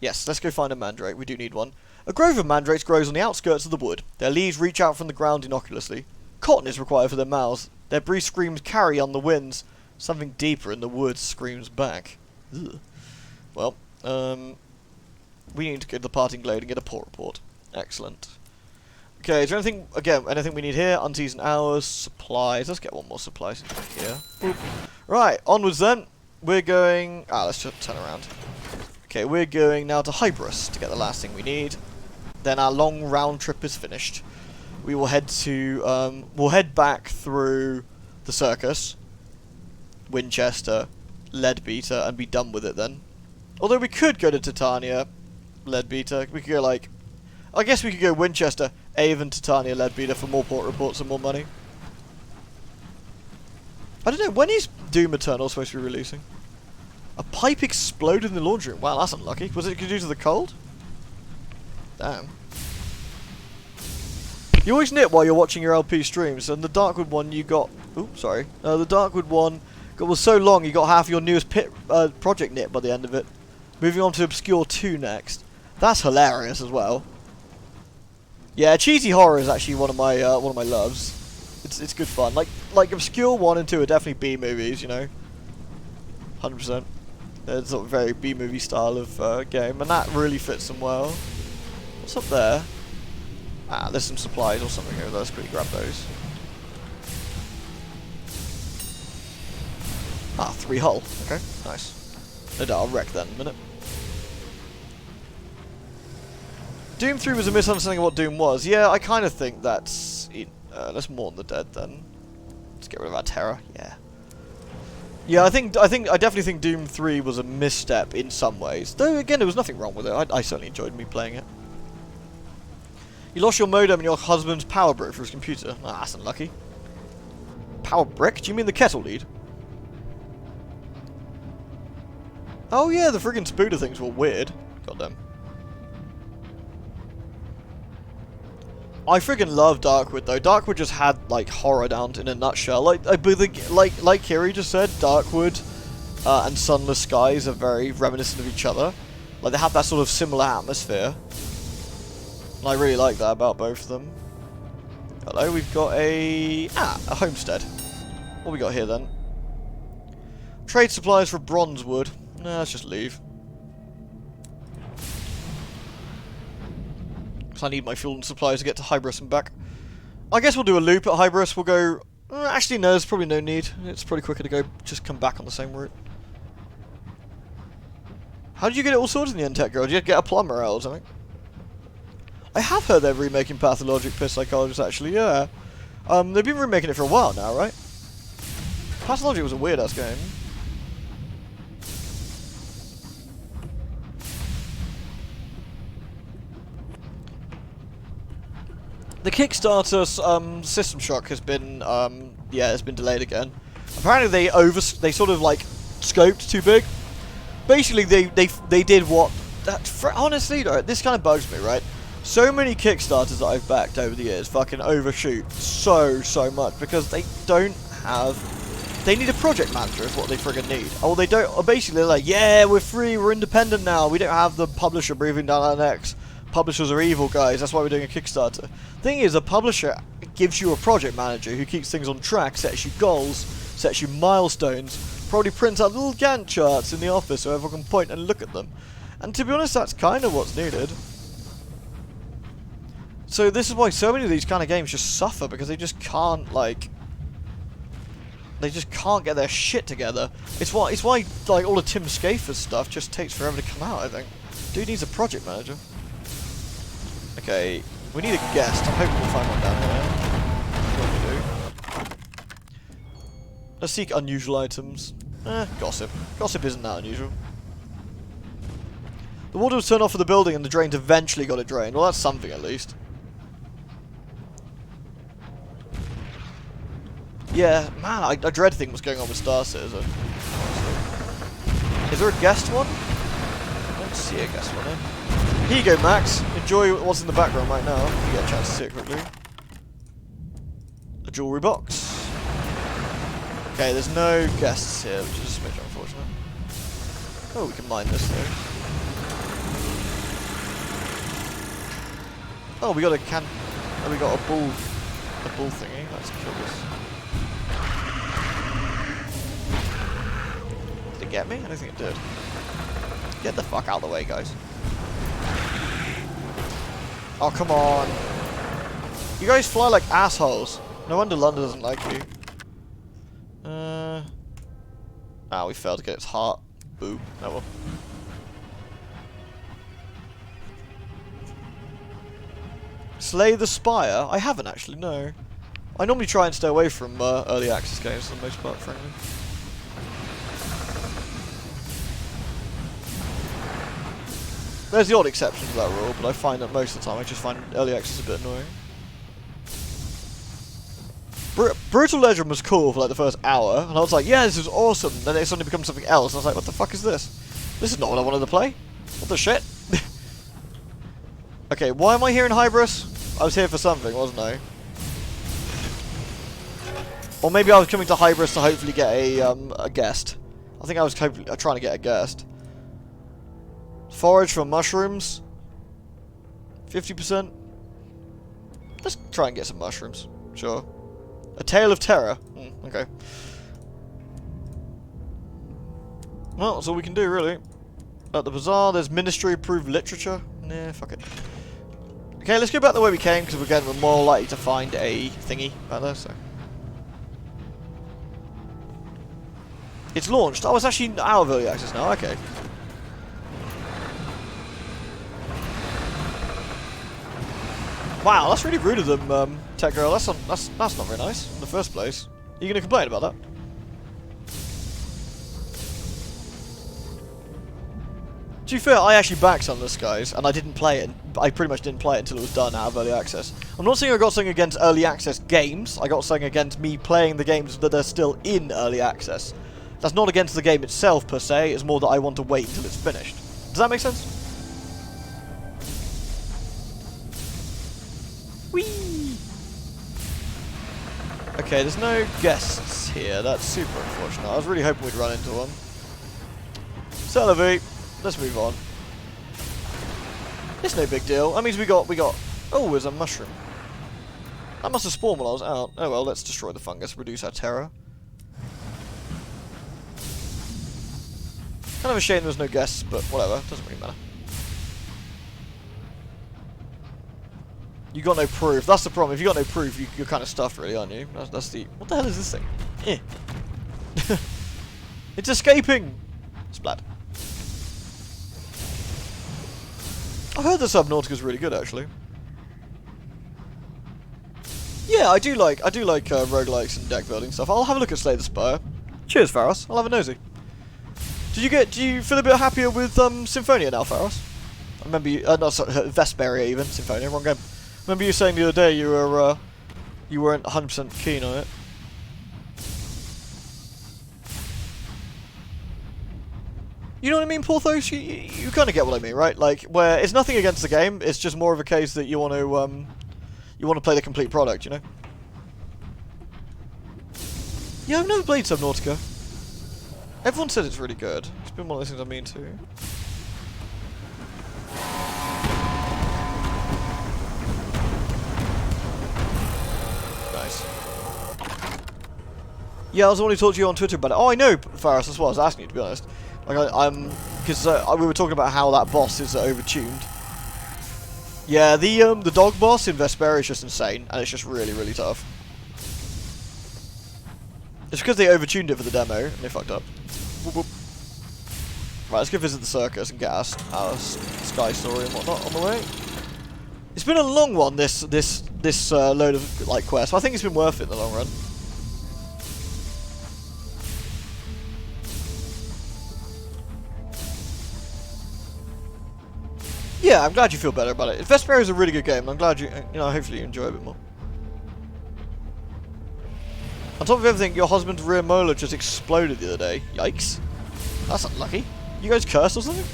Yes, let's go find a mandrake. We do need one. A grove of mandrakes grows on the outskirts of the wood. Their leaves reach out from the ground innocuously. Cotton is required for their mouths. Their brief screams carry on the winds. Something deeper in the woods screams back. Ugh. Well, we need to go to the parting glade and get a port report. Excellent. Okay, is there anything we need here? Unseasoned hours, supplies. Let's get one more supply here. Boop. Right, onwards then. We're going... let's just turn around. Okay, we're going now to Hybris to get the last thing we need. Then our long round trip is finished. We will head to... we'll head back through the circus, Winchester, Leadbeater, and be done with it then. Although we could go to Titania, Leadbeater. We could go, like... I guess we could go Winchester, Avon, Titania, Leadbeater for more port reports and more money. I don't know, when is Doom Eternal supposed to be releasing? A pipe exploded in the laundry room. Wow, that's unlucky. Was it due to the cold? Damn. You always knit while you're watching your LP streams, and the Darkwood one you got... Oops, sorry. The Darkwood one was so long you got half your newest project knit by the end of it. Moving on to Obscure 2 next. That's hilarious as well. Yeah, cheesy horror is actually one of my loves. It's good fun. Like Obscure 1 and 2 are definitely B movies, you know. 100%. They're sort of very B movie style of game, and that really fits them well. What's up there? There's some supplies or something over there. Let's quickly grab those. 3 hull. Okay, nice. No doubt I'll wreck that in a minute. Doom 3 was a misunderstanding of what Doom was. Yeah, I kind of think that's... let's mourn the dead then. Let's get rid of our terror. Yeah. Yeah, I definitely think Doom 3 was a misstep in some ways. Though, again, there was nothing wrong with it. I certainly enjoyed me playing it. You lost your modem and your husband's power brick for his computer. That's unlucky. Power brick? Do you mean the kettle lead? Oh yeah, the friggin' spooder things were weird. Goddamn. I friggin' love Darkwood though. Darkwood just had like horror down in a nutshell. Like Kiri just said, Darkwood and Sunless Skies are very reminiscent of each other. Like they have that sort of similar atmosphere. And I really like that about both of them. Hello, we've got a homestead. What we got here then? Trade supplies for bronzewood. Nah, let's just leave. Because I need my fuel and supplies to get to Hybris and back. I guess we'll do a loop at Hybris. We'll go... actually, no, there's probably no need. It's probably quicker to go just come back on the same route. How did you get it all sorted in the end, Tech Girl? Did you get a plumber out or something? I have heard they're remaking Pathologic Piss Psychologist, actually, yeah. They've been remaking it for a while now, right? Pathologic was a weird-ass game. The Kickstarter System Shock has been, yeah, it's been delayed again. Apparently they sort of like scoped too big. Basically, they did what honestly, though, this kind of bugs me, right? So many Kickstarters that I've backed over the years fucking overshoot so much because they don't have. They need a project manager is what they friggin' need. Oh, they don't. Or basically, they're like, yeah, we're free, we're independent now. We don't have the publisher breathing down our necks. Publishers are evil, guys. That's why we're doing a Kickstarter. Thing is, a publisher gives you a project manager who keeps things on track, sets you goals, sets you milestones, probably prints out little Gantt charts in the office so everyone can point and look at them. And to be honest, that's kind of what's needed. So this is why so many of these kind of games just suffer, because they just can't, like... They just can't get their shit together. It's why like, all the Tim Schafer's stuff just takes forever to come out, I think. Dude needs a project manager. Okay, we need a guest. I'm hoping we'll find one down here. What do we do? Let's seek unusual items. Gossip. Gossip isn't that unusual. The water was turned off for the building and the drains eventually got it drained. Well, that's something at least. Yeah, man, I dread thinking what's going on with Star Citizen. Is there a guest one? I don't see a guest one, Here you go, Max. Enjoy what's in the background right now. You get a chance to see it quickly. A jewellery box. Okay, there's no guests here, which is a smidge unfortunate. Oh, we can mine this though. Oh, we got a can. Oh, we got a bull thingy. Let's kill this. Did it get me? I don't think it did. Get the fuck out of the way, guys. Oh, come on. You guys fly like assholes. No wonder London doesn't like you. Ah, we failed to get its heart. Boo. Oh well. Slay the Spire? I haven't actually, no. I normally try and stay away from early access games for the most part, frankly. There's the odd exception to that rule, but I find that most of the time I just find early access a bit annoying. Brutal Legend was cool for like the first hour, and I was like, yeah, this is awesome. Then it suddenly becomes something else, and I was like, what the fuck is this? This is not what I wanted to play. What the shit? Okay, why am I here in Hybris? I was here for something, wasn't I? Or maybe I was coming to Hybris to hopefully get a guest. I think I was trying to get a guest. Forage for mushrooms. 50%. Let's try and get some mushrooms. Sure. A Tale of Terror. Okay. Well, that's all we can do, really. At the bazaar, there's ministry-approved literature. Nah, fuck it. Okay, let's go back the way we came, because we're more likely to find a thingy back there, so. It's launched. Oh, it's actually out of early access now. Okay. Wow, that's really rude of them, Tech Girl. That's not very nice in the first place. Are you going to complain about that? To be fair, I actually backed Sunless Skies, and I didn't play it. I pretty much didn't play it until it was done out of early access. I'm not saying I got something against early access games. I got something against me playing the games that are still in early access. That's not against the game itself, per se. It's more that I want to wait until it's finished. Does that make sense? Whee! Okay, there's no guests here. That's super unfortunate. I was really hoping we'd run into one. Celevi, let's move on. It's no big deal. That means we got. Oh, there's a mushroom. That must have spawned while I was out. Oh well, let's destroy the fungus, reduce our terror. Kind of a shame there's no guests, but whatever. Doesn't really matter. You got no proof. That's the problem. If you got no proof, you're kind of stuffed, really, aren't you? That's the. What the hell is this thing? It's escaping. Splat. I heard the Subnautica's really good, actually. Yeah, I do like roguelikes and deck building stuff. I'll have a look at Slay the Spire. Cheers, Pharos. I'll have a nosy. Do you feel a bit happier with Symphonia now, Pharos? I remember you, no, sorry, Vesperia even, Symphonia, wrong game. I remember you saying the other day you weren't 100% keen on it. You know what I mean, Porthos? You kind of get what I mean, right? Like, where it's nothing against the game, it's just more of a case that you want to play the complete product, you know? Yeah, I've never played Subnautica. Everyone says it's really good. It's been one of those things I mean to. Nice. Yeah, I was the one who talked to you on Twitter about it. Oh, I know, Faris, that's what I was asking you, to be honest. Like, because we were talking about how that boss is overtuned. Yeah, the dog boss in Vesperia is just insane, and it's just really, really tough. It's because they overtuned it for the demo, and they fucked up. Whoop, whoop. Right, let's go visit the circus and get our sky story and whatnot on the way. It's been a long one, this load of like quests, but I think it's been worth it in the long run. Yeah, I'm glad you feel better about it. Vesperia is a really good game, and I'm glad you know, hopefully you enjoy it a bit more. On top of everything, your husband's rear molar just exploded the other day. Yikes. That's unlucky. You guys cursed or something?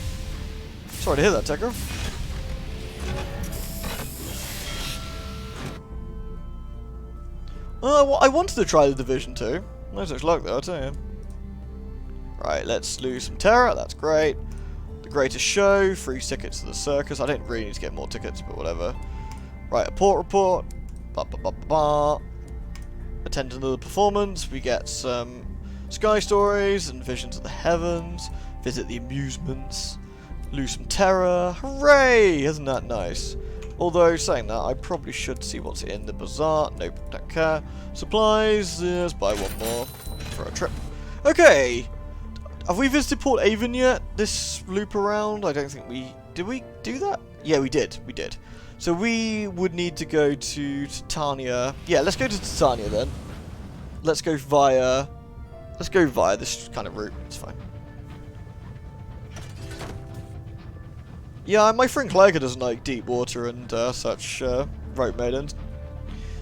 Sorry to hear that, Tegra. Well, I wanted to try the Division 2. No such luck though, I'll tell you. Right, let's lose some Terra, that's great. The Greatest Show, free tickets to the circus. I don't really need to get more tickets, but whatever. Right, a port report. Ba ba ba ba ba. Attending to the performance, we get some sky stories and visions of the heavens, visit the amusements, lose some terror. Hooray! Isn't that nice? Although, saying that, I probably should see what's in the bazaar. Nope, don't care. Supplies, let's buy one more for a trip. Okay! Have we visited Port Avon yet, this loop around? I don't think we... Did we do that? Yeah, we did. We did. So we would need to go to Titania. Yeah, let's go to Titania then. Let's go via this kind of route. It's fine. Yeah, my friend Clegger doesn't like deep water and such rope maidens.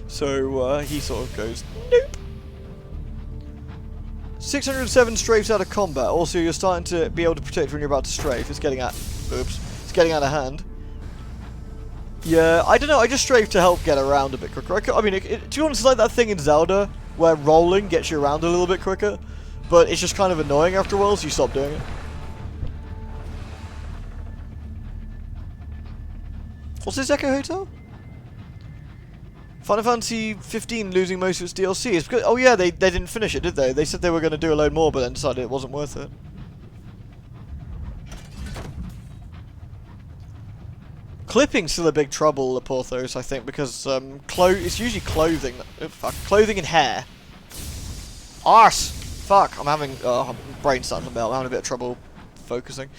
So he sort of goes, nope. 607 strafes out of combat. Also, you're starting to be able to protect when you're about to strafe. It's getting out. Oops. It's getting out of hand. Yeah, I don't know, I just strafe to help get around a bit quicker. I mean, to be honest, it's like that thing in Zelda, where rolling gets you around a little bit quicker, but it's just kind of annoying after a while, so you stop doing it. What's this Echo Hotel? Final Fantasy 15 losing most of its DLC. It's because, oh yeah, they didn't finish it, did they? They said they were going to do a load more, but then decided it wasn't worth it. Clipping's still a big trouble, Porthos, I think, because it's usually clothing. Oh, fuck, clothing and hair. Arse! Fuck, I'm having brain starting to melt. I'm having a bit of trouble focusing.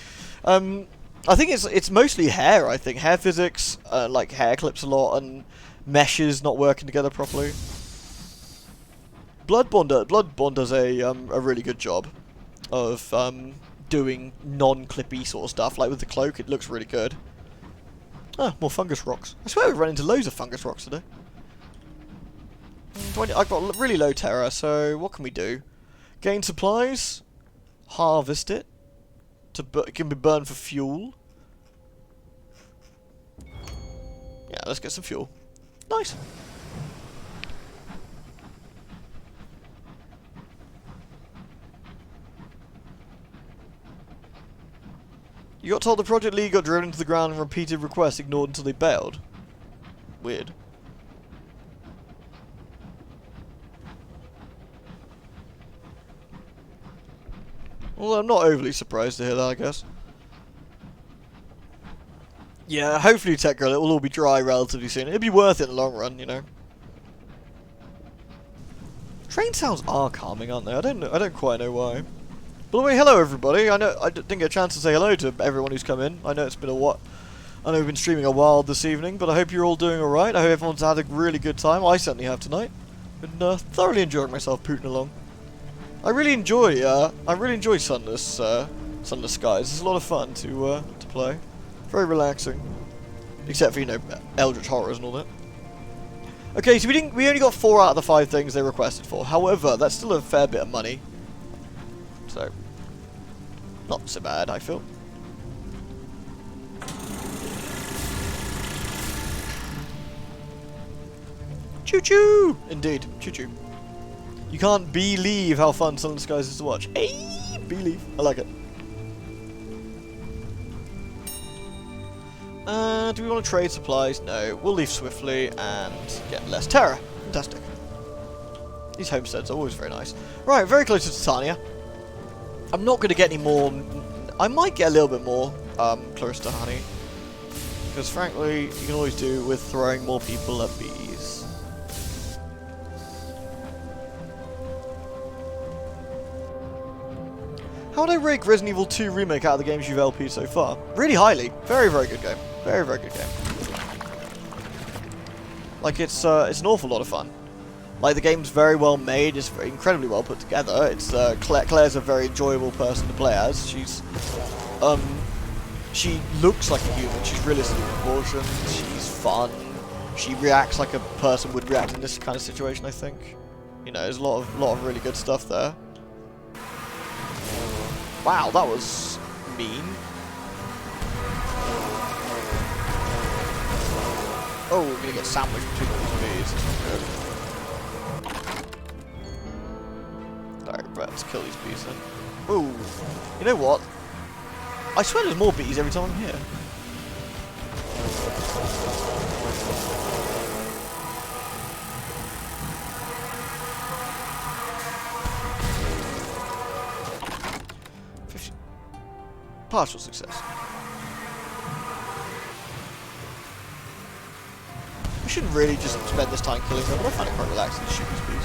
I think it's mostly hair. I think hair physics, like hair clips a lot, and meshes not working together properly. Bloodborne does a really good job of doing non-clippy sort of stuff. Like with the cloak, it looks really good. Ah, more fungus rocks. I swear we've run into loads of fungus rocks today. I've got really low terror, so what can we do? Gain supplies, harvest it, it can be burned for fuel. Yeah, let's get some fuel. Nice. You got told the Project League got driven into the ground and repeated requests ignored until they bailed. Weird. Well, I'm not overly surprised to hear that, I guess. Yeah, hopefully, Tech Girl, it will all be dry relatively soon. It'll be worth it in the long run, you know. Train sounds are calming, aren't they? I don't quite know why. By the way, hello everybody. I know I didn't get a chance to say hello to everyone who's come in. I know it's been a I know we've been streaming a while this evening, but I hope you're all doing alright. I hope everyone's had a really good time. I certainly have tonight. Been thoroughly enjoying myself pooting along. I really enjoy Sunless Skies. It's a lot of fun to play. Very relaxing. Except for, you know, Eldritch Horrors and all that. Okay, so we only got 4 out of the 5 things they requested for. However, that's still a fair bit of money. So, not so bad, I feel. Choo choo! Indeed, choo choo. You can't believe how fun Sunless Skies is to watch. Hey, believe. I like it. Do we want to trade supplies? No. We'll leave swiftly and get less terror. Fantastic. These homesteads are always very nice. Right, very close to Titania. I'm not going to get any more. I might get a little bit more close to honey. Because frankly, you can always do with throwing more people at bees. How would I rate Resident Evil 2 Remake out of the games you've LP'd so far? Really highly. Very, very good game. Very, very good game. Like, it's an awful lot of fun. Like, the game's very well made, it's very incredibly well put together. It's, Claire's a very enjoyable person to play as. She's, she looks like a human. She's realistically proportioned. She's fun. She reacts like a person would react in this kind of situation, I think. You know, there's a lot of really good stuff there. Wow, that was mean. Oh, we're gonna get sandwiched between these bees. Alright, right, let's kill these bees then. Ooh, you know what? I swear there's more bees every time I'm here. Partial success. I shouldn't really just spend this time killing them, but I find it quite relaxing to shoot these bees.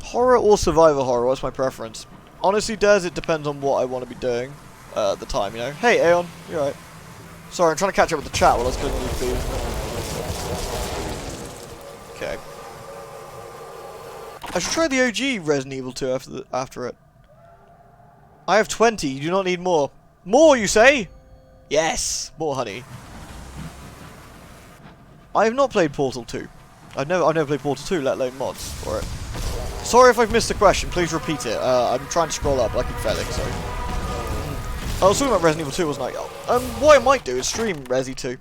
Horror or survivor horror, what's my preference? Honestly, Des, it depends on what I want to be doing at the time, you know. Hey, Aeon, you alright? Sorry, I'm trying to catch up with the chat while I was killing all these bees. Okay. I should try the OG Resident Evil 2 after it. I have 20. You do not need more. More, you say? Yes, more honey. I have not played Portal 2. I've never played Portal 2, let alone mods for it. Sorry if I've missed the question. Please repeat it. I'm trying to scroll up, but I keep failing. So I was talking about Resident Evil 2, wasn't I? What I might do is stream Resi 2.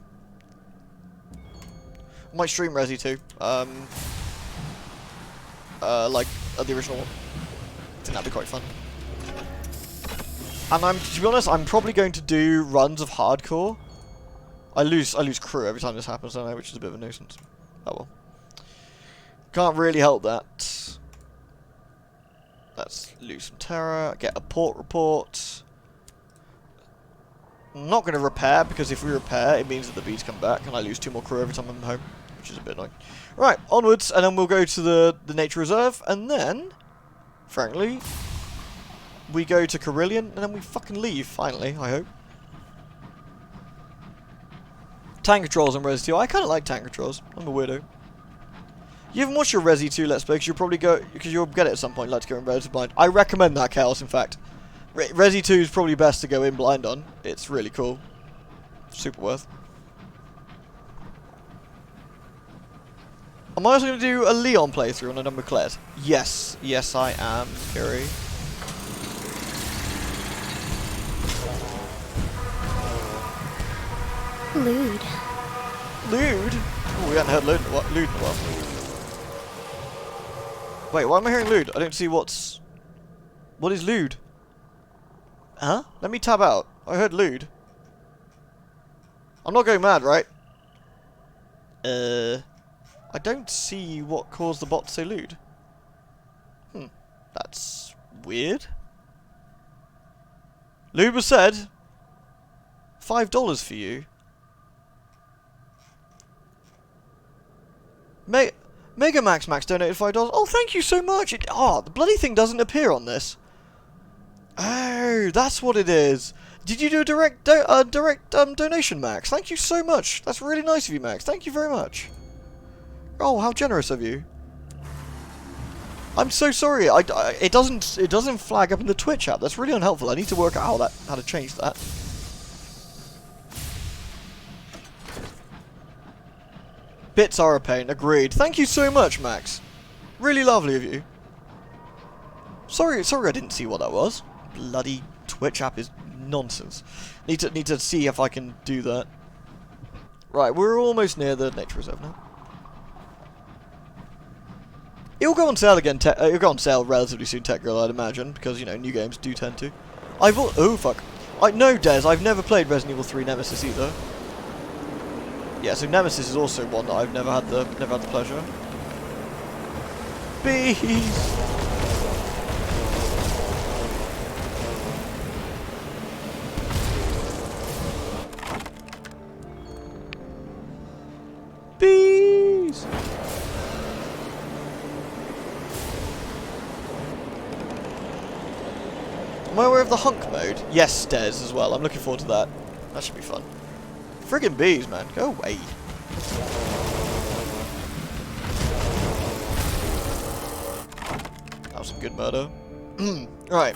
I might stream Resi 2. Like the original one. I think that'd be quite fun. And to be honest, I'm probably going to do runs of hardcore. I lose crew every time this happens, don't I? Which is a bit of a nuisance. Oh well. Can't really help that. Let's lose some terror. Get a port report. I'm not going to repair, because if we repair, it means that the bees come back, and I lose 2 more crew every time I'm home, which is a bit annoying. Right, onwards, and then we'll go to the nature reserve, and then, frankly, we go to Carillion, and then we fucking leave, finally, I hope. Tank controls on Resi 2. I kind of like tank controls. I'm a weirdo. You haven't watched your Resi 2 Let's Play, because you'll get it at some point, like to go in relative blind. I recommend that, Chaos, in fact. Resi 2 is probably best to go in blind on. It's really cool. Super worth. Am I also going to do a Leon playthrough on a number Claire's? Yes. Yes, I am, Fury. Lewd. Lewd? Oh, we haven't heard Lewd in a while. Wait, why am I hearing Lewd? I don't see what's... What is Lewd? Huh? Let me tab out. I heard Lewd. I'm not going mad, right? I don't see what caused the bot to say lewd. That's weird. Lewd was said. $5 for you. Mega Max donated $5. Oh, thank you so much. The bloody thing doesn't appear on this. Oh, that's what it is. Did you do a direct donation, Max? Thank you so much. That's really nice of you, Max. Thank you very much. Oh, how generous of you. I'm so sorry. It doesn't flag up in the Twitch app. That's really unhelpful. I need to work out how to change that. Bits are a pain. Agreed. Thank you so much, Max. Really lovely of you. Sorry I didn't see what that was. Bloody Twitch app is nonsense. Need to see if I can do that. Right, we're almost near the nature reserve now. It'll go on sale again. It'll go on sale relatively soon, Tech Girl, I'd imagine, because you know new games do tend to. Oh fuck! No, Des, I've never played Resident Evil 3 Nemesis either. Yeah, so Nemesis is also one that I've never had the pleasure. Bees. Bees. Am I aware of the hunk mode? Yes, Des as well. I'm looking forward to that. That should be fun. Friggin' bees, man. Go away. That was some good murder. Right.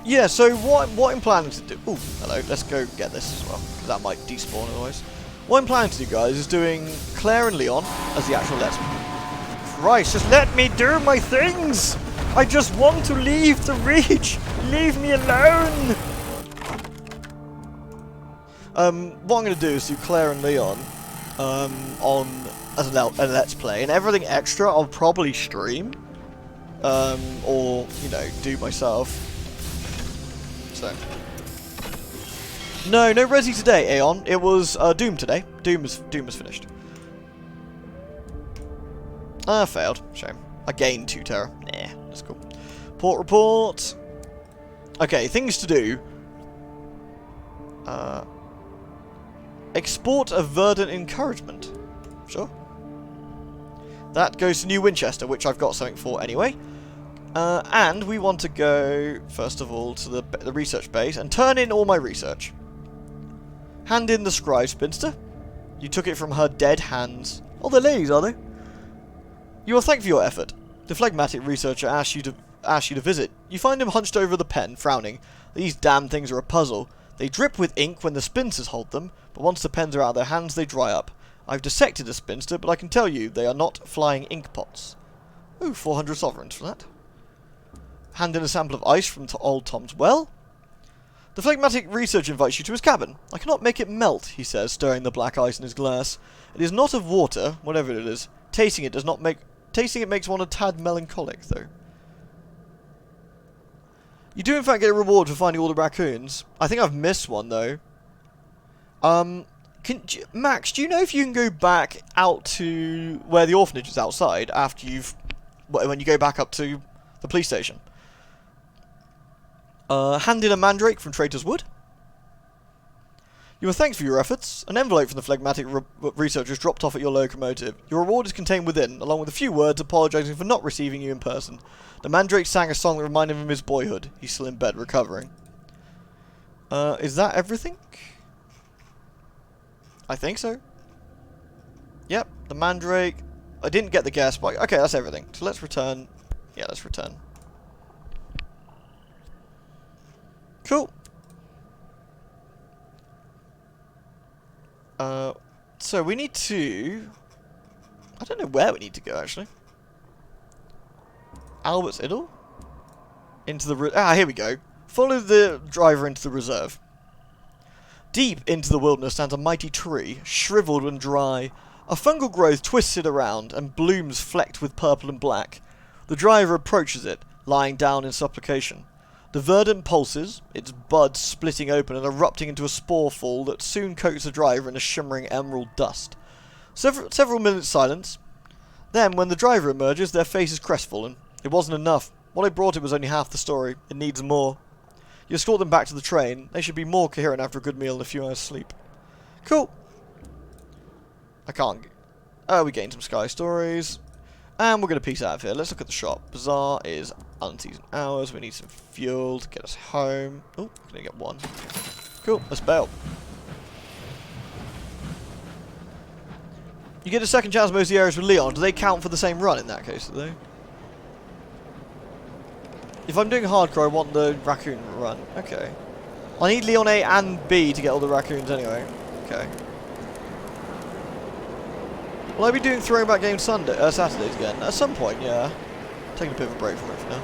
Yeah, so what I'm planning to do... Ooh, hello. Let's go get this as well, because that might despawn otherwise. What I'm planning to do, guys, is doing Claire and Leon as the actual Let's... Christ, just let me do my things! I just want to leave the Reach! Leave me alone! What I'm going to do is do Claire and Leon as a Let's Play, and everything extra I'll probably stream, or, you know, do myself. So. No Resi today, Aeon. It was Doom today. Doom was finished. Failed. Shame. I gained 2 terror. Nah, that's cool. Port report. Okay, things to do. Export a verdant encouragement. Sure. That goes to New Winchester, which I've got something for anyway. And we want to go, first of all, to the research base and turn in all my research. Hand in the scribe spinster. You took it from her dead hands. Oh, they're ladies, are they? You are thanked for your effort. The phlegmatic researcher asks you to visit. You find him hunched over the pen, frowning. These damn things are a puzzle. They drip with ink when the spinsters hold them, but once the pens are out of their hands, they dry up. I've dissected a spinster, but I can tell you they are not flying ink pots. Ooh, 400 sovereigns for that. Hand in a sample of ice from old Tom's well. The phlegmatic researcher invites you to his cabin. I cannot make it melt, he says, stirring the black ice in his glass. It is not of water, whatever it is. Tasting it makes one a tad melancholic, though. You do in fact get a reward for finding all the raccoons. I think I've missed one, though. Max, do you know if you can go back out to where the orphanage is outside after when you go back up to the police station? Hand in a mandrake from Traitor's Wood. You are thanked for your efforts. An envelope from the phlegmatic researcher is dropped off at your locomotive. Your reward is contained within, along with a few words apologising for not receiving you in person. The mandrake sang a song that reminded him of his boyhood. He's still in bed recovering. Is that everything? I think so. Yep, the mandrake. I didn't get the gas bike. Okay, that's everything. So let's return. Yeah, let's return. Cool. So we need to... I don't know where we need to go, actually. Albert's Idle? Into the... here we go. Follow the driver into the reserve. Deep into the wilderness stands a mighty tree, shriveled and dry. A fungal growth twists it around, and blooms flecked with purple and black. The driver approaches it, lying down in supplication. The verdant pulses, its buds splitting open and erupting into a spore fall that soon coats the driver in a shimmering emerald dust. Several minutes' silence. Then, when the driver emerges, their face is crestfallen. It wasn't enough. What I brought it was only half the story. It needs more. You escort them back to the train. They should be more coherent after a good meal and a few hours' sleep. Cool. I can't. We gained some sky stories. And we're going to peace out of here. Let's look at the shop. Bazaar is unseasoned hours. We need some fuel to get us home. Oh, I'm going to get one. Cool, let's bail. You get a second chance most of the areas with Leon. Do they count for the same run in that case, do they? If I'm doing hardcore, I want the raccoon run. Okay. I need Leon A and B to get all the raccoons anyway. Okay. Will I be doing throwback games Saturdays again? At some point, yeah. Taking a bit of a break from it for now.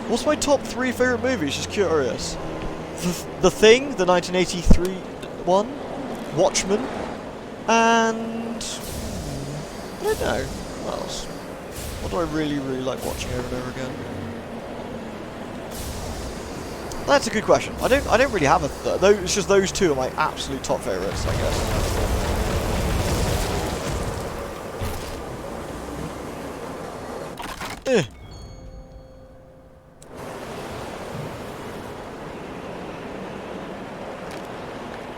What's my top 3 favourite movies? Just curious. The Thing, the 1983 one. Watchmen. And... I don't know. What else? What do I really, really like watching over and over again? That's a good question. I don't really have a it's just those two are my absolute top favourites, I guess.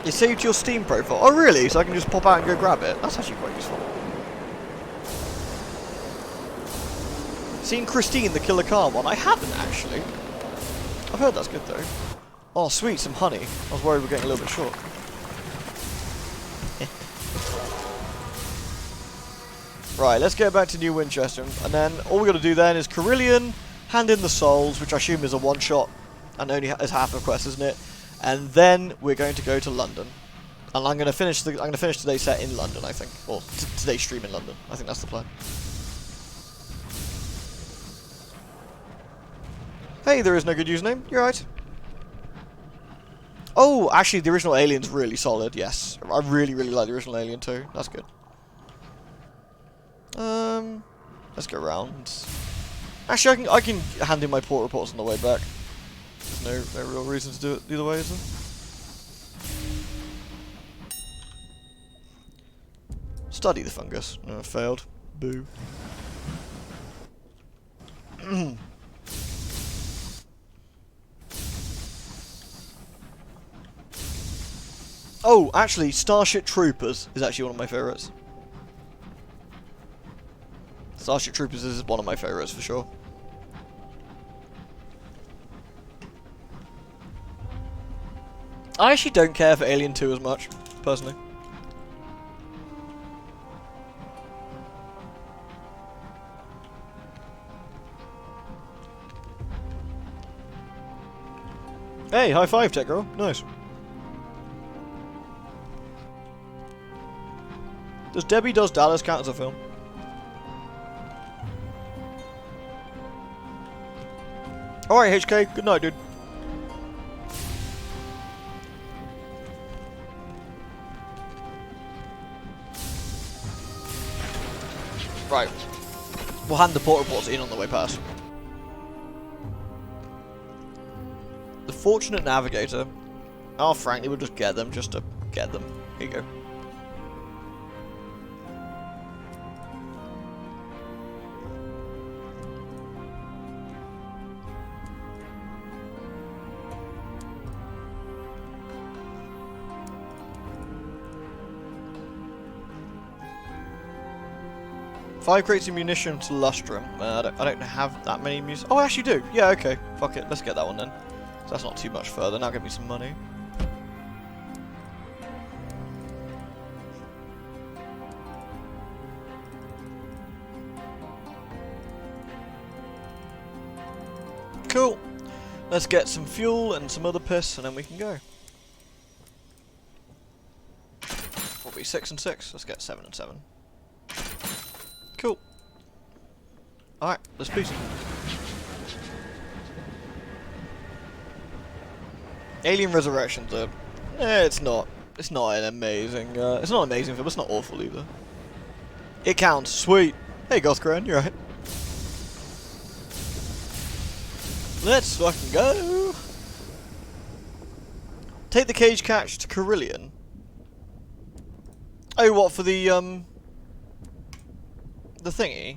It saved your Steam profile. Oh really? So I can just pop out and go grab it? That's actually quite useful. Seen Christine the Killer Car one? I haven't actually. I've heard that's good though. Oh sweet, some honey. I was worried we're getting a little bit short. Right, let's get back to New Winchester, and then all we got to do then is Carillion, hand in the souls, which I assume is a one-shot, and only is half a quest, isn't it? And then we're going to go to London, and I'm going to finish today's set in London, I think, or today's stream in London. I think that's the plan. Hey, there is no good username. You're right. Oh, actually, the original Alien's really solid. Yes, I really, really like the original Alien too. That's good. Let's go around. Actually, I can hand in my port reports on the way back. There's no real reason to do it either way, is there? Study the fungus. No, failed. Boo. Oh, actually, Starship Troopers is actually one of my favourites. Starship Troopers is one of my favourites for sure. I actually don't care for Alien 2 as much, personally. Hey, high five, Tech Girl. Nice. Does Debbie Does Dallas count as a film? Alright, HK. Good night, dude. Right. We'll hand the port reports in on the way past. The Fortunate Navigator. Oh, frankly, we'll just get them just to get them. Here you go. Five crates of munition to Lustrum. I don't have that many munitions. Oh, I actually do. Yeah, okay. Fuck it. Let's get that one then. So that's not too much further. Now give me some money. Cool. Let's get some fuel and some other piss, and then we can go. Will be 6 and 6. Let's get 7 and 7. Cool. Alright, let's peace. Alien Resurrections are... it's not an amazing... it's not an amazing film, but it's not awful either. It counts. Sweet. Hey, Gothgren, you're right. Let's fucking go! Take the cage catch to Carillion. Oh, what, for the thingy?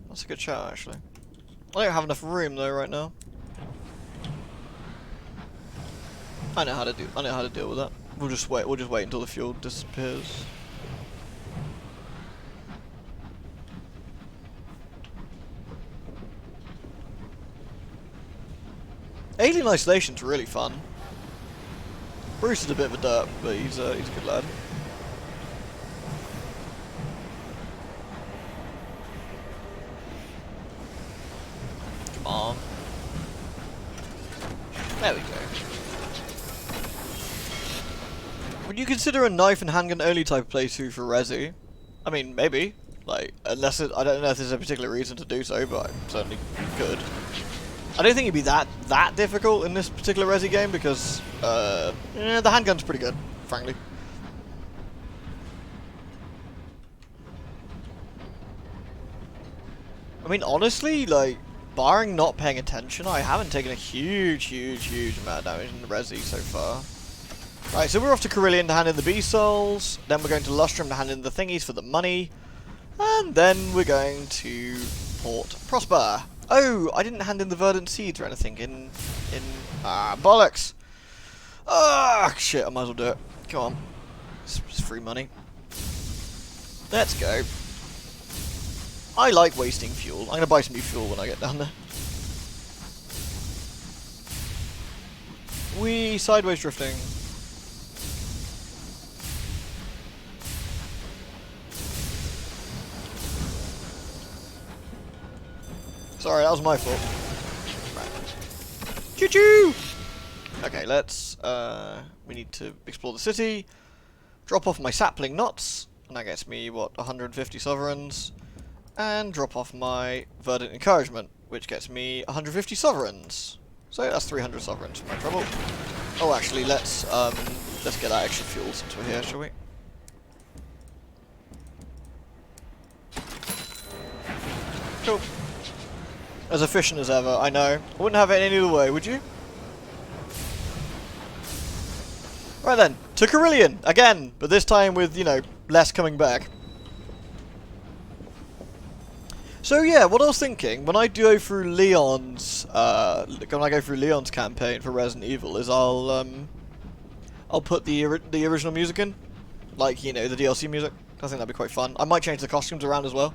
That's a good shout, actually. I don't have enough room though right now. I know how to deal with that. We'll just wait. We'll just wait until the fuel disappears. Alien Isolation's really fun. Bruce is a bit of a derp, but he's a good lad. Come on. There we go. Would you consider a knife and handgun only type of playthrough for Resi? I mean, maybe. Like, unless it, I don't know if there's a particular reason to do so, but I certainly could. I don't think it'd be that difficult in this particular Resi game because the handgun's pretty good, frankly. I mean, honestly, like, barring not paying attention, I haven't taken a huge amount of damage in the Resi so far. Right, so we're off to Carillion to hand in the B-Souls, then we're going to Lustrum to hand in the thingies for the money, and then we're going to Port Prosper. Oh, I didn't hand in the Verdant Seeds or anything bollocks! Ah, shit, I might as well do it. Come on. It's free money. Let's go. I like wasting fuel. I'm going to buy some new fuel when I get down there. Wee, sideways drifting. Sorry, that was my fault. Right. Choo-choo! Okay, let's, we need to explore the city, drop off my sapling knots, and that gets me, what, 150 sovereigns, and drop off my verdant encouragement, which gets me 150 sovereigns. So that's 300 sovereigns for my trouble. Oh, actually, let's get that extra fuel since we're here, shall we? Cool. As efficient as ever, I know. I wouldn't have it any other way, would you? Right then, to Carillion, again, but this time with, you know, less coming back. So yeah, what I was thinking, when I go through Leon's, campaign for Resident Evil, is I'll put the original music in. Like, you know, the DLC music. I think that'd be quite fun. I might change the costumes around as well.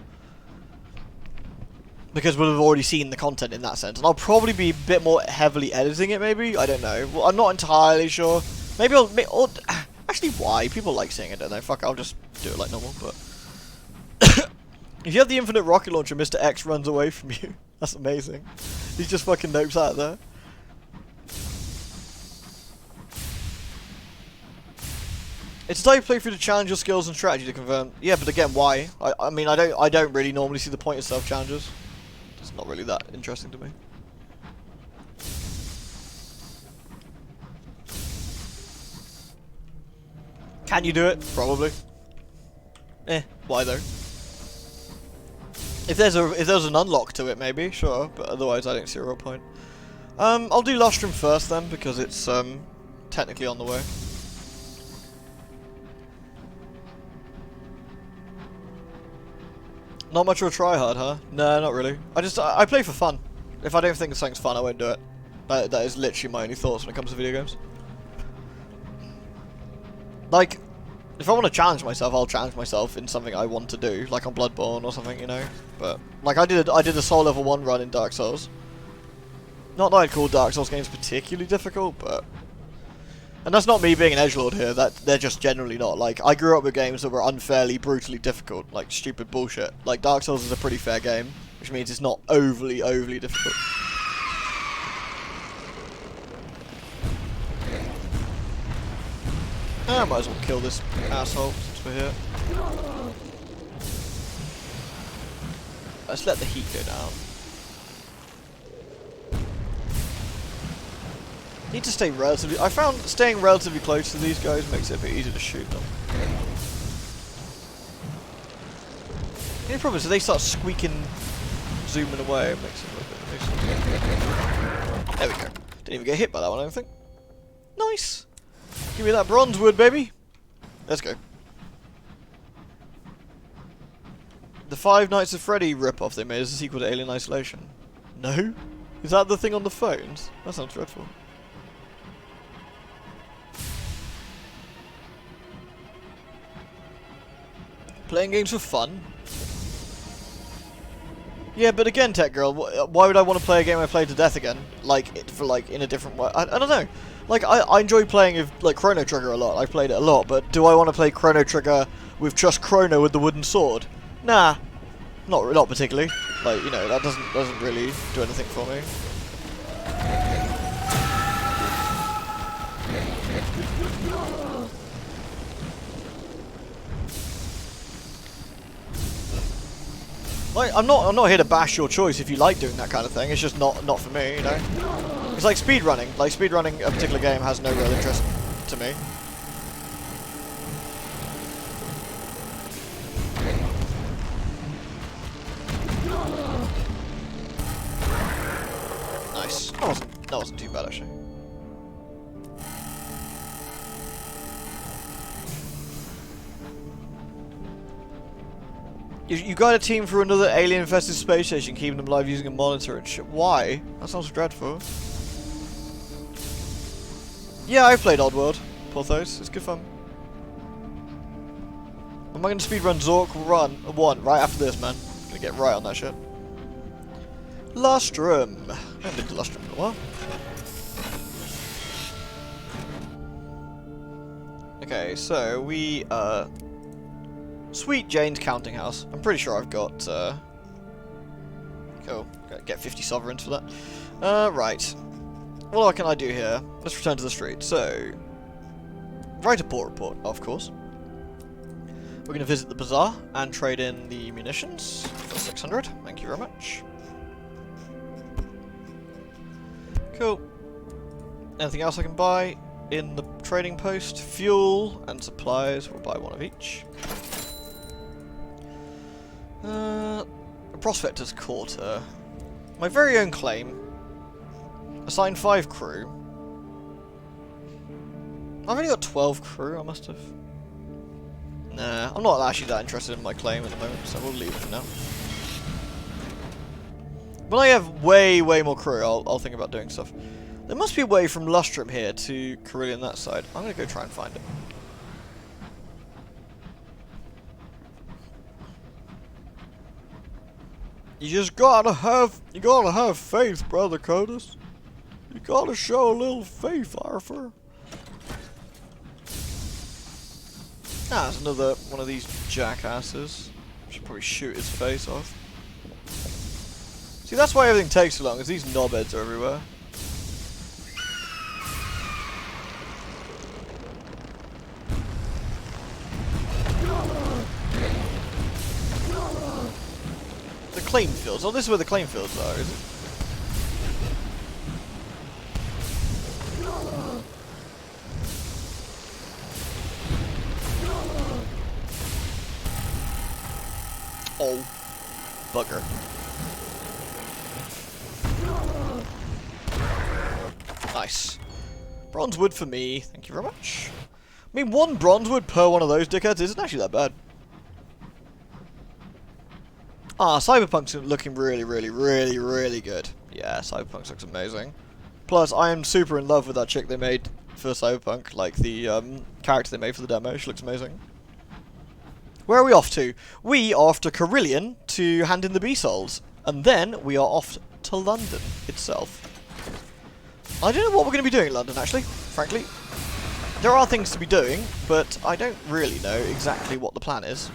Because we'll have already seen the content in that sense. And I'll probably be a bit more heavily editing it, maybe? I don't know. Well, I'm not entirely sure. Maybe I'll... actually, why? People like seeing it, don't they? Fuck, I'll just do it like normal, but... If you have the infinite rocket launcher, Mr. X runs away from you. That's amazing. He just fucking nopes out there. It's a type of playthrough to challenge your skills and strategy to confirm. Yeah, but again, why? I mean, I don't really normally see the point of self-challenges. It's not really that interesting to me. Can you do it? Probably. Why though? If there's an unlock to it, maybe, sure, but otherwise I don't see a real point. I'll do Lustrum first then, because it's technically on the way. Not much of a try hard, huh? No, not really. I play for fun. If I don't think something's fun, I won't do it. That is literally my only thoughts when it comes to video games. Like, if I want to challenge myself, I'll challenge myself in something I want to do, like on Bloodborne or something, you know. But like I did a Soul Level 1 run in Dark Souls. Not that I'd call Dark Souls games particularly difficult, but and that's not me being an edgelord here. That they're just generally not. Like I grew up with games that were unfairly, brutally difficult, like stupid bullshit. Like Dark Souls is a pretty fair game, which means it's not overly difficult. I might as well kill this asshole since we're here. Let's let the heat go down. Need to stay relatively... I found staying relatively close to these guys makes it a bit easier to shoot them. The only problem is if they start squeaking, zooming away, it makes it a little bit... There we go. Didn't even get hit by that one, I don't think. Nice! Give me that bronze wood, baby! Let's go. The Five Nights at Freddy ripoff they made is a sequel to Alien Isolation. No? Is that the thing on the phones? That sounds dreadful. Playing games for fun? Yeah, but again, Tech Girl, why would I want to play a game I played to death again? In a different way. I don't know. Like, I enjoy playing with, like, Chrono Trigger a lot. I've played it a lot, but do I want to play Chrono Trigger with just Chrono with the wooden sword? Nah. Not particularly. Like, you know, that doesn't really do anything for me. Like, I'm not here to bash your choice if you like doing that kind of thing. It's just not for me, you know. It's like speedrunning. Like, speedrunning a particular game has no real interest to me. Nice. That wasn't too bad actually. You got a team for another alien-infested space station, keeping them alive using a monitor and shit. Why? That sounds dreadful. Yeah, I played Oddworld, Porthos. It's good fun. Am I going to speedrun Zork Run 1 right after this, man? I'm going to get right on that shit. Lustrum. I haven't been to Lustrum in a while. Okay, so we, Sweet Jane's Counting House. I'm pretty sure I've got, cool. Gotta get 50 sovereigns for that. Right. What can I do here? Let's return to the street. So, write a port report, of course. We're going to visit the bazaar and trade in the munitions for 600. Thank you very much. Cool. Anything else I can buy in the trading post? Fuel and supplies. We'll buy one of each. Prospector's Quarter. My very own claim. Assign 5 crew. I've only got 12 crew, I must have. Nah, I'm not actually that interested in my claim at the moment, so we'll leave it for now. When I have way more crew, I'll think about doing stuff. There must be a way from Lustrum here to Carillion that side. I'm gonna go try and find it. You just gotta have faith, Brother Curtis. You gotta show a little faith, Arthur. Ah, there's another one of these jackasses. Should probably shoot his face off. See, that's why everything takes so long, is these knobheads are everywhere. The claim fields. Oh, this is where the claim fields are, is it? Oh, bugger. Nice. Bronze wood for me. Thank you very much. I mean, 1 bronze wood per one of those dickheads isn't actually that bad. Ah, Cyberpunk's looking really good. Yeah, Cyberpunk looks amazing. Plus, I am super in love with that chick they made for Cyberpunk. Like, the character they made for the demo. She looks amazing. Where are we off to? We are off to Carillion to hand in the B-Souls. And then we are off to London itself. I don't know what we're going to be doing in London, actually, frankly. There are things to be doing, but I don't really know exactly what the plan is.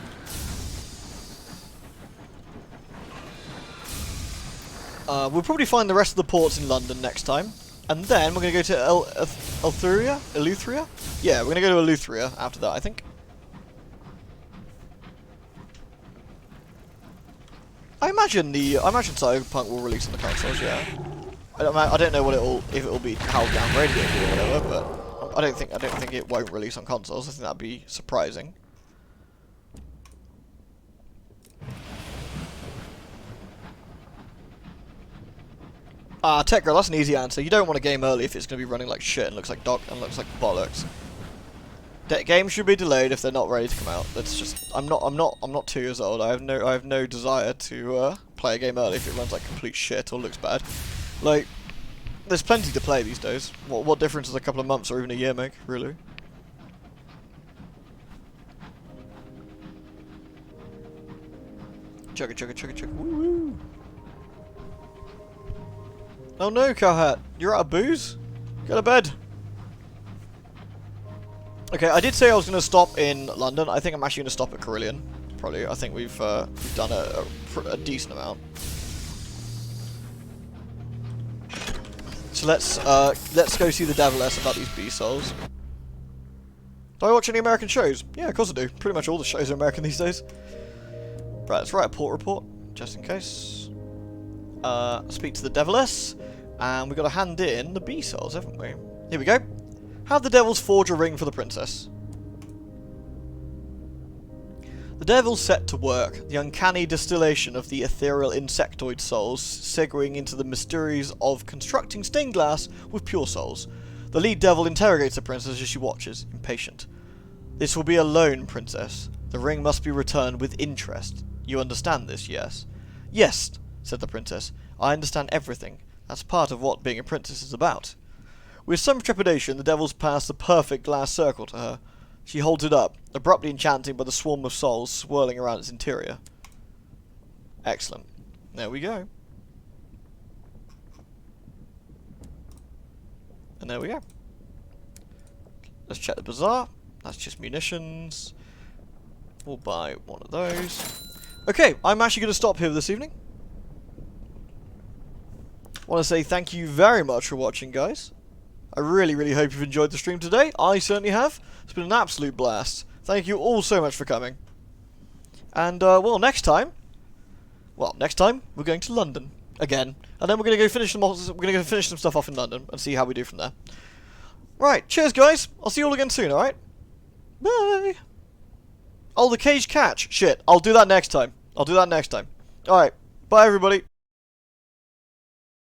We'll probably find the rest of the ports in London next time. And then we're going to go to Eleutheria? Eleutheria? Yeah, we're going to go to Eleutheria after that, I think. I imagine Cyberpunk will release on the consoles, yeah. I don't know if it'll be how downgraded it'll be or whatever, but I don't think it won't release on consoles. I think that'd be surprising. Tech Girl, that's an easy answer. You don't want a game early if it's going to be running like shit and looks like bollocks. Games should be delayed if they're not ready to come out. That's just I'm not 2 years old. I have no desire to play a game early if it runs like complete shit or looks bad. Like, there's plenty to play these days. What difference does a couple of months or even a year make, really? Chugga chugga chugga chugga. Woo woo. Oh no, Cowhat. You're out of booze? Go to bed. Okay, I did say I was going to stop in London. I think I'm actually going to stop at Carillion. Probably. I think we've done a decent amount. So let's go see the Deviless about these B-Souls. Do I watch any American shows? Yeah, of course I do. Pretty much all the shows are American these days. Right, let's write a port report, just in case. Speak to the Deviless, and we've got to hand in the B-Souls, haven't we? Here we go. Have the Devils forge a ring for the princess. The Devils set to work, the uncanny distillation of the ethereal insectoid souls, segueing into the mysteries of constructing stained glass with pure souls. The lead Devil interrogates the princess as she watches, impatient. This will be a loan, princess. The ring must be returned with interest. You understand this, yes? Yes, said the princess. I understand everything. That's part of what being a princess is about. With some trepidation, the Devils pass the perfect glass circle to her. She holds it up, abruptly enchanting by the swarm of souls swirling around its interior. Excellent. There we go. And there we go. Let's check the bazaar. That's just munitions. We'll buy one of those. Okay, I'm actually going to stop here this evening. I want to say thank you very much for watching, guys. I really, really hope you've enjoyed the stream today. I certainly have. It's been an absolute blast. Thank you all so much for coming. And, well, next time we're going to London again. And then we're going to go finish some stuff off in London and see how we do from there. Right, cheers, guys. I'll see you all again soon, alright? Bye. Oh, the cage catch. Shit, I'll do that next time. Alright, bye, everybody.